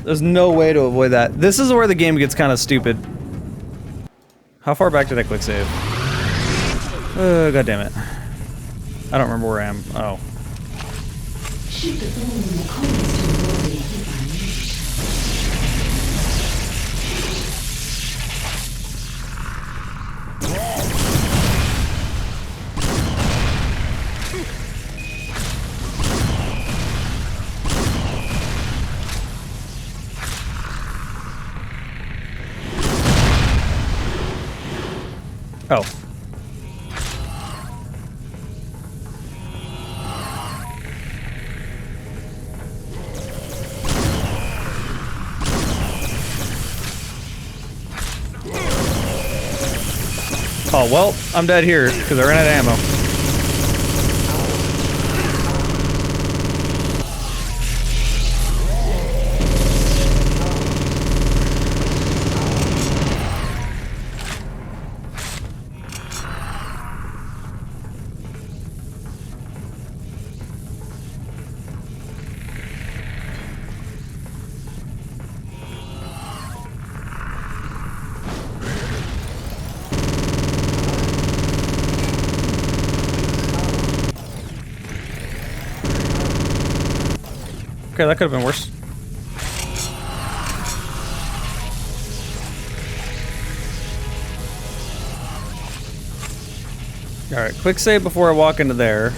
There's no way to avoid that. This is where the game gets kind of stupid. How far back did I quick save? God damn it. I don't remember where I am. Oh. Shoot the bones in the corners to avoid being hit by an energy Oh. Oh, well, I'm dead here, because I ran out of ammo. Okay, that could have been worse. Alright, quick save before I walk into there.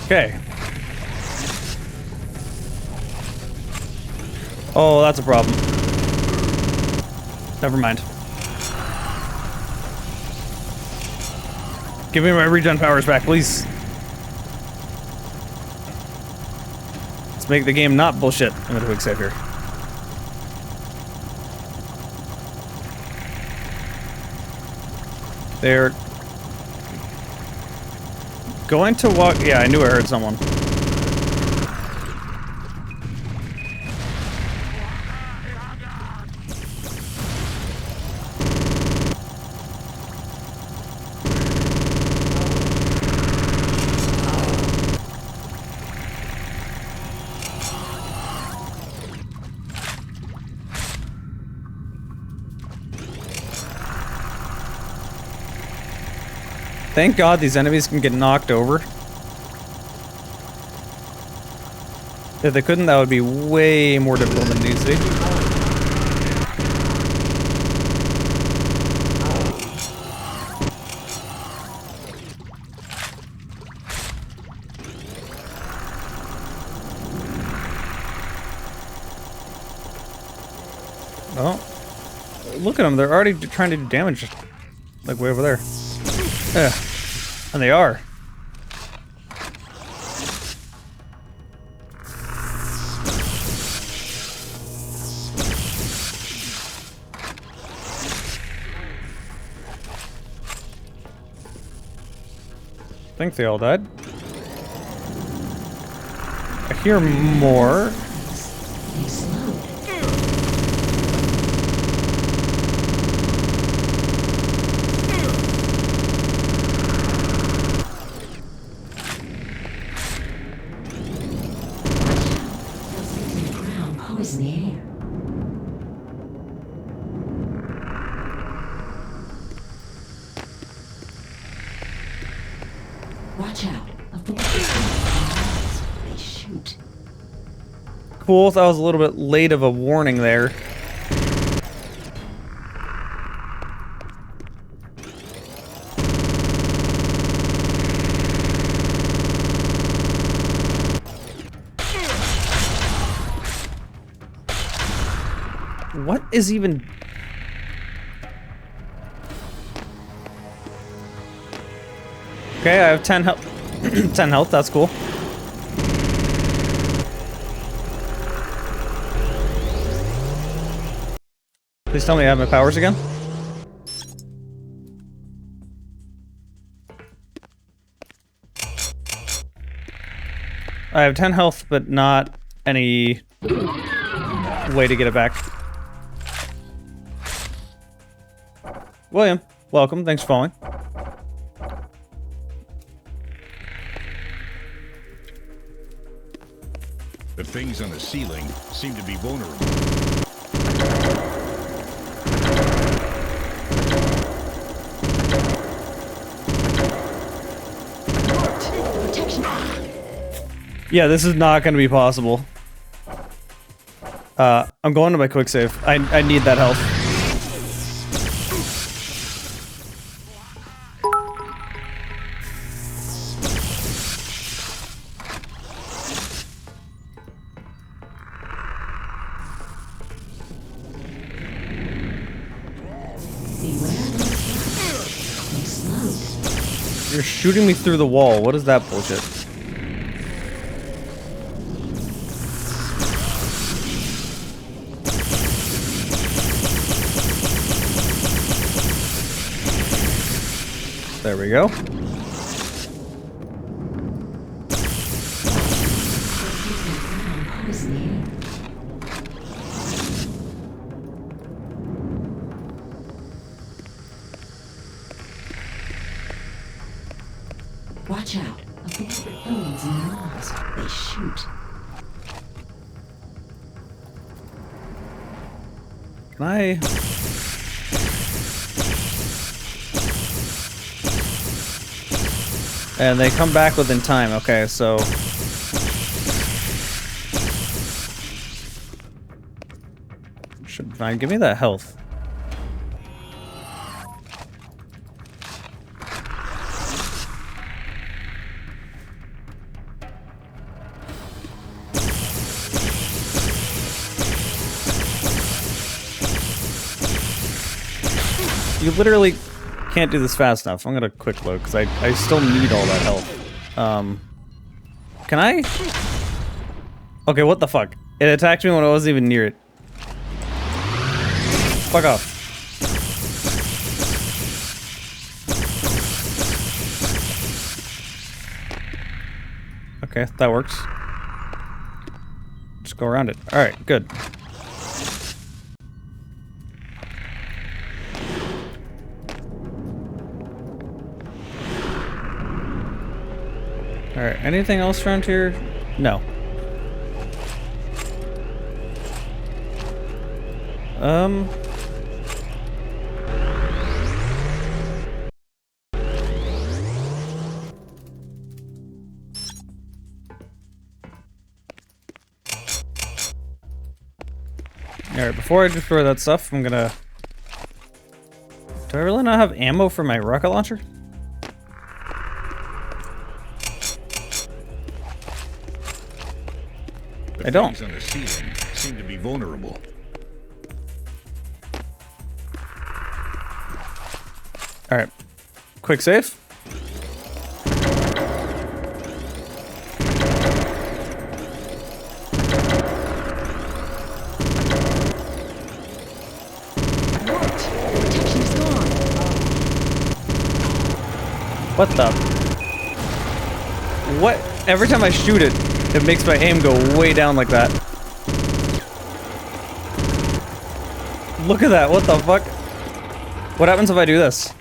Okay. Oh, that's a problem. Never mind. Give me my regen powers back, please. Let's make the game not bullshit. I'm gonna quick save here. They're going to walk. Yeah, I knew I heard someone. Thank God these enemies can get knocked over. If they couldn't, that would be way more difficult than it needs to be. Oh. Look at them, they're already trying to do damage. Like way over there. Yeah. And they are. I think they all died. I hear more. Watch out. They shoot. Cool, that was a little bit late of a warning there. What is even... Okay, I have 10 health. 10 health, that's cool. Please tell me I have my powers again. I have 10 health, but not any way to get it back. William, welcome. Thanks for following. The things on the ceiling seem to be vulnerable. Yeah, this is not going to be possible. I'm going to my quick save. I need that health. You're shooting me through the wall. What is that bullshit? There we go. Watch out. Above the bones and walls. They shoot. Can I... And they come back within time. Okay, so... Should fine. Give me that health. You literally can't do this fast enough. I'm gonna quick load because I still need all that health. Can I? Okay, what the fuck? It attacked me when I wasn't even near it. Fuck off. Okay, that works. Just go around it. Alright, good. Alright, anything else around here? No. Alright, before I destroy that stuff, I'm gonna... Do I really not have ammo for my rocket launcher? I don't. The things on the ceiling seem to be vulnerable. Alright. Quick save. What the? What? Every time I shoot it, it makes my aim go way down like that. Look at that, what the fuck? What happens if I do this?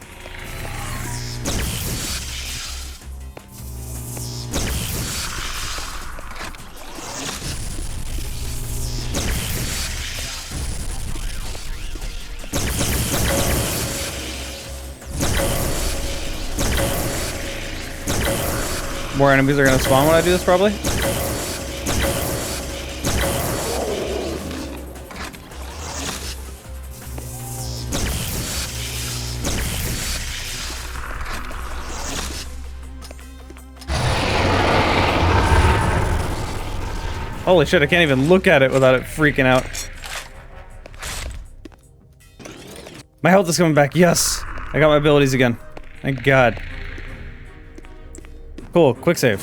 More enemies are gonna spawn when I do this, probably. Holy shit, I can't even look at it without it freaking out. My health is coming back, yes! I got my abilities again. Thank God. Cool, quick save.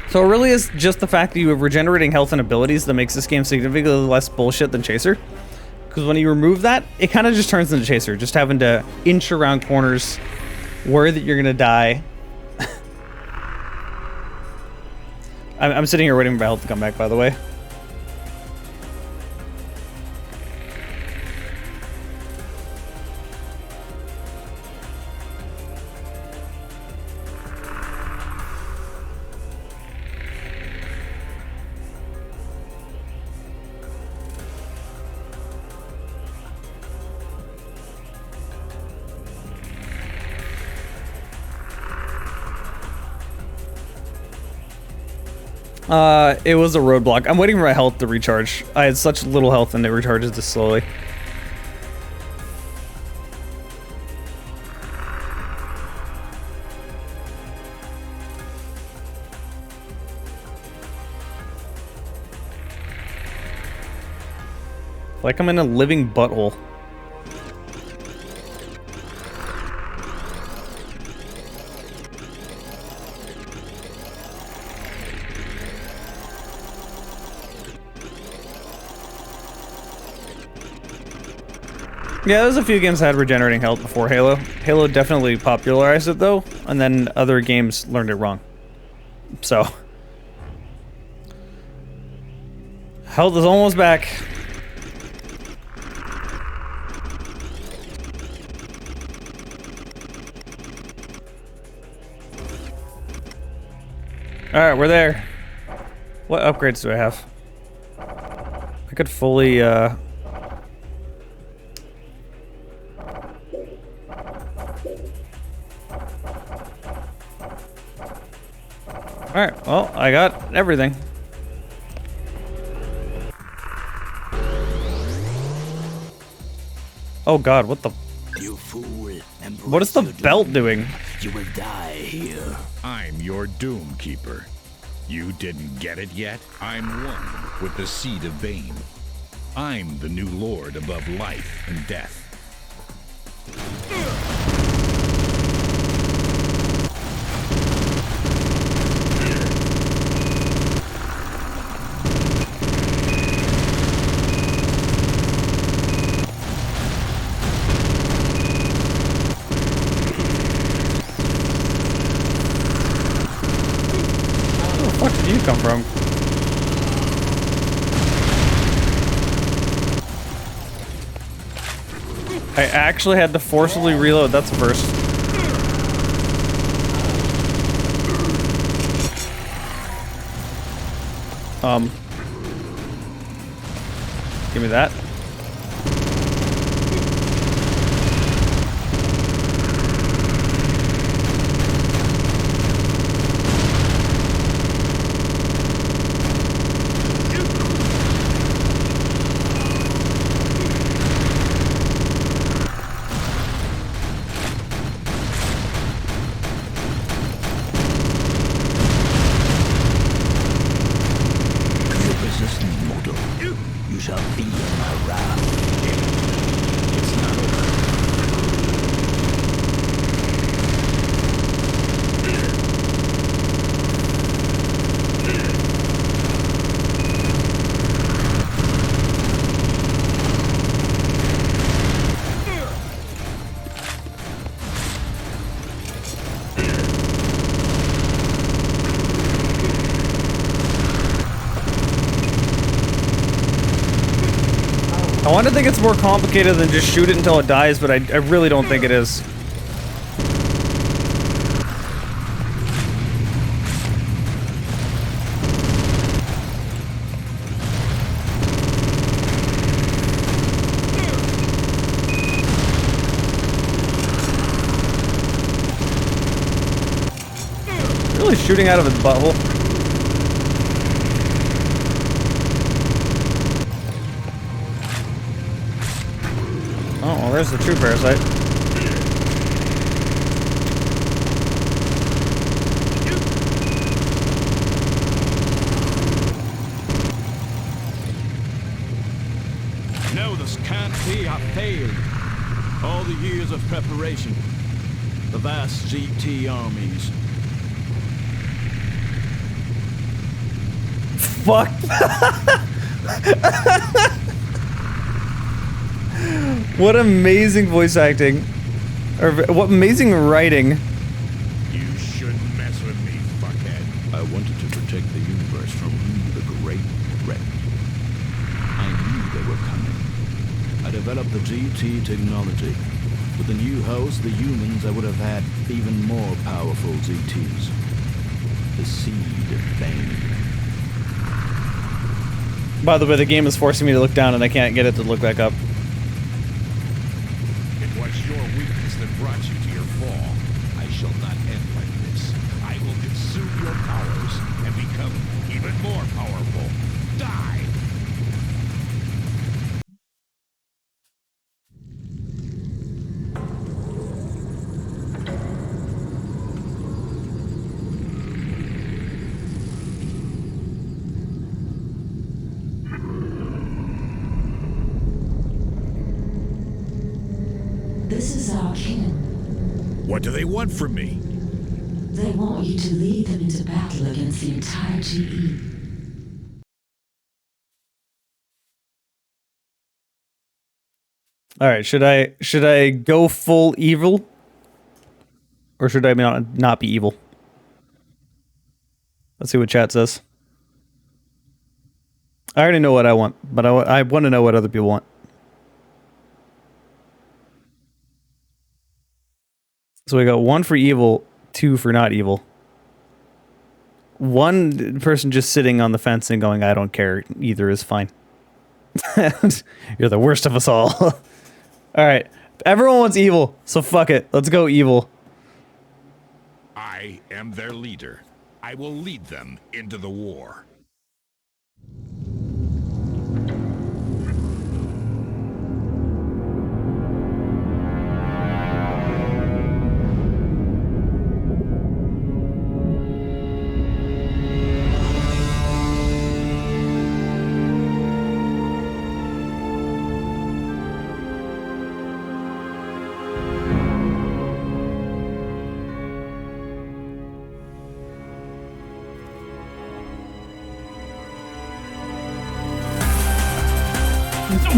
So it really is just the fact that you have regenerating health and abilities that makes this game significantly less bullshit than Chaser. Because when you remove that, it kind of just turns into Chaser, just having to inch around corners, worry that you're gonna die. I'm sitting here waiting for my health to come back, by the way. It was a roadblock. I'm waiting for my health to recharge. I had such little health and it recharges this slowly. Like I'm in a living butthole. Yeah, there's a few games that had regenerating health before Halo. Halo definitely popularized it though, and then other games learned it wrong. So, health is almost back. Alright, we're there. What upgrades do I have? I could fully, Alright, well, I got everything. Oh god, what the... You fool. What is the belt doing? You will die here. I'm your Doom Keeper. You didn't get it yet? I'm one with the seed of Bane. I'm the new lord above life and death. Where did you come from? I actually had to forcibly reload. That's a first. Give me that. I want to think it's more complicated than just shoot it until it dies, but I really don't think it is. Really shooting out of his butthole. Oh, well, there's the true parasite. No, this can't be. I failed. All the years of preparation. The vast GT armies. Fuck. What amazing voice acting. Or what amazing writing. You shouldn't mess with me, fuckhead. I wanted to protect the universe from the great threat. I knew they were coming. I developed the GT technology. With the new host, the humans, I would have had even more powerful GTs. The seed of Bane. By the way, the game is forcing me to look down and I can't get it to look back up. It was your weakness that brought you to your fall. I shall not end like this. I will consume your powers and become even more powerful. Die! This is our kin. What do they want from me? They want you to lead them into battle against the entire GE. All right, should I go full evil, or should I not be evil? Let's see what chat says. I already know what I want, but I want to know what other people want. So we got 1 for evil, 2 for not evil. 1 person just sitting on the fence and going, I don't care. Either is fine. You're the worst of us all. All right. Everyone wants evil, so fuck it. Let's go evil. I am their leader. I will lead them into the war.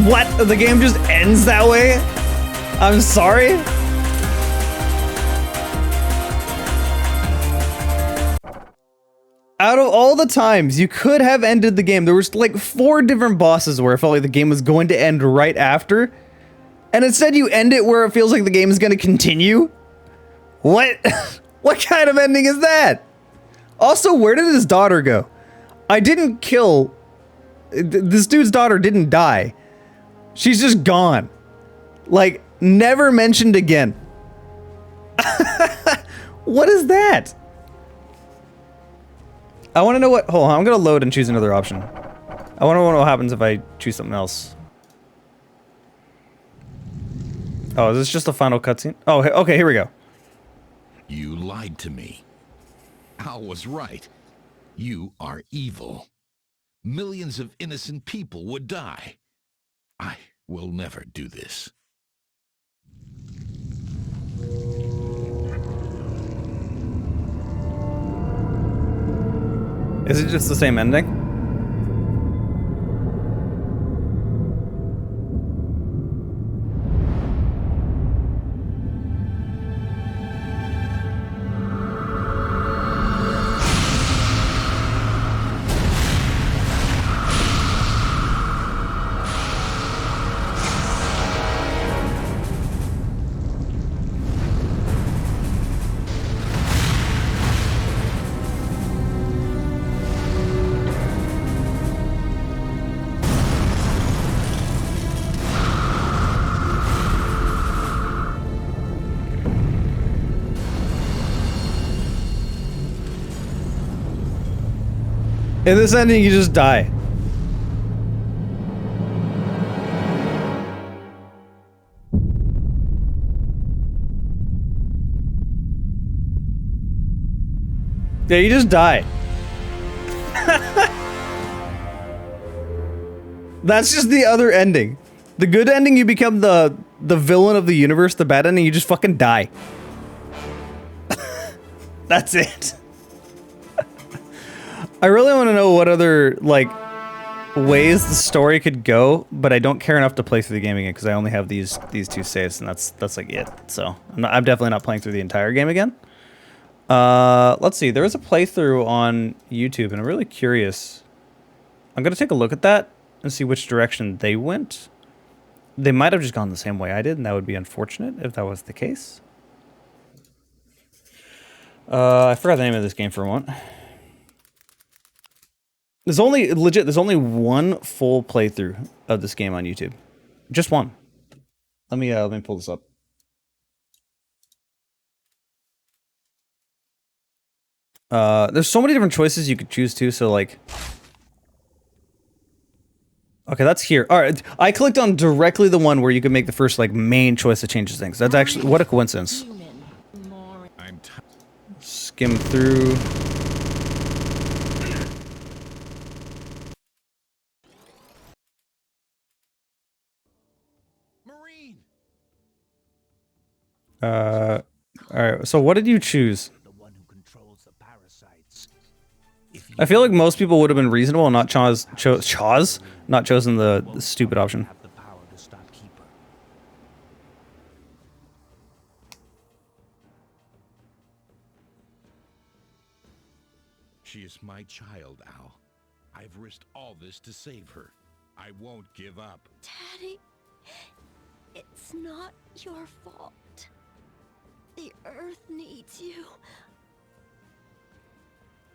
What? The game just ends that way? I'm sorry? Out of all the times you could have ended the game, there was like 4 different bosses where it felt like the game was going to end right after. And instead you end it where it feels like the game is going to continue? What? What kind of ending is that? Also, where did his daughter go? I didn't kill... This dude's daughter didn't die. She's just gone. Like, never mentioned again. What is that? I want to know what... Hold on, I'm going to load and choose another option. I want to know what happens if I choose something else. Oh, is this just the final cutscene? Oh, okay, here we go. You lied to me. Al was right. You are evil. Millions of innocent people would die. I will never do this. Is it just the same ending? In this ending, you just die. Yeah, you just die. That's just the other ending. The good ending, you become the villain of the universe. The bad ending, you just fucking die. That's it. I really want to know what other, like, ways the story could go, but I don't care enough to play through the game again because I only have these 2 saves, and that's like it. So I'm definitely not playing through the entire game again. Let's see. There was a playthrough on YouTube, and I'm really curious. I'm gonna take a look at that and see which direction they went. They might have just gone the same way I did, and that would be unfortunate if that was the case. I forgot the name of this game for a moment. There's only, legit, there's only one full playthrough of this game on YouTube. Just one. Let me pull this up. There's so many different choices you could choose to, so like... Okay, that's here. Alright, I clicked on directly the one where you could make the first, like, main choice that changes things. That's actually, what a coincidence. Skim through... Alright, so what did you choose? I feel like most people would have been reasonable and not not chosen the stupid option. She is my child, Al. I've risked all this to save her. I won't give up. Daddy, it's not your fault. The Earth needs you.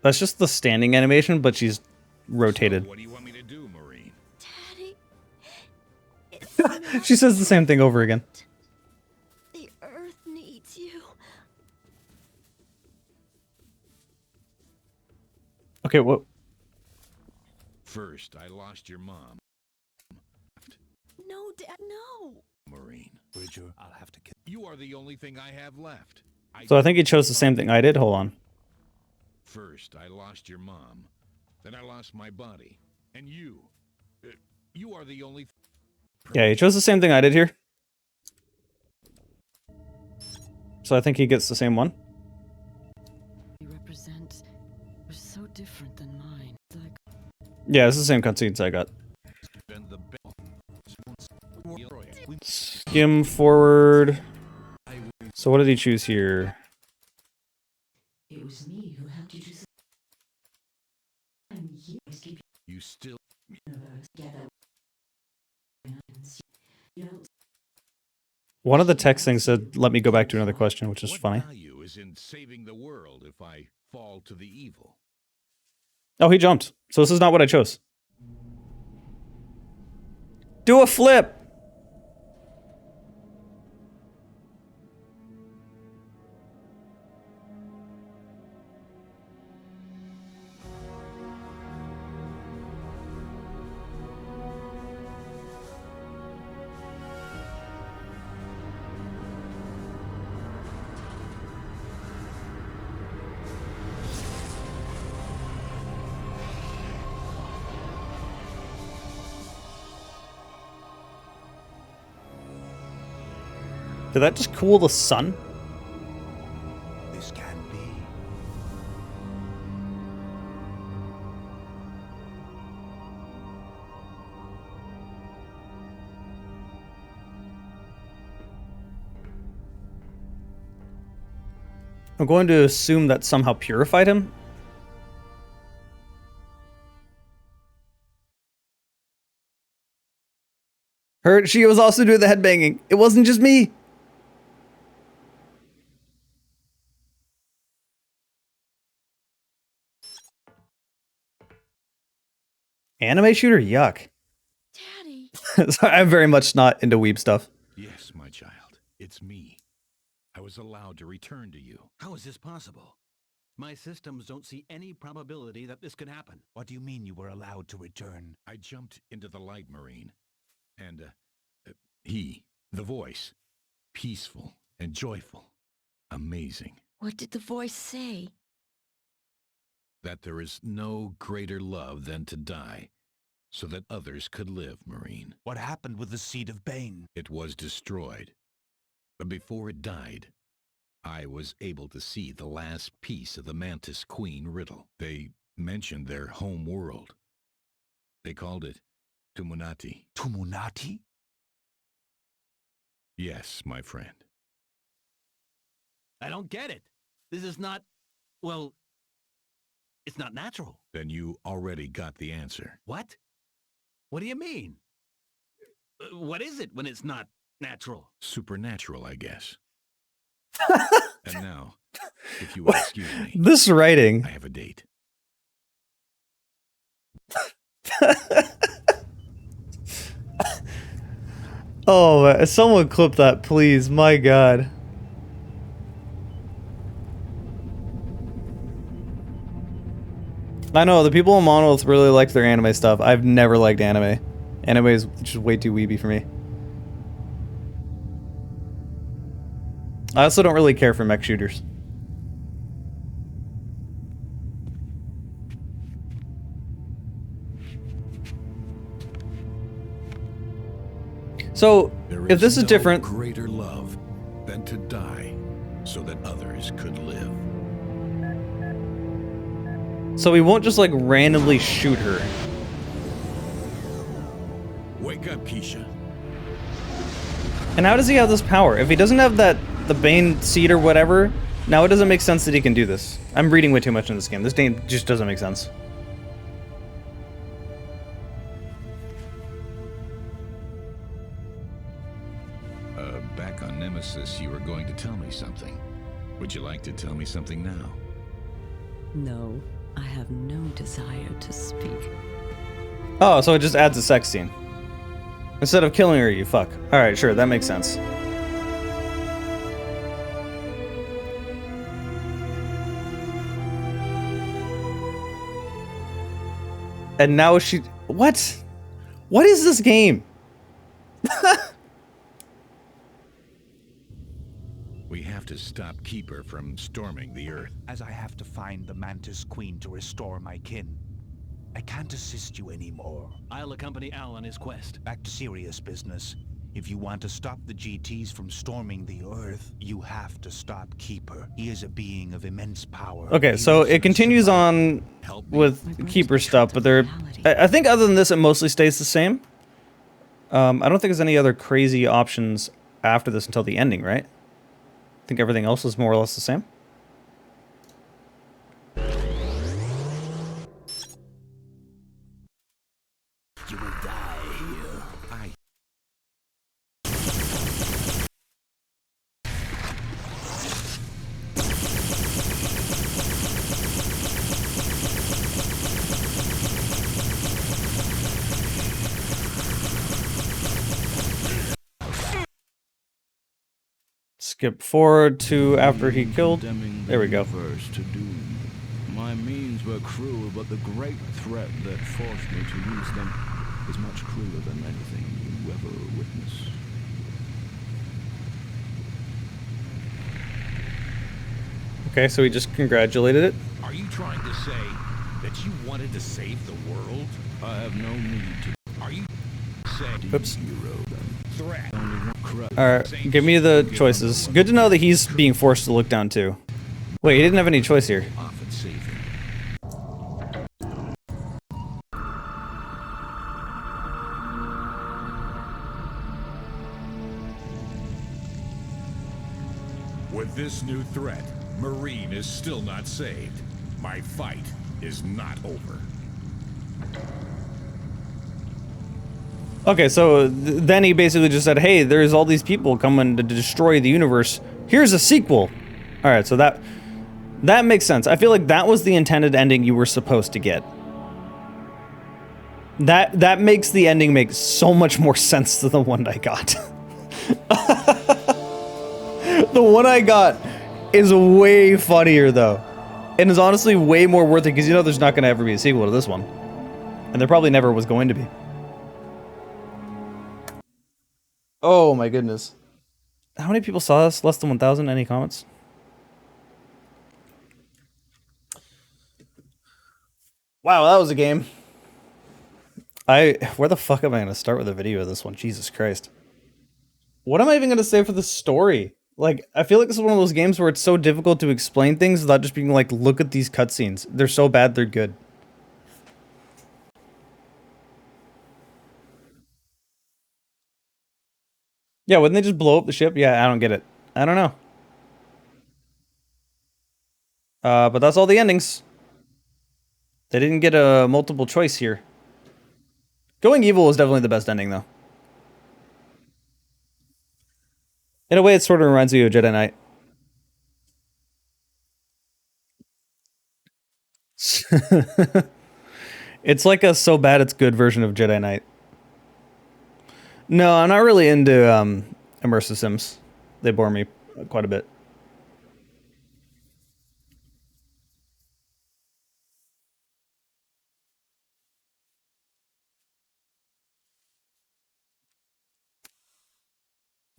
That's just the standing animation, but she's rotated. So what do you want me to do, Marine? Daddy, she says the same thing over again. the Earth needs you. Okay, what? First, I lost your mom. No, Dad, no. Marine. Bridger, I'll have to kill you. Are the only thing I have left. So I think he chose the same thing I did. Hold on. First, I lost your mom. Then I lost my body. And you. You are the only... Yeah, he chose the same thing I did here. So I think he gets the same one. You represent are so different than mine. Like Yeah, it's the same cutscenes I got. skim forward. So what did he choose here? It was me who helped you to I'm here to keep You still... universe together. You don't One of the text things said, let me go back to another question, which is What funny. value is in saving the world if I fall to the evil? Oh, he jumped. So this is not what I chose. Do a flip! Did that just cool the sun? This can be. I'm going to assume that somehow purified him. She was also doing the headbanging. It wasn't just me. Anime shooter? Yuck. Daddy. Sorry, I'm very much not into weeb stuff. Yes, my child, it's me. I was allowed to return to you. How is this possible? My systems don't see any probability that this could happen. What do you mean you were allowed to return? I jumped into the light, Marine. And, he, the voice, peaceful and joyful. Amazing. What did the voice say? That there is no greater love than to die, so that others could live, Marine. What happened with the Seed of Bane? It was destroyed. But before it died, I was able to see the last piece of the Mantis Queen riddle. They mentioned their home world. They called it Tumunati. Tumunati? Yes, my friend. I don't get it. This is not, well, it's not natural. Then you already got the answer. What? What do you mean? What is it when it's not natural? Supernatural, I guess. And now, if you will excuse me, This writing. I have a date. Oh, someone clip that, please. My God. I know, the people in Monolith really like their anime stuff. I've never liked anime. Anime is just way too weeby for me. I also don't really care for mech shooters. So, if this is no different... greater love than to die so that others could live. So we won't just like randomly shoot her. Wake up, Keisha. And how does he have this power? If he doesn't have the Bane seed or whatever, now it doesn't make sense that he can do this. I'm reading way too much in this game. This game just doesn't make sense. Back on Nemesis, you were going to tell me something. Would you like to tell me something now? No, I have no desire to speak. Oh, so it just adds a sex scene. Instead of killing her, you fuck. Alright, sure, that makes sense. And now she... What? What is this game? We have to stop Keeper from storming the Earth. As I have to find the Mantis Queen to restore my kin, I can't assist you anymore. I'll accompany Al on his quest. Back to serious business. If you want to stop the GTs from storming the Earth, you have to stop Keeper. He is a being of immense power. Okay, so it continues on with Keeper stuff, but there... I think other than this, it mostly stays the same. I don't think there's any other crazy options after this until the ending, right? I think everything else is more or less the same. You will die here. Skip forward to after he killed. There we go. To doom. My means were cruel, but the great threat that forced me to use them is much crueler than anything you ever witnessed. Okay, so he just congratulated it. Are you trying to say that you wanted to save the world? I have no need to. Are you saying Oops. Hero then. threat? Alright, give me the choices. Good to know that he's being forced to look down too. Wait, he didn't have any choice here. Often saving. With this new threat, Marine is still not saved. My fight is not over. Okay, so then he basically just said, hey, there's all these people coming to destroy the universe. Here's a sequel. Alright, so that makes sense. I feel like that was the intended ending you were supposed to get. That makes the ending make so much more sense than the one I got. The one I got is way funnier though. And is honestly way more worth it because you know there's not going to ever be a sequel to this one. And there probably never was going to be. Oh my goodness. How many people saw this? Less than 1,000? Any comments? Wow, that was a game. Where the fuck am I going to start with a video of this one? Jesus Christ. What am I even going to say for the story? Like, I feel like this is one of those games where it's so difficult to explain things without just being like, look at these cutscenes. They're so bad, they're good. Yeah, wouldn't they just blow up the ship? Yeah, I don't get it. I don't know. But that's all the endings. They didn't get a multiple choice here. Going evil is definitely the best ending, though. In a way, it sort of reminds me of Jedi Knight. It's like a so bad it's good version of Jedi Knight. No, I'm not really into immersive sims. They bore me quite a bit.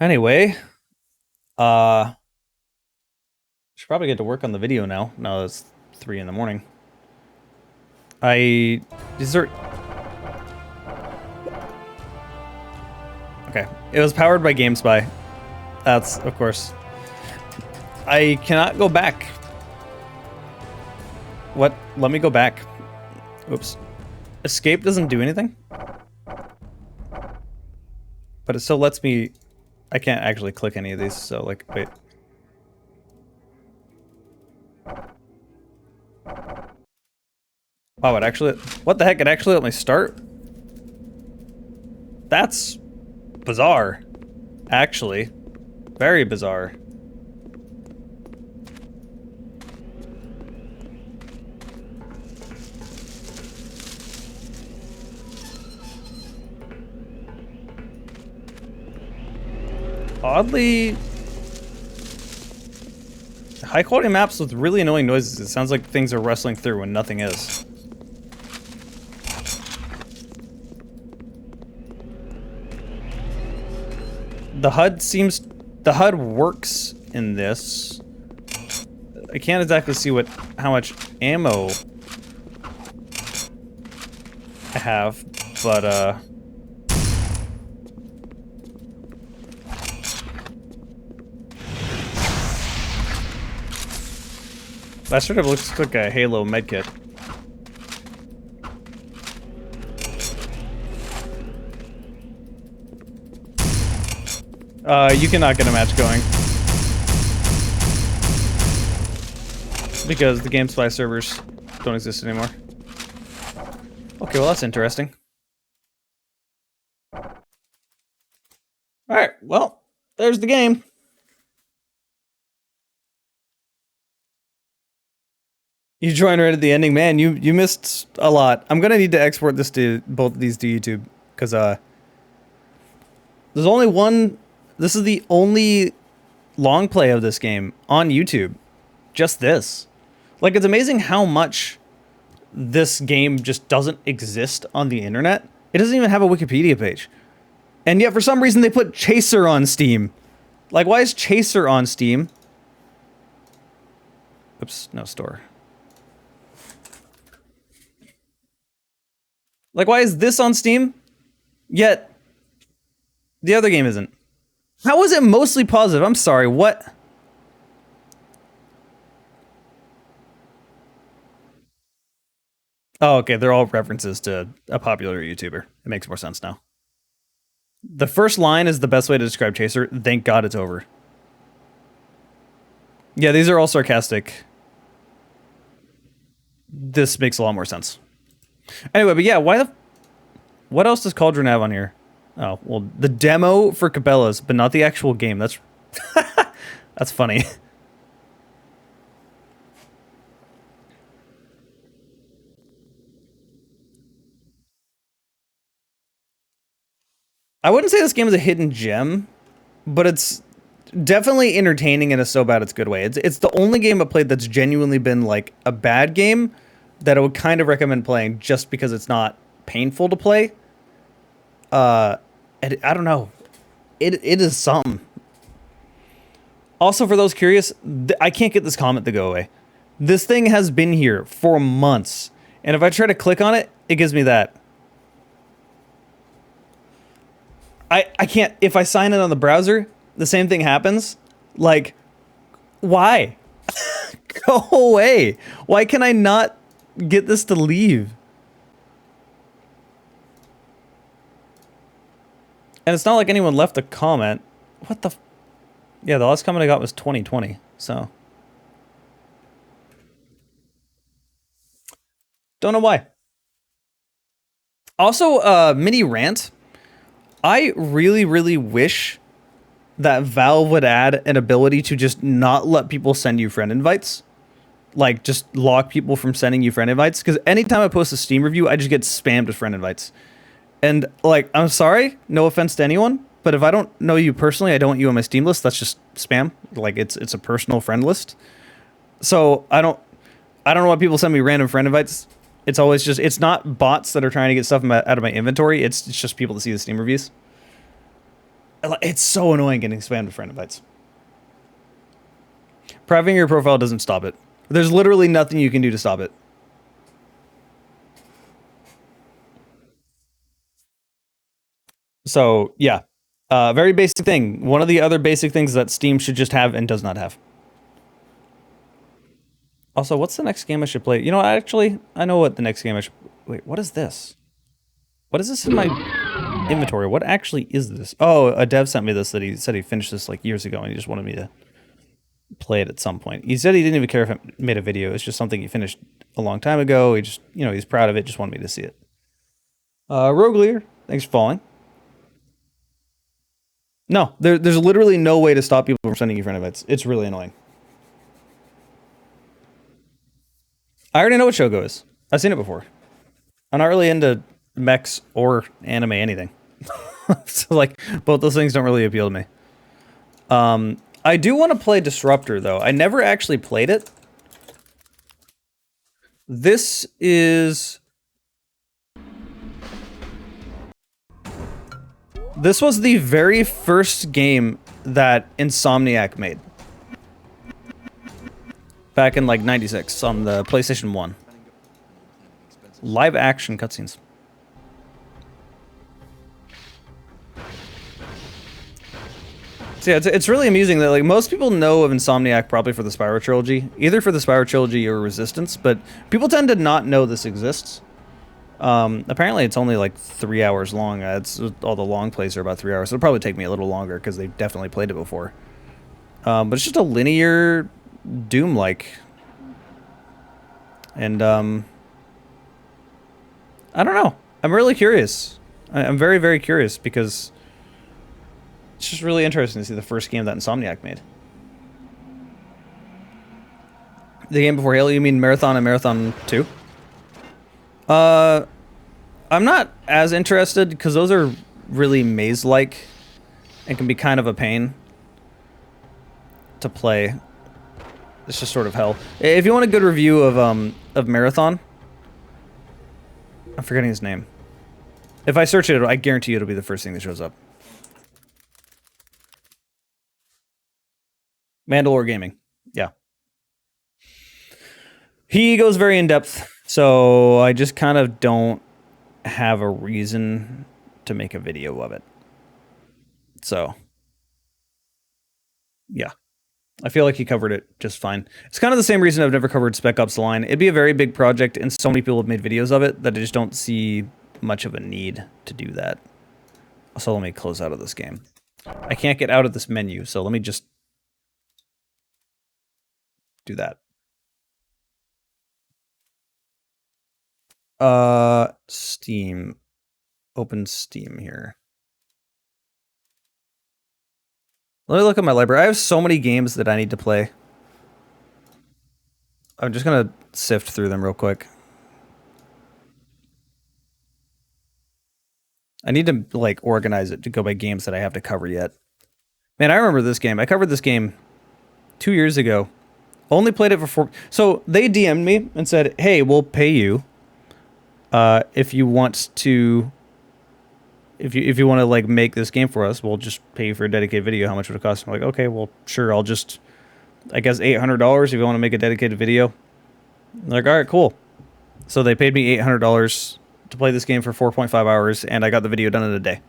Anyway, should probably get to work on the video now. No, it's 3 in the morning. Is there... Okay, it was powered by GameSpy. That's, of course. I cannot go back. What? Let me go back. Oops. Escape doesn't do anything? But it still lets me... I can't actually click any of these, so, like, wait. Wow, it actually... What the heck? It actually let me start? That's... bizarre. Actually. Very bizarre. Oddly... high quality maps with really annoying noises. It sounds like things are rustling through when nothing is. The HUD works in this. I can't exactly see how much ammo I have, but that sort of looks like a Halo medkit. You cannot get a match going. Because the GameSpy servers don't exist anymore. Okay, well that's interesting. Alright, well, there's the game. You joined right at the ending. Man, you missed a lot. I'm gonna need to export this to both of these to YouTube. Because, there's only one... This is the only long play of this game on YouTube. Just this. Like, it's amazing how much this game just doesn't exist on the internet. It doesn't even have a Wikipedia page. And yet, for some reason, they put Chaser on Steam. Like, why is Chaser on Steam? Oops, no store. Like, why is this on Steam? Yet, the other game isn't. How is it mostly positive? I'm sorry, what? Oh, okay, they're all references to a popular YouTuber. It makes more sense now. The first line is the best way to describe Chaser. Thank God it's over. Yeah, these are all sarcastic. This makes a lot more sense. Anyway, but yeah, why the... What else does Cauldron have on here? Oh, well, the demo for Cabela's, but not the actual game. That's... That's funny. I wouldn't say this game is a hidden gem, but it's definitely entertaining in a so bad it's good way. It's the only game I played that's genuinely been like a bad game that I would kind of recommend playing just because it's not painful to play. I don't know. It is something. Also, for those curious, I can't get this comment to go away. This thing has been here for months, and if I try to click on it, it gives me that. I can't, if I sign in on the browser, the same thing happens. Like, why? Go away. Why can I not get this to leave? And it's not like anyone left a comment. What the? Yeah, the last comment I got was 2020, so. Don't know why. Also, mini rant. I really, really wish that Valve would add an ability to just not let people send you friend invites. Like, just lock people from sending you friend invites. Because anytime I post a Steam review, I just get spammed with friend invites. And, like, I'm sorry, no offense to anyone, but if I don't know you personally, I don't want you on my Steam list, that's just spam. Like, it's a personal friend list. So, I don't know why people send me random friend invites. It's always just, it's not bots that are trying to get stuff out of my inventory. It's just people that see the Steam reviews. It's so annoying getting spammed with friend invites. Privating your profile doesn't stop it. There's literally nothing you can do to stop it. So, yeah. Very basic thing. One of the other basic things that Steam should just have and does not have. Also, what's the next game I should play? You know, I know what the next game I should... Wait, what is this? What is this in my inventory? What actually is this? Oh, a dev sent me this that he said he finished this like years ago and he just wanted me to play it at some point. He said he didn't even care if it made a video. It's just something he finished a long time ago. He just, you know, he's proud of it. Just wanted me to see it. Roguelier, thanks for following. No, there's literally no way to stop people from sending you friend invites. It's really annoying. I already know what Shogo is. I've seen it before. I'm not really into mechs or anime anything. So, like, both those things don't really appeal to me. I do want to play Disruptor, though. I never actually played it. This is... This was the very first game that Insomniac made. Back in, like, 96 on the PlayStation 1. Live action cutscenes. So yeah, it's really amusing that, like, most people know of Insomniac probably for the Spyro trilogy. Either for the Spyro trilogy or Resistance, but people tend to not know this exists. Apparently it's only like 3 hours long. It's all the long plays are about 3 hours. So it'll probably take me a little longer because they've definitely played it before. But it's just a linear Doom-like. And I don't know. I'm really curious. I'm very, very curious because it's just really interesting to see the first game that Insomniac made. The game before Halo, you mean Marathon and Marathon 2? I'm not as interested because those are really maze-like and can be kind of a pain to play. It's just sort of hell. If you want a good review of Marathon, I'm forgetting his name. If I search it, I guarantee you it'll be the first thing that shows up. Mandalore Gaming. Yeah. He goes very in-depth, so I just kind of don't have a reason to make a video of it. So, yeah. I feel like he covered it just fine. It's kind of the same reason I've never covered Spec Ops: The Line. It'd be a very big project, and so many people have made videos of it that I just don't see much of a need to do that. So let me close out of this game. I can't get out of this menu, so let me just do that. Steam. Open Steam here. Let me look at my library. I have so many games that I need to play. I'm just gonna sift through them real quick. I need to, like, organize it to go by games that I have to cover yet. Man, I remember this game. I covered this game 2 years ago. Only played it for 4... So, they DM'd me and said, hey, we'll pay you if you want to... If you want to, like, make this game for us, we'll just pay you for a dedicated video. How much would it cost? I'm like, okay, well, sure, I'll just... I guess $800 if you want to make a dedicated video. I'm like, all right, cool. So they paid me $800 to play this game for 4.5 hours, and I got the video done in a day.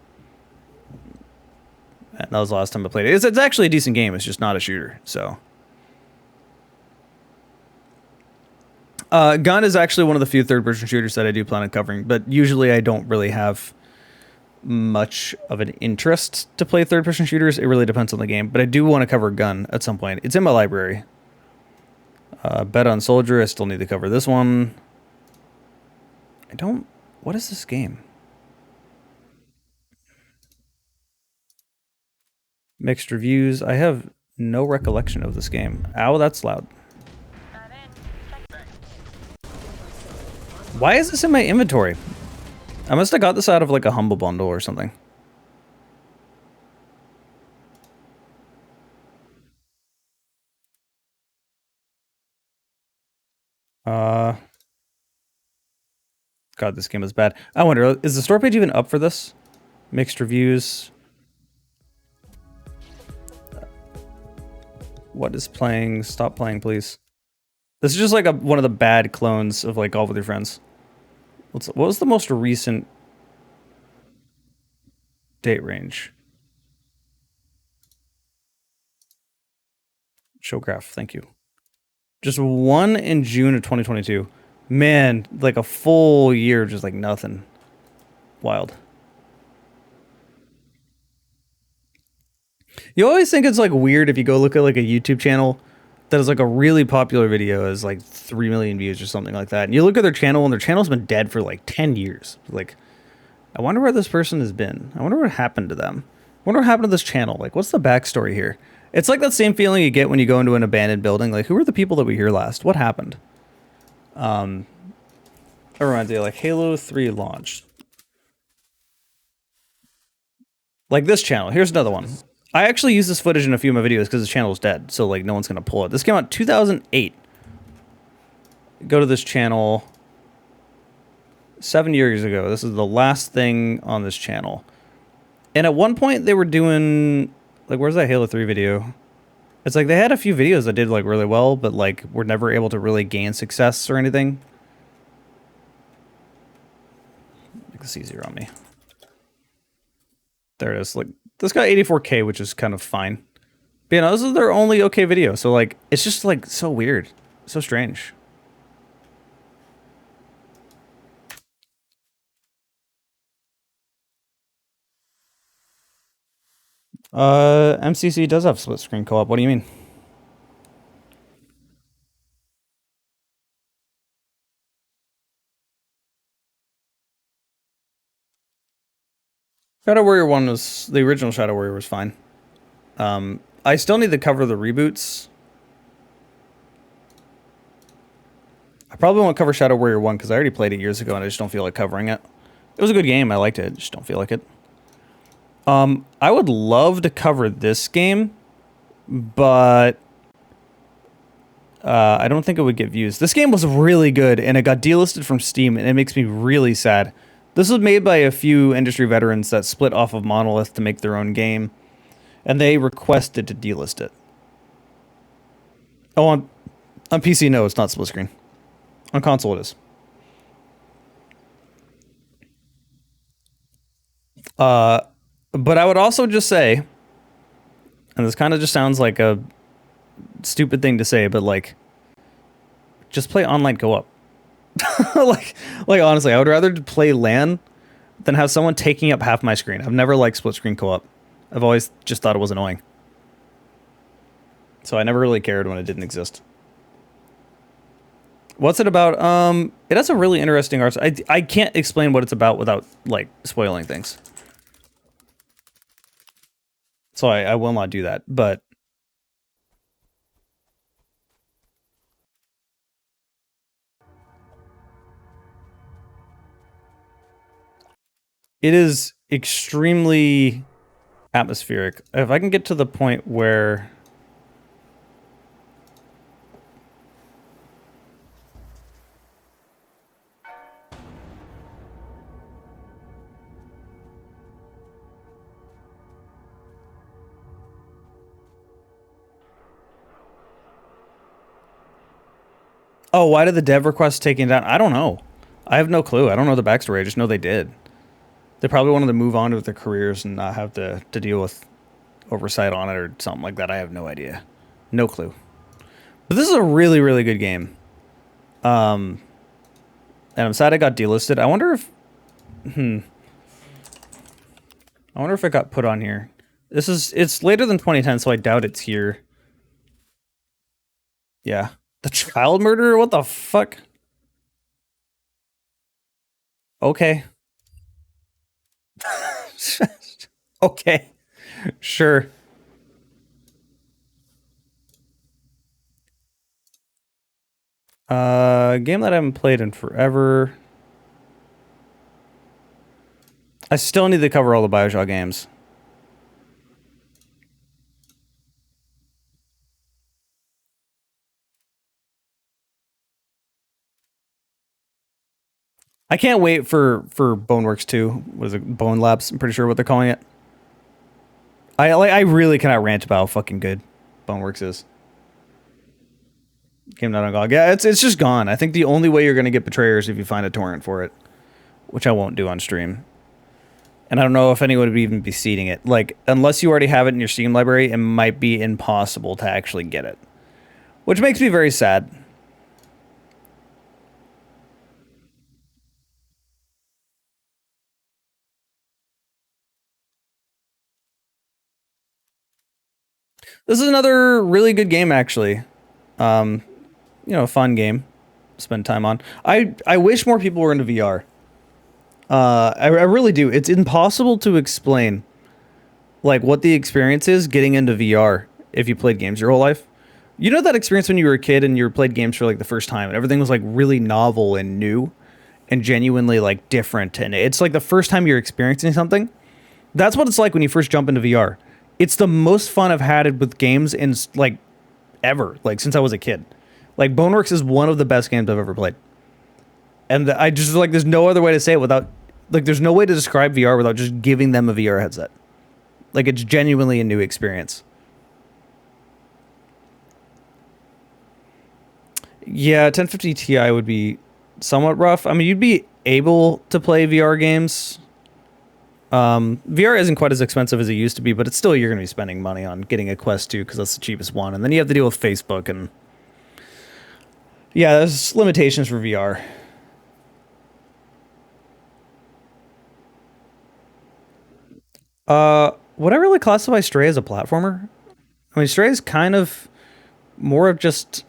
And that was the last time I played it. It's actually a decent game. It's just not a shooter, so... Gun is actually one of the few third-person shooters that I do plan on covering, but usually I don't really have much of an interest to play third-person shooters. It really depends on the game, but I do want to cover Gun at some point. It's in my library. Bet on Soldier, I still need to cover this one. I don't... What is this game? Mixed reviews. I have no recollection of this game. Ow, that's loud. Why is this in my inventory? I must have got this out of like a Humble Bundle or something. God, this game is bad. I wonder, is the store page even up for this? Mixed reviews. What is playing? Stop playing, please. This is just like one of the bad clones of like Golf with Your Friends. What was the most recent date range? Showgraph, thank you. Just one in June of 2022. Man, like a full year, just like nothing. Wild. You always think it's like weird if you go look at like a YouTube channel that is like a really popular video has like 3 million views or something like that. And you look at their channel and their channel's been dead for like 10 years. Like, I wonder where this person has been. I wonder what happened to them. I wonder what happened to this channel. Like, what's the backstory here? It's like that same feeling you get when you go into an abandoned building. Like, who were the people that were here last? What happened? It reminds me of like Halo 3 launched. Like this channel. Here's another one. I actually use this footage in a few of my videos because the channel is dead. So like no one's going to pull it. This came out 2008. Go to this channel 7 years ago. This is the last thing on this channel. And at one point they were doing... Like, where's that Halo 3 video? It's like they had a few videos that did like really well, but like were never able to really gain success or anything. Make this easier on me. There it is. Like, this got 84K, which is kind of fine. But, you know, this is their only okay video. So, like, it's just, like, so weird. So strange. MCC does have split screen co-op. What do you mean? Shadow Warrior 1 was... The original Shadow Warrior was fine. I still need to cover the reboots. I probably won't cover Shadow Warrior 1 because I already played it years ago and I just don't feel like covering it. It was a good game. I liked it. I just don't feel like it. I would love to cover this game, but I don't think it would get views. This game was really good and it got delisted from Steam and it makes me really sad. This was made by a few industry veterans that split off of Monolith to make their own game, and they requested to delist it. Oh, on PC, no, it's not split screen. On console, it is. But I would also just say, and this kind of just sounds like a stupid thing to say, but like, just play online co-op. like honestly, I would rather play LAN than have someone taking up half my screen. I've never liked split screen co-op. I've always just thought it was annoying. So I never really cared when it didn't exist. What's it about? It has a really interesting art. I can't explain what it's about without like spoiling things. So I will not do that, but it is extremely atmospheric. If I can get to the point where oh, why did the dev request taken down? I don't know. I have no clue. I don't know the backstory. I just know they did. They probably wanted to move on with their careers and not have to deal with oversight on it or something like that. I have no idea. No clue. But this is a really, really good game. And I'm sad it got delisted. I wonder if... I wonder if it got put on here. It's later than 2010, so I doubt it's here. Yeah. The child murderer? What the fuck? Okay. Okay. Sure. Game that I haven't played in forever. I still need to cover all the BioShock games. I can't wait for Boneworks 2. What is it? Bone Labs? I'm pretty sure what they're calling it. I really cannot rant about how fucking good Boneworks is. Came out on GOG. Yeah, it's just gone. I think the only way you're gonna get Betrayer is if you find a torrent for it, which I won't do on stream. And I don't know if anyone would even be seeding it. Like, unless you already have it in your Steam library, it might be impossible to actually get it, which makes me very sad. This is another really good game, actually. You know, a fun game. Spend time on. I wish more people were into VR. I really do. It's impossible to explain, like, what the experience is getting into VR if you played games your whole life. You know that experience when you were a kid and you played games for, like, the first time and everything was, like, really novel and new and genuinely, like, different, and it's, like, the first time you're experiencing something? That's what it's like when you first jump into VR. It's the most fun I've had with games in, like, ever, like, since I was a kid. Like, Boneworks is one of the best games I've ever played. And I just, like, there's no other way to say it without, like, there's no way to describe VR without just giving them a VR headset. Like, it's genuinely a new experience. Yeah, 1050 Ti would be somewhat rough. I mean, you'd be able to play VR games. VR isn't quite as expensive as it used to be, but it's still, you're going to be spending money on getting a Quest 2 because that's the cheapest one. And then you have to deal with Facebook and... yeah, there's limitations for VR. would I really classify Stray as a platformer? I mean, Stray is kind of more of just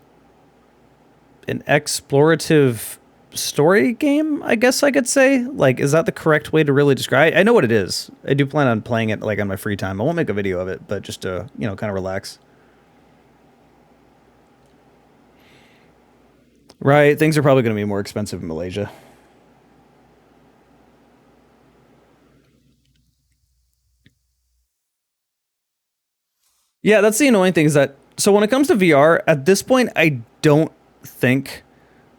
an explorative story game, I guess I could say. Like, is that the correct way to really describe it? I know what it is. I do plan on playing it like on my free time. I won't make a video of it, but just to, you know, kind of relax. Right, things are probably going to be more expensive in Malaysia. Yeah, that's the annoying thing is that, so when it comes to VR, at this point, I don't think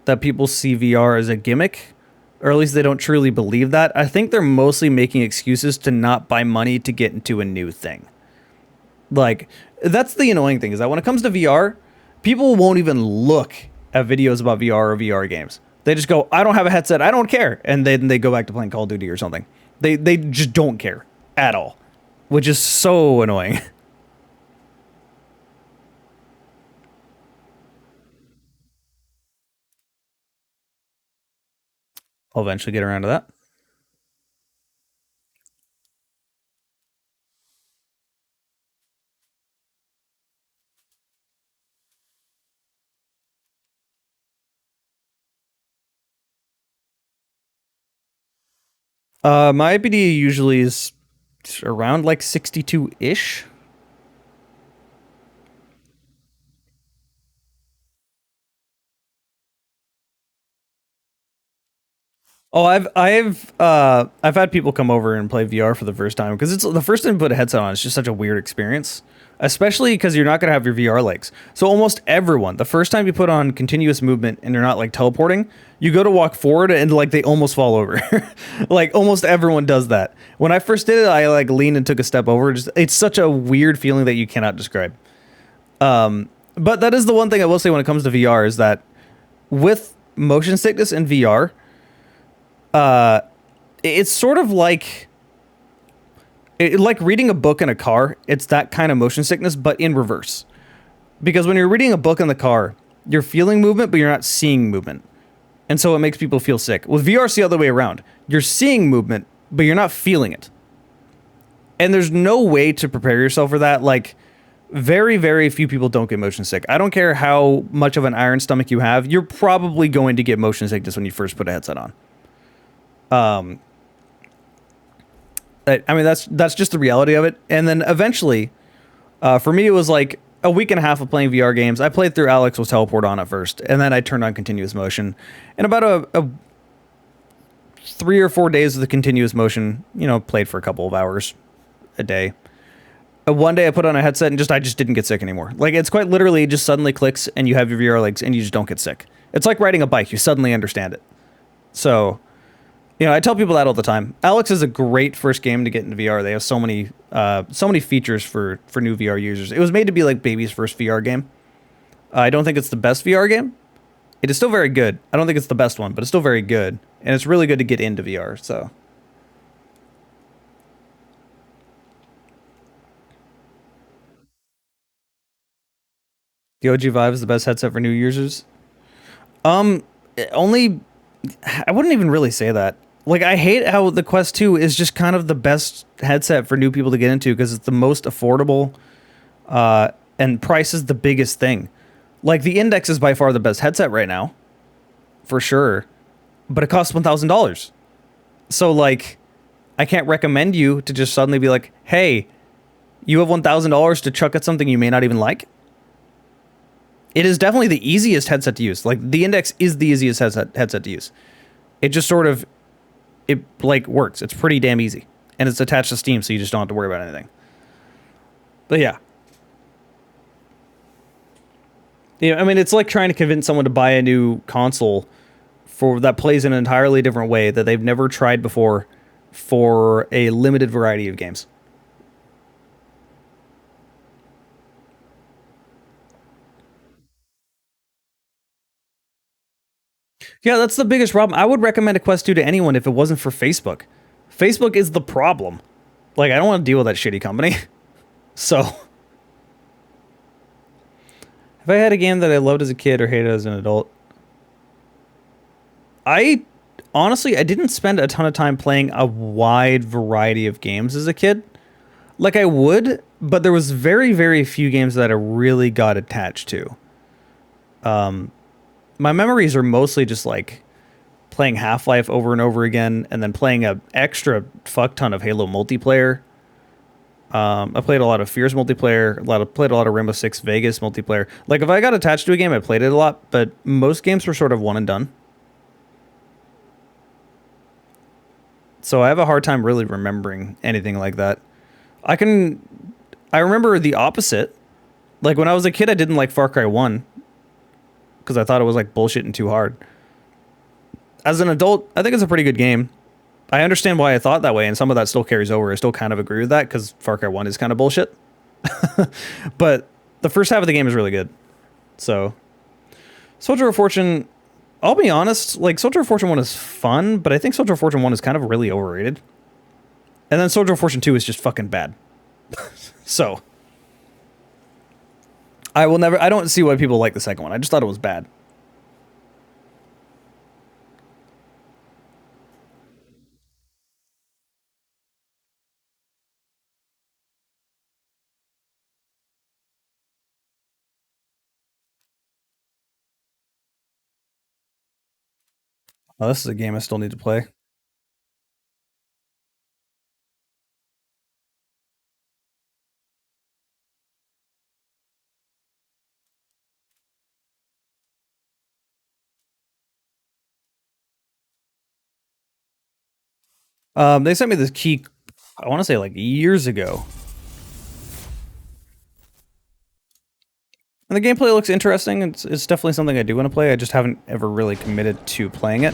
that people see VR as a gimmick, or at least they don't truly believe that. I think they're mostly making excuses to not buy money to get into a new thing. Like, that's the annoying thing is that when it comes to VR, people won't even look at videos about VR or VR games. They just go, I don't have a headset, I don't care. And then they go back to playing Call of Duty or something. They just don't care at all, which is so annoying. I'll eventually get around to that. My IPD usually is around like 62-ish. Oh, I've had people come over and play VR for the first time because it's the first time to put a headset on. It's just such a weird experience, especially because you're not gonna have your VR legs. So almost everyone, the first time you put on continuous movement and you're not like teleporting, you go to walk forward and like they almost fall over. Like almost everyone does that. When I first did it, I like leaned and took a step over. Just it's such a weird feeling that you cannot describe. But that is the one thing I will say when it comes to VR is that with motion sickness in VR. It's sort of like like reading a book in a car. It's that kind of motion sickness, but in reverse. Because when you're reading a book in the car, you're feeling movement, but you're not seeing movement. And so it makes people feel sick. With VR, it's the other way around. You're seeing movement, but you're not feeling it. And there's no way to prepare yourself for that. Like, very, very few people don't get motion sick. I don't care how much of an iron stomach you have. You're probably going to get motion sickness when you first put a headset on. I mean, that's just the reality of it. And then eventually, for me, it was like a week and a half of playing VR games. I played through Alex was teleport on at first, and then I turned on continuous motion. And about a 3 or 4 days of the continuous motion, you know, played for a couple of hours a day. One day I put on a headset and I just didn't get sick anymore. Like, it's quite literally it just suddenly clicks and you have your VR legs and you just don't get sick. It's like riding a bike. You suddenly understand it. So, you know, I tell people that all the time. Alex is a great first game to get into VR. They have so many features for new VR users. It was made to be like baby's first VR game. I don't think it's the best VR game. It is still very good. I don't think it's the best one, but it's still very good. And it's really good to get into VR, so. The OG Vive is the best headset for new users. Only, I wouldn't even really say that. Like, I hate how the Quest 2 is just kind of the best headset for new people to get into because it's the most affordable, and price is the biggest thing. Like, the Index is by far the best headset right now, for sure, but it costs $1,000. So, like, I can't recommend you to just suddenly be like, hey, you have $1,000 to chuck at something you may not even like. It is definitely the easiest headset to use. Like, the Index is the easiest headset to use. It just sort of, it like works. It's pretty damn easy. And it's attached to Steam, so you just don't have to worry about anything. But yeah. Yeah, I mean, it's like trying to convince someone to buy a new console that plays in an entirely different way that they've never tried before for a limited variety of games. Yeah, that's the biggest problem. I would recommend a Quest 2 to anyone if it wasn't for Facebook. Facebook is the problem. Like, I don't want to deal with that shitty company. So, have I had a game that I loved as a kid or hated as an adult? Honestly, I didn't spend a ton of time playing a wide variety of games as a kid. Like I would, but there was very, very few games that I really got attached to. My memories are mostly just like playing Half-Life over and over again, and then playing a extra fuck ton of Halo multiplayer. I played a lot of Fears multiplayer, played a lot of Rainbow Six Vegas multiplayer. Like if I got attached to a game, I played it a lot, but most games were sort of one and done. So I have a hard time really remembering anything like that. I remember the opposite. Like when I was a kid, I didn't like Far Cry 1 because I thought it was like bullshit and too hard. As an adult, I think it's a pretty good game. I understand why I thought that way, and some of that still carries over. I still kind of agree with that because Far Cry 1 is kind of bullshit. But the first half of the game is really good. So, Soldier of Fortune, I'll be honest, like Soldier of Fortune 1 is fun, but I think Soldier of Fortune 1 is kind of really overrated. And then Soldier of Fortune 2 is just fucking bad. So, I don't see why people like the second one. I just thought it was bad. Oh, this is a game I still need to play. They sent me this key, I want to say like years ago. And the gameplay looks interesting. It's definitely something I do want to play. I just haven't ever really committed to playing it.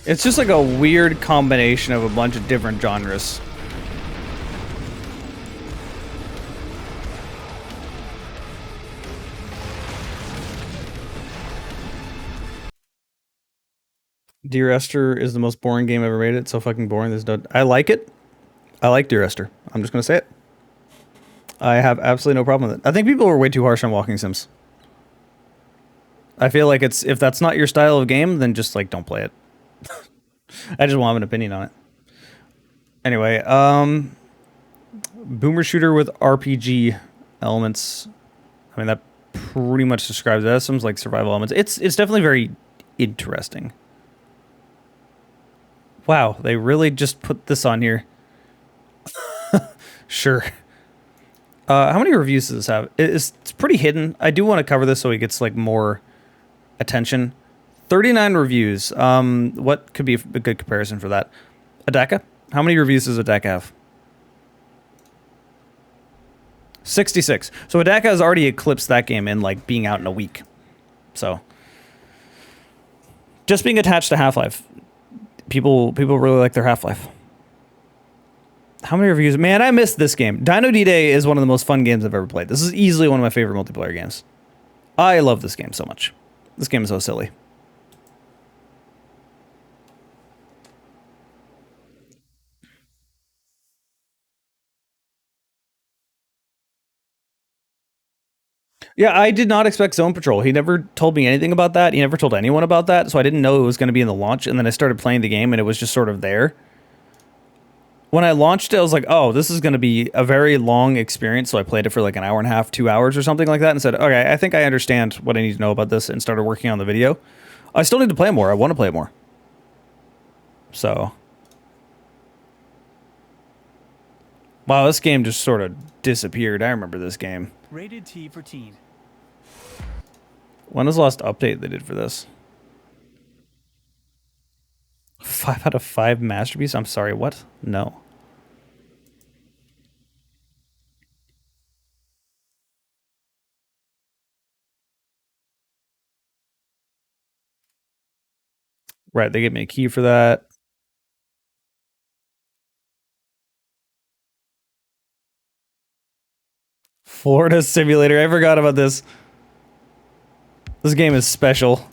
It's just like a weird combination of a bunch of different genres. Dear Esther is the most boring game ever made. It's so fucking boring. I like it. I like Dear Esther. I'm just gonna say it. I have absolutely no problem with it. I think people are way too harsh on walking sims. I feel like if that's not your style of game, then just like don't play it. I just won't have an opinion on it. Anyway, boomer shooter with RPG elements. I mean, that pretty much describes it. It has some like survival elements. It's definitely very interesting. Wow, they really just put this on here. Sure. How many reviews does this have? It's pretty hidden. I do want to cover this so it gets like more attention. 39 reviews. What could be a good comparison for that? Adaka? How many reviews does Adaka have? 66. So Adaka has already eclipsed that game in like being out in a week. So just being attached to Half-Life. People really like their Half-Life. How many reviews? Man, I missed this game. Dino D-Day is one of the most fun games I've ever played. This is easily one of my favorite multiplayer games. I love this game so much. This game is so silly. Yeah, I did not expect Zone Patrol. He never told me anything about that. He never told anyone about that, so I didn't know it was going to be in the launch, and then I started playing the game, and it was just sort of there. When I launched it, I was like, oh, this is going to be a very long experience, so I played it for like an hour and a half, 2 hours or something like that, and said, okay, I think I understand what I need to know about this, and started working on the video. I still need to play more. I want to play more. So. Wow, this game just sort of disappeared. I remember this game. Rated T for teen. When was the last update they did for this? 5 out of 5 masterpiece? I'm sorry, what? No. Right, they gave me a key for that. Florida Simulator. I forgot about this. This game is special.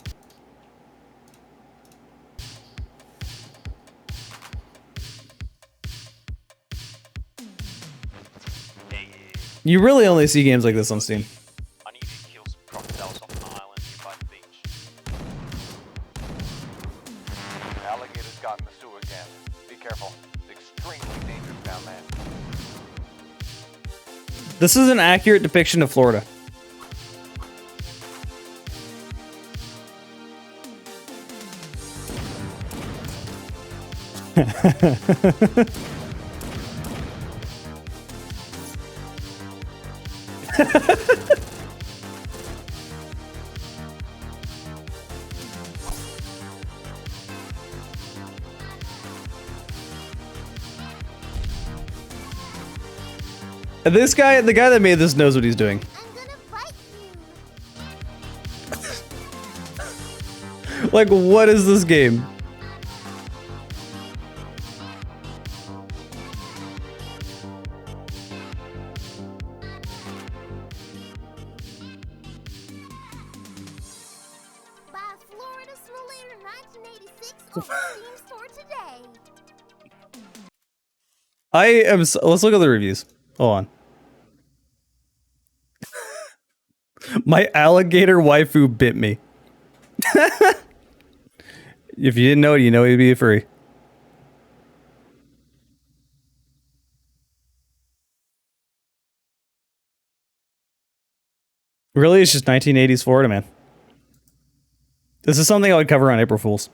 You really only see games like this on Steam. I need to kill some crocodiles off an island here by the beach. The alligator's got in the sewer again. Be careful. It's extremely dangerous down there. This is an accurate depiction of Florida. This guy, the guy that made this knows what he's doing. Like, what is this game? I am. Let's look at the reviews. Hold on. My alligator waifu bit me. If you didn't know it, you know he'd be a furry. Really, it's just 1980s Florida, man. This is something I would cover on April Fools.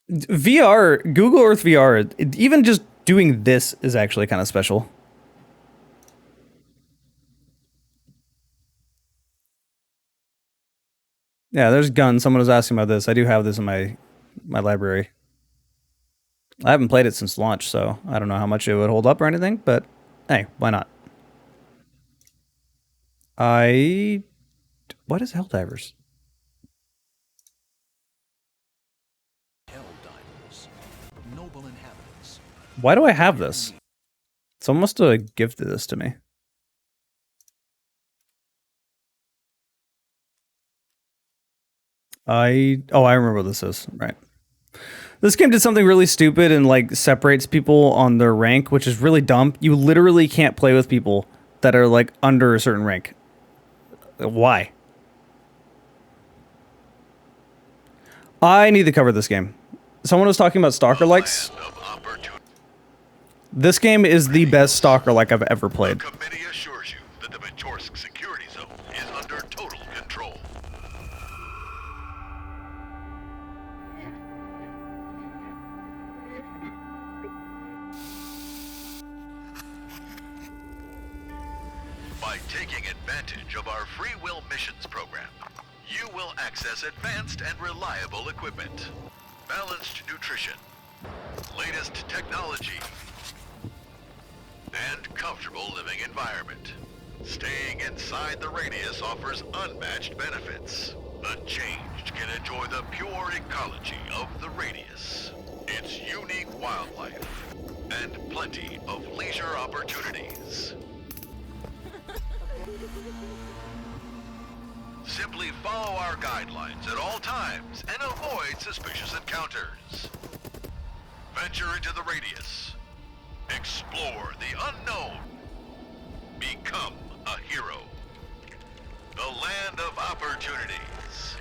VR, Google Earth VR, even just doing this is actually kind of special. Yeah, there's guns. Someone was asking about this. I do have this in my library. I haven't played it since launch, so I don't know how much it would hold up or anything, but hey, why not? What is Helldivers? Why do I have this? Someone must have gifted this to me. I remember what this is. Right. This game did something really stupid and like separates people on their rank, which is really dumb. You literally can't play with people that are like under a certain rank. Why? I need to cover this game. Someone was talking about Stalker likes. This game is the best Stalker like I've ever played. The committee assures you that the Majorsk security zone is under total control. By taking advantage of our free will missions program, you will access advanced and reliable equipment, balanced nutrition, latest technology, and comfortable living environment. Staying inside the radius offers unmatched benefits. The Changed can enjoy the pure ecology of the radius, its unique wildlife, and plenty of leisure opportunities. Simply follow our guidelines at all times and avoid suspicious encounters. Venture into the radius. Explore the unknown. Become a hero. The land of opportunities.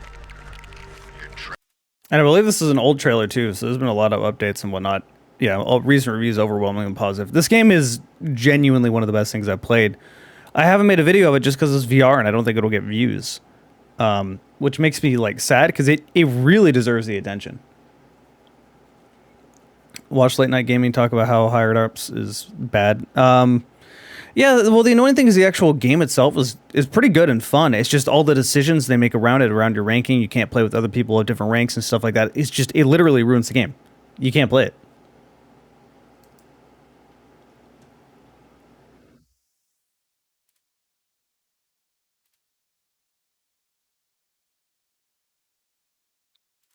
And I believe this is an old trailer too, so there's been a lot of updates and whatnot. Yeah, all recent reviews overwhelmingly positive. This game is genuinely one of the best things I've played. I haven't made a video of it just because it's VR and I don't think it'll get views. Which makes me like sad because it really deserves the attention. Watch late night gaming talk about how higher ups is bad. Yeah, well, the annoying thing is the actual game itself is pretty good and fun. It's just all the decisions they make around it, around your ranking. You can't play with other people of different ranks and stuff like that. It's just, it literally ruins the game. You can't play it.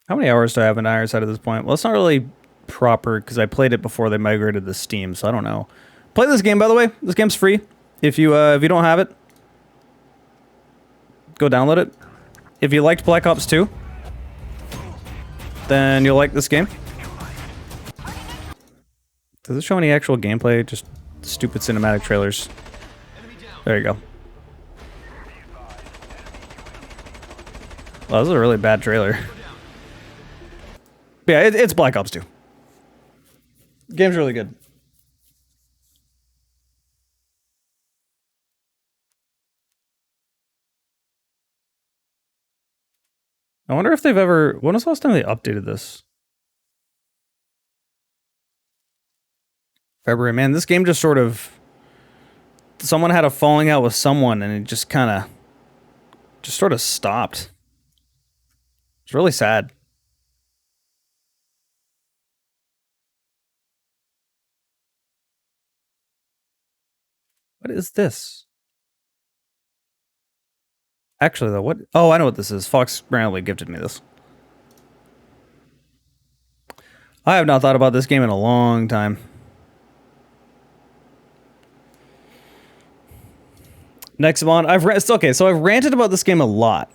How many hours do I have in Ironsight at this point? Well, it's not really proper because I played it before they migrated to Steam, so I don't know. Play this game, by the way. This game's free. If you don't have it, Go download it. If you liked Black Ops 2, then you'll like this game. Does it show any actual gameplay? Just stupid cinematic trailers. There you go. Well, this is a really bad trailer. But yeah, it's Black Ops 2. Game's really good. I wonder if they've ever... When was the last time they updated this? February. Man, this game just sort of... Someone had a falling out with someone and it just kind of... Just sort of stopped. It's really sad. What is this? Actually, though, what? Oh, I know what this is. Fox randomly gifted me this. I have not thought about this game in a long time. Next one, okay, so I've ranted about this game a lot.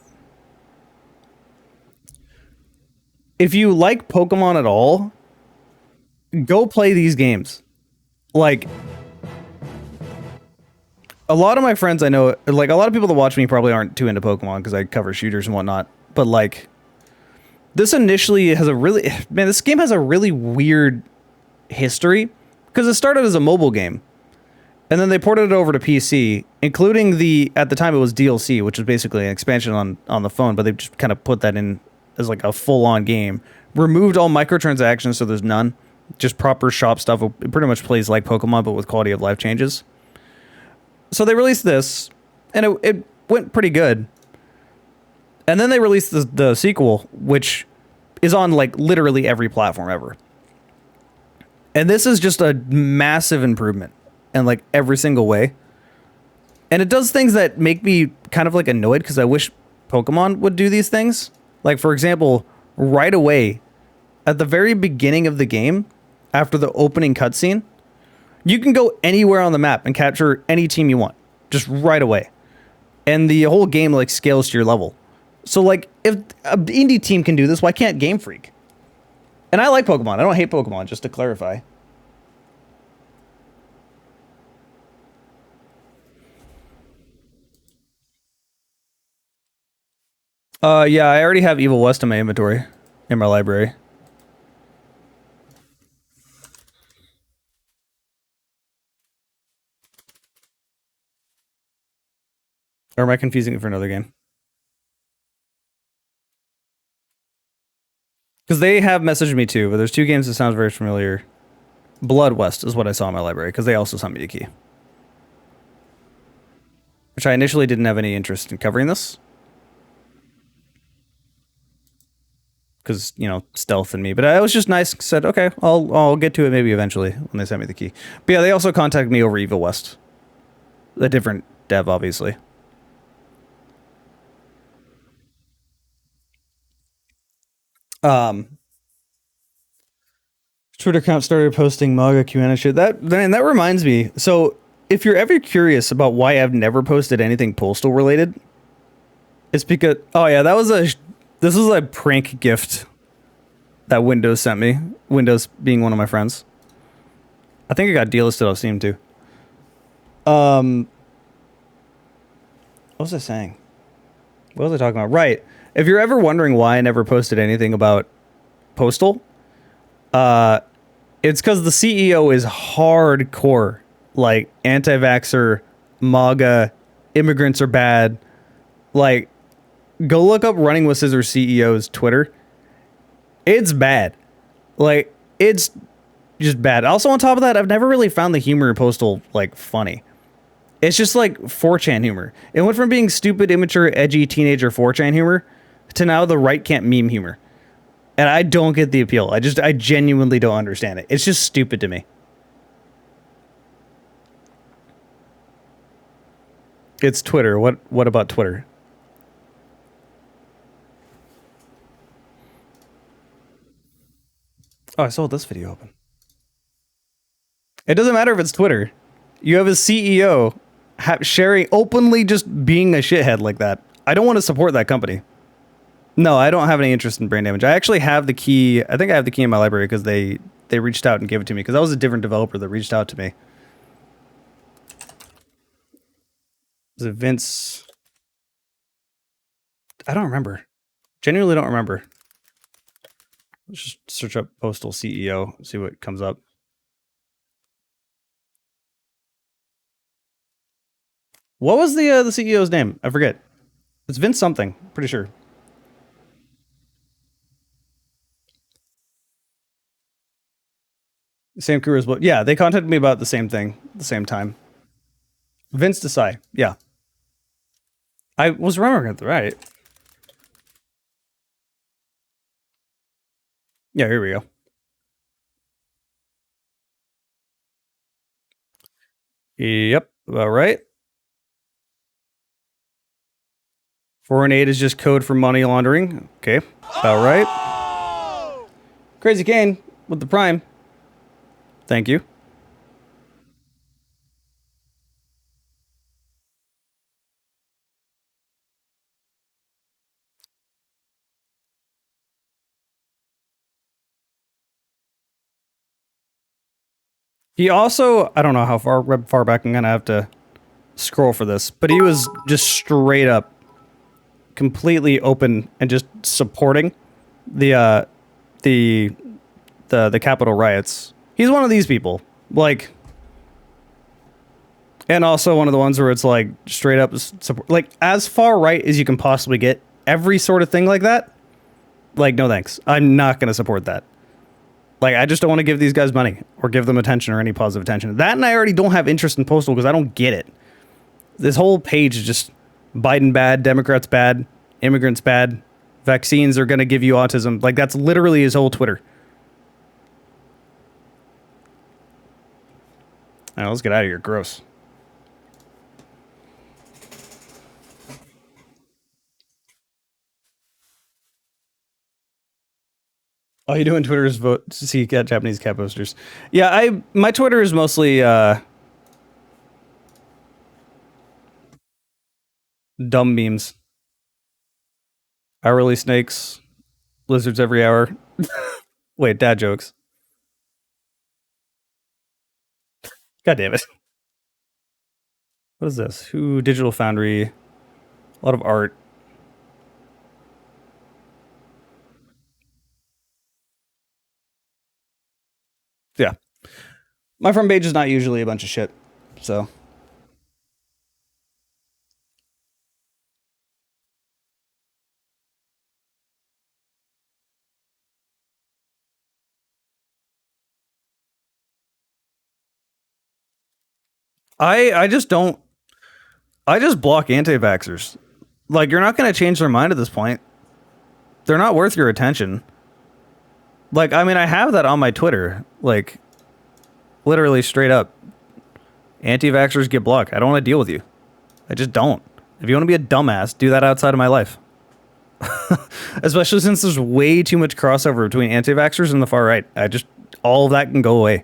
If you like Pokemon at all, go play these games. Like, a lot of my friends I know, like a lot of people that watch me probably aren't too into Pokemon because I cover shooters and whatnot. But like, this initially has a really, man, this game has a really weird history because it started as a mobile game. And then they ported it over to PC, including at the time it was DLC, which was basically an expansion on the phone, but they just kind of put that in as like a full-on game. Removed all microtransactions, so there's none. Just proper shop stuff. It pretty much plays like Pokemon, but with quality of life changes. So they released this, and it went pretty good. And then they released the sequel, which is on like literally every platform ever. And this is just a massive improvement in like every single way. And it does things that make me kind of like annoyed because I wish Pokemon would do these things. Like, for example, right away, at the very beginning of the game, after the opening cutscene, you can go anywhere on the map and capture any team you want, just right away. And the whole game like scales to your level. So like, if an indie team can do this, why can't Game Freak? And I like Pokemon. I don't hate Pokemon, just to clarify. Yeah, I already have Evil West in my inventory, in my library. Or am I confusing it for another game? Because they have messaged me too, but there's two games that sound very familiar. Blood West is what I saw in my library, because they also sent me a key. Which I initially didn't have any interest in covering this. Because, you know, stealth and me. But I was just nice, said, okay, I'll get to it maybe eventually when they sent me the key. But yeah, they also contacted me over Evil West. A different dev, obviously. Twitter account started posting MAGA QAnon shit. That reminds me. So, if you're ever curious about why I've never posted anything postal related, it's because... Oh yeah, this was a prank gift that Windows sent me. Windows being one of my friends. I think I got delisted off Steam too. What was I saying? What was I talking about? Right. If you're ever wondering why I never posted anything about Postal, it's because the CEO is hardcore, like anti-vaxxer, MAGA, immigrants are bad. Like, go look up Running with Scissors CEO's Twitter. It's bad. Like, it's just bad. Also, on top of that, I've never really found the humor in Postal, like, funny. It's just like 4chan humor. It went from being stupid, immature, edgy, teenager 4chan humor to now the right can't meme humor. And I don't get the appeal. I genuinely don't understand it. It's just stupid to me. It's Twitter. What about Twitter? Oh, I saw this video open. It doesn't matter if it's Twitter. You have a CEO sharing openly just being a shithead like that I don't want to support that company. No, I don't have any interest in brain damage. I actually have the key. I think I have the key in my library because they reached out and gave it to me because that was a different developer that reached out to me. Was it Vince? I don't remember. Genuinely don't remember. Let's just search up Postal CEO, see what comes up. What was the CEO's name? I forget. It's Vince something, pretty sure. Same career as well. Yeah, they contacted me about the same thing at the same time. Vince Desai. Yeah. I was remembering it right. Yeah, here we go. Yep, about right. Foreign aid is just code for money laundering. Okay, about right. Crazy Kane with the Prime. Thank you. He also, I don't know how far back I'm gonna have to scroll for this, but he was just straight up completely open and just supporting the Capitol riots. He's one of these people, like, and also one of the ones where it's like straight up support, like as far right as you can possibly get. Every sort of thing like that, like, no thanks. I'm not going to support that. Like, I just don't want to give these guys money or give them attention or any positive attention. That, and I already don't have interest in Postal because I don't get it. This whole page is just Biden bad, Democrats bad, immigrants bad, vaccines are going to give you autism. Like, that's literally his whole Twitter. All right, let's get out of here. Gross. All you do on Twitter is vote to see Japanese cat posters. Yeah, my Twitter is mostly dumb memes. Hourly snakes, lizards every hour. Wait, dad jokes. God damn it. What is this? Who? Digital Foundry. A lot of art. Yeah. My front page is not usually a bunch of shit, so. I just don't. I just block anti-vaxxers. Like, you're not going to change their mind at this point. They're not worth your attention. Like, I mean, I have that on my Twitter. Like, literally straight up. Anti-vaxxers get blocked. I don't want to deal with you. I just don't. If you want to be a dumbass, do that outside of my life. Especially since there's way too much crossover between anti-vaxxers and the far right. All of that can go away.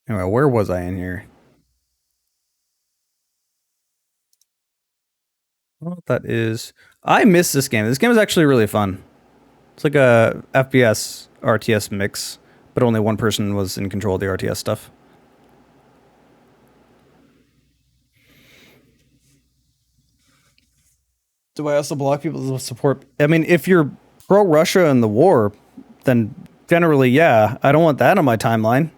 Anyway, where was I in here? I don't know what that is. I miss this game. This game is actually really fun. It's like a FPS RTS mix, but only one person was in control of the RTS stuff. Do I also block people that support? I mean, if you're pro-Russia in the war, then generally, yeah. I don't want that on my timeline.